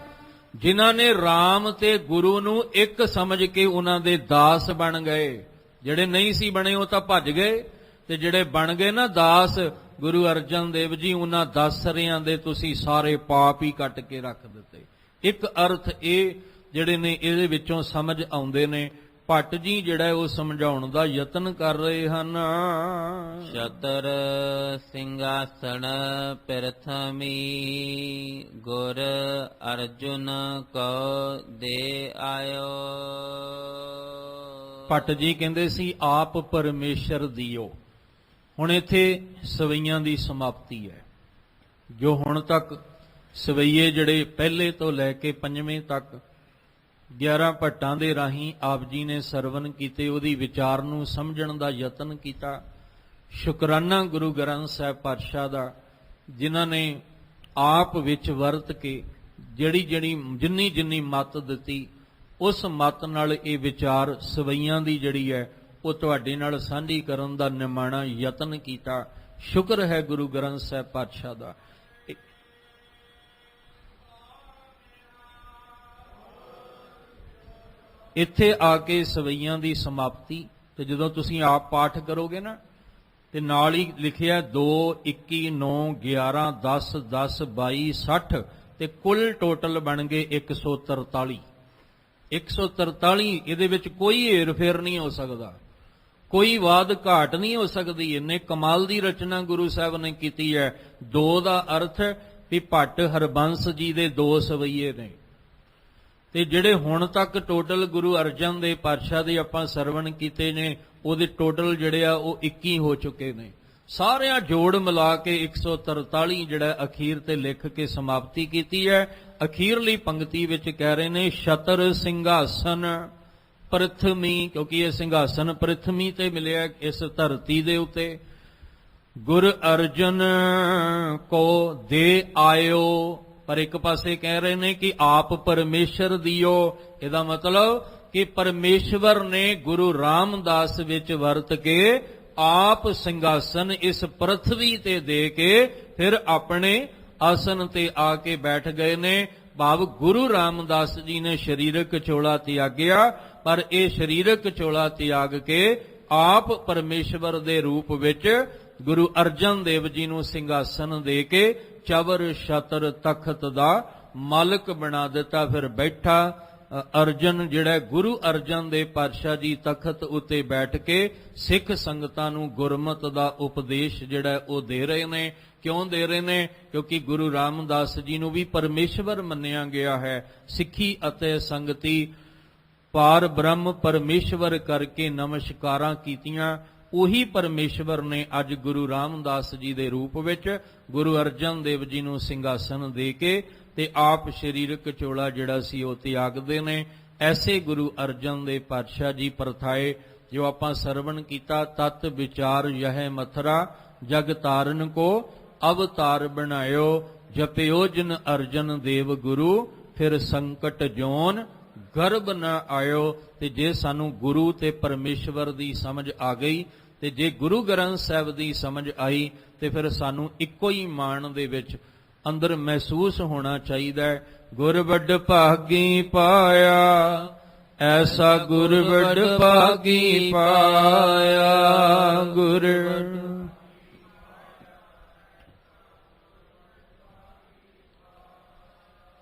ਜਿਨ੍ਹਾਂ ਨੇ ਰਾਮ ਤੇ ਗੁਰੂ ਨੂੰ ਇੱਕ ਸਮਝ ਕੇ ਉਹਨਾਂ ਦੇ ਦਾਸ ਬਣ ਗਏ। ਜਿਹੜੇ ਨਹੀਂ ਸੀ ਬਣੇ ਉਹ ਤਾਂ ਭੱਜ ਗਏ, ਤੇ ਜਿਹੜੇ ਬਣ ਗਏ ਨਾ ਦਾਸ ਗੁਰੂ ਅਰਜਨ ਦੇਵ ਜੀ, ਉਹਨਾਂ ਦਾਸਰਿਆਂ ਦੇ ਤੁਸੀਂ ਸਾਰੇ ਪਾਪ ਹੀ ਕੱਟ ਕੇ ਰੱਖ ਦਿੱਤੇ। ਇੱਕ ਅਰਥ ਇਹ ਜਿਹੜੇ ਨੇ ਇਹਦੇ ਵਿੱਚੋਂ ਸਮਝ ਆਉਂਦੇ ਨੇ। ਭੱਟ ਜੀ ਜਿਹੜਾ ਹੈ ਉਹ ਸਮਝਾਉਣ ਦਾ ਯਤਨ ਕਰ ਰਹੇ ਹਨ। ਸ਼ਤਰ ਸਿੰਘਾਸਣ ਪ੍ਰਥਮੀ ਗੁਰ ਅਰਜੁਨ ਕੋ ਦੇ ਆਇਓ। ਭੱਟ ਜੀ ਕਹਿੰਦੇ ਸੀ ਆਪ ਪਰਮੇਸ਼ਰ ਦੀਓ। ਹੁਣ ਇੱਥੇ ਸਵਈਆਂ ਦੀ ਸਮਾਪਤੀ ਹੈ। ਜੋ ਹੁਣ ਤੱਕ ਸਵਈਏ ਜਿਹੜੇ ਪਹਿਲੇ ਤੋਂ ਲੈ ਕੇ ਪੰਜਵੇਂ ਤੱਕ 11 ਭੱਟਾਂ ਦੇ ਰਾਹੀਂ ਆਪ ਜੀ ਨੇ ਸਰਵਨ ਕੀਤੇ, ਉਹਦੀ ਵਿਚਾਰ ਨੂੰ ਸਮਝਣ ਦਾ ਯਤਨ ਕੀਤਾ। ਸ਼ੁਕਰਾਨਾ ਗੁਰੂ ਗ੍ਰੰਥ ਸਾਹਿਬ ਪਾਤਸ਼ਾਹ ਦਾ, ਜਿਨ੍ਹਾਂ ਨੇ ਆਪ ਵਿੱਚ ਵਰਤ ਕੇ ਜਿੰਨੀ ਮੱਤ ਦਿੱਤੀ, ਉਸ ਮੱਤ ਨਾਲ ਇਹ ਵਿਚਾਰ ਸਵਈਆਂ ਦੀ ਜਿਹੜੀ ਹੈ ਉਹ ਤੁਹਾਡੇ ਨਾਲ ਸਾਂਝੀ ਕਰਨ ਦਾ ਨਿਮਾਣਾ ਯਤਨ ਕੀਤਾ। ਸ਼ੁਕਰ ਹੈ ਗੁਰੂ ਗ੍ਰੰਥ ਸਾਹਿਬ ਪਾਤਸ਼ਾਹ ਦਾ। ਇੱਥੇ ਆ ਕੇ ਸਵਈਆਂ ਦੀ ਸਮਾਪਤੀ, ਤੇ ਜਦੋਂ ਤੁਸੀਂ ਆਪ ਪਾਠ ਕਰੋਗੇ ਨਾ ਤੇ ਨਾਲ ਹੀ ਲਿਖਿਆ 2 21 9 11 10 10 22 60 ਤੇ ਕੁੱਲ ਟੋਟਲ ਬਣ ਗਏ 143। 143 ਇਹਦੇ ਵਿੱਚ ਕੋਈ ਹੇਰ ਫੇਰ ਨਹੀਂ ਹੋ ਸਕਦਾ, ਕੋਈ ਵਾਦ ਘਾਟ ਨਹੀਂ ਹੋ ਸਕਦੀ। ਇੰਨੇ ਕਮਾਲ ਦੀ ਰਚਨਾ ਗੁਰੂ ਸਾਹਿਬ ਨੇ ਕੀਤੀ ਹੈ। 2 ਦਾ ਅਰਥ ਵੀ ਭੱਟ ਹਰਬੰਸ ਜੀ ਦੇ 2 ਸਵਈਏ ਨੇ, ਤੇ ਜਿਹੜੇ ਹੁਣ ਤੱਕ ਟੋਟਲ ਗੁਰੂ ਅਰਜਨ ਦੇਵ ਪਾਤਸ਼ਾਹ ਦੇ ਆਪਾਂ ਸਰਵਣ ਕੀਤੇ ਨੇ, ਉਹਦੇ ਟੋਟਲ ਜਿਹੜੇ ਆ ਉਹ 21 ਹੋ ਚੁੱਕੇ ਨੇ। ਸਾਰਿਆਂ ਜੋੜ ਮਿਲਾ ਕੇ 143 ਜਿਹੜਾ ਅਖੀਰ ਤੇ ਲਿਖ ਕੇ ਸਮਾਪਤੀ ਕੀਤੀ ਹੈ। ਅਖੀਰਲੀ ਪੰਕਤੀ ਵਿੱਚ ਕਹਿ ਰਹੇ ਨੇ ਸ਼ਤਰ ਸਿੰਘਾਸਨ ਪ੍ਰਥਮੀ, ਕਿਉਂਕਿ ਇਹ ਸਿੰਘਾਸਨ ਪ੍ਰਥਮੀ ਤੇ ਮਿਲਿਆ ਇਸ ਧਰਤੀ ਦੇ ਉੱਤੇ। ਗੁਰ ਅਰਜਨ ਕੋ ਦੇ ਆਇਓ, ਪਰ ਇੱਕ ਪਾਸੇ ਕਹਿ ਰਹੇ ਨੇ ਕਿ ਆਪ ਪਰਮੇਸ਼ਰ ਦਿਓ। ਇਹਦਾ ਮਤਲਬ ਕਿ ਪਰਮੇਸ਼ਵਰ ਨੇ ਗੁਰੂ ਰਾਮਦਾਸ ਵਿੱਚ ਵਰਤ ਕੇ ਆਪ ਸਿੰਘਾਸਨ ਇਸ ਪ੍ਰਥਵੀ ਤੇ ਦੇ ਕੇ ਫਿਰ ਆਪਣੇ ਆਸਨ ਤੇ ਆ ਕੇ ਬੈਠ ਗਏ ਨੇ। ਭਾਵ ਗੁਰੂ ਰਾਮਦਾਸ ਜੀ ਨੇ ਸਰੀਰਕ ਚੋਲਾ ਤਿਆਗਿਆ, ਪਰ ਇਹ ਸਰੀਰਕ ਚੋਲਾ ਤਿਆਗ ਕੇ ਆਪ ਪਰਮੇਸ਼ਵਰ ਦੇ ਰੂਪ ਵਿੱਚ ਗੁਰੂ ਅਰਜਨ ਦੇਵ ਜੀ ਨੂੰ ਸਿੰਘਾਸਨ ਦੇ ਕੇ ਚਵਰ ਛਤਰ ਤਖਤ ਦਾ ਮਾਲਕ ਬਣਾ ਦਿੱਤਾ। ਫਿਰ ਬੈਠਾ ਅਰਜਨ ਜਿਹੜਾ ਗੁਰੂ ਅਰਜਨ ਦੇਵ ਪਾਤਸ਼ਾਹ ਜੀ ਤਖਤ ਉੱਤੇ ਬੈਠ ਕੇ ਸਿੱਖ ਸੰਗਤਾਂ ਨੂੰ ਗੁਰਮਤ ਦਾ ਉਪਦੇਸ਼ ਜਿਹੜਾ ਉਹ ਦੇ ਰਹੇ ਨੇ। ਕਿਉਂ ਦੇ ਰਹੇ ਨੇ? ਕਿਉਂਕਿ ਗੁਰੂ ਰਾਮਦਾਸ ਜੀ ਨੂੰ ਵੀ ਪਰਮੇਸ਼ਵਰ ਮੰਨਿਆ ਗਿਆ ਹੈ। ਸਿੱਖੀ ਅਤੇ ਸੰਗਤੀ ਪਾਰ ਬ੍ਰਹਮ ਪਰਮੇਸ਼ਵਰ ਕਰਕੇ ਨਮਸਕਾਰਾਂ ਕੀਤੀਆਂ। ਉਹੀ ਪਰਮੇਸ਼ਵਰ ਨੇ ਅੱਜ ਗੁਰੂ ਰਾਮਦਾਸ ਜੀ ਦੇ ਰੂਪ ਵਿੱਚ ਗੁਰੂ ਅਰਜਨ ਦੇਵ ਜੀ ਨੂੰ ਸਿੰਘਾਸਨ ਦੇ ਕੇ ਤੇ ਆਪ ਸਰੀਰਕ ਚੋਲਾ ਜਿਹੜਾ ਸੀ ਉਹ ਤਿਆਗਦੇ ਨੇ। ਐਸੇ ਗੁਰੂ ਅਰਜਨ ਦੇਵ ਪਾਤਸ਼ਾਹ ਜੀ ਪਰਥਾਏ ਜੋ ਆਪਾਂ ਸਰਵਣ ਕੀਤਾ। ਤਤ ਵਿਚਾਰ ਯਹ ਮਥਰਾ ਜਗ ਤਾਰਨ ਕੋ ਅਵਤਾਰ ਬਣਾਇਓ। ਜਪਿਓ ਜਿਨ ਅਰਜਨ ਦੇਵ ਗੁਰੂ ਫਿਰ ਸੰਕਟ ਜੋਨ ਗਰਭ ਨਾ ਆਇਓ। ਤੇ ਜੇ ਸਾਨੂੰ ਗੁਰੂ ਤੇ ਪਰਮੇਸ਼ਵਰ ਦੀ ਸਮਝ ਆ ਗਈ ਤੇ ਜੇ ਗੁਰੂ ਗ੍ਰੰਥ ਸਾਹਿਬ ਦੀ ਸਮਝ ਆਈ ਤੇ ਫਿਰ ਸਾਨੂੰ ਇੱਕੋ ਹੀ ਮਾਣ ਦੇ ਵਿੱਚ ਅੰਦਰ ਮਹਿਸੂਸ ਹੋਣਾ ਚਾਹੀਦਾ ਹੈ, ਗੁਰ ਵੱਡ ਭਾਗੀ ਪਾਇਆ, ਐਸਾ ਗੁਰ ਵੱਡ ਭਾਗੀ ਪਾਇਆ।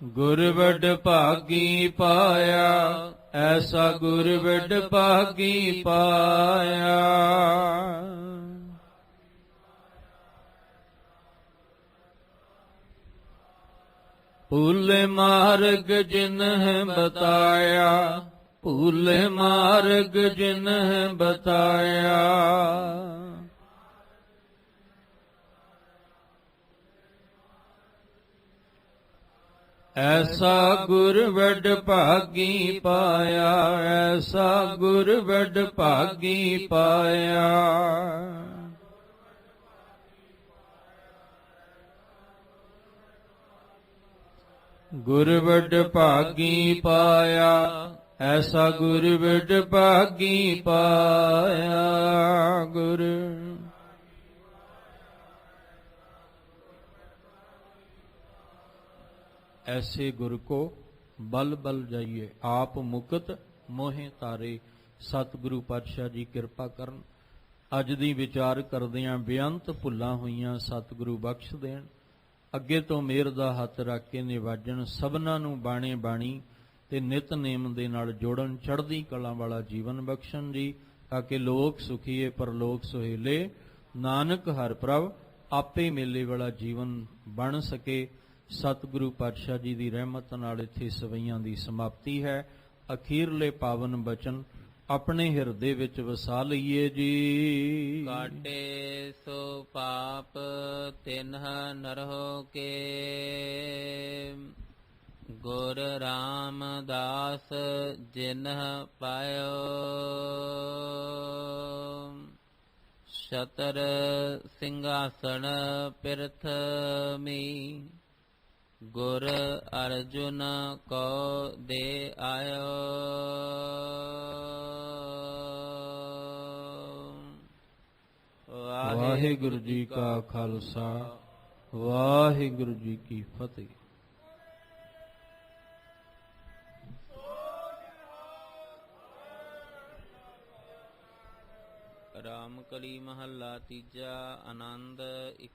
ਗੁਰ ਵੱਡ ਭਾਗੀ ਪਾਇਆ, ਐਸਾ ਗੁਰ ਵੱਡ ਭਾਗੀ ਪਾਇਆ। ਭੂਲੇ ਮਾਰਗ ਜਿਨਹਿ ਬਤਾਇਆ, ਭੂਲੇ ਮਾਰਗ ਜਿਨਹਿ ਬਤਾਇਆ। ਐਸਾ ਗੁਰ ਵੱਡ ਭਾਗੀ ਪਾਇਆ, ਐਸਾ ਗੁਰ ਵੱਡ ਭਾਗੀ ਪਾਇਆ। ਗੁਰ ਵੱਡ ਭਾਗੀ ਪਾਇਆ, ਐਸਾ ਗੁਰ ਵੱਡ ਭਾਗੀ ਪਾਇਆ। ਗੁਰ ਐਸੇ ਗੁਰ ਕੋ ਬਲ ਬਲ ਜਾਈਏ, ਆਪ ਮੁਕਤ ਮੋਹਿ ਤਾਰੇ। ਸਤਿਗੁਰੂ ਪਾਤਸ਼ਾਹ ਜੀ ਕਿਰਪਾ ਕਰਨ। ਅੱਜ ਦੀ ਵਿਚਾਰ ਕਰਦਿਆਂ ਬੇਅੰਤ ਭੁੱਲਾਂ ਹੋਈਆਂ ਸਤਿਗੁਰੂ ਬਖਸ਼ ਦੇਣ। ਅੱਗੇ ਤੋਂ ਮਿਹਰ ਦਾ ਹੱਥ ਰੱਖ ਕੇ ਨਿਵਾਜਣ। ਸਭਨਾਂ ਨੂੰ ਬਾਣੇ ਬਾਣੀ ਤੇ ਨਿਤਨੇਮ ਦੇ ਨਾਲ ਜੋੜਨ, ਚੜ੍ਹਦੀ ਕਲਾ ਵਾਲਾ ਜੀਵਨ ਬਖਸ਼ਣ ਜੀ, ਤਾਂ ਕਿ ਲੋਕ ਸੁਖੀਏ ਪਰਲੋਕ ਸੁਹੇਲੇ, ਨਾਨਕ ਹਰਿ ਪ੍ਰਭ ਆਪੇ ਮੇਲੇ ਵਾਲਾ ਜੀਵਨ ਬਣ ਸਕੇ। ਸਤਿਗੁਰੂ ਪਾਤਸ਼ਾਹ ਜੀ ਦੀ ਰਹਿਮਤ ਨਾਲ ਇੱਥੇ ਸਵਈਆਂ ਦੀ ਸਮਾਪਤੀ ਹੈ। ਅਖੀਰਲੇ ਪਾਵਨ ਬਚਨ ਆਪਣੇ ਹਿਰਦੇ ਵਿੱਚ ਵਸਾ ਲਈਏ ਜੀ। ਕਾਟੇ ਸੋ ਪਾਪ ਤਿਨਹ ਨਰਹੁ ਕੇ, ਗੁਰ ਰਾਮਦਾਸ ਜਿਨਹ ਪਾਇਓ। ਸ਼ਤਰ ਸਿੰਘਾਸਣ ਪਿਰਥਮੀ, ਗੁਰ ਅਰਜੁਨ ਕੋ ਦੇ ਆਇਓ। ਵਾਹਿਗੁਰੂ ਜੀ ਕਾ ਖਾਲਸਾ, ਵਾਹਿਗੁਰੂ ਜੀ ਕੀ ਫਤਿਹ। ਰਾਮ ਕਲੀ ਮਹੱਲਾ ਤੀਜਾ। ਆਨੰਦ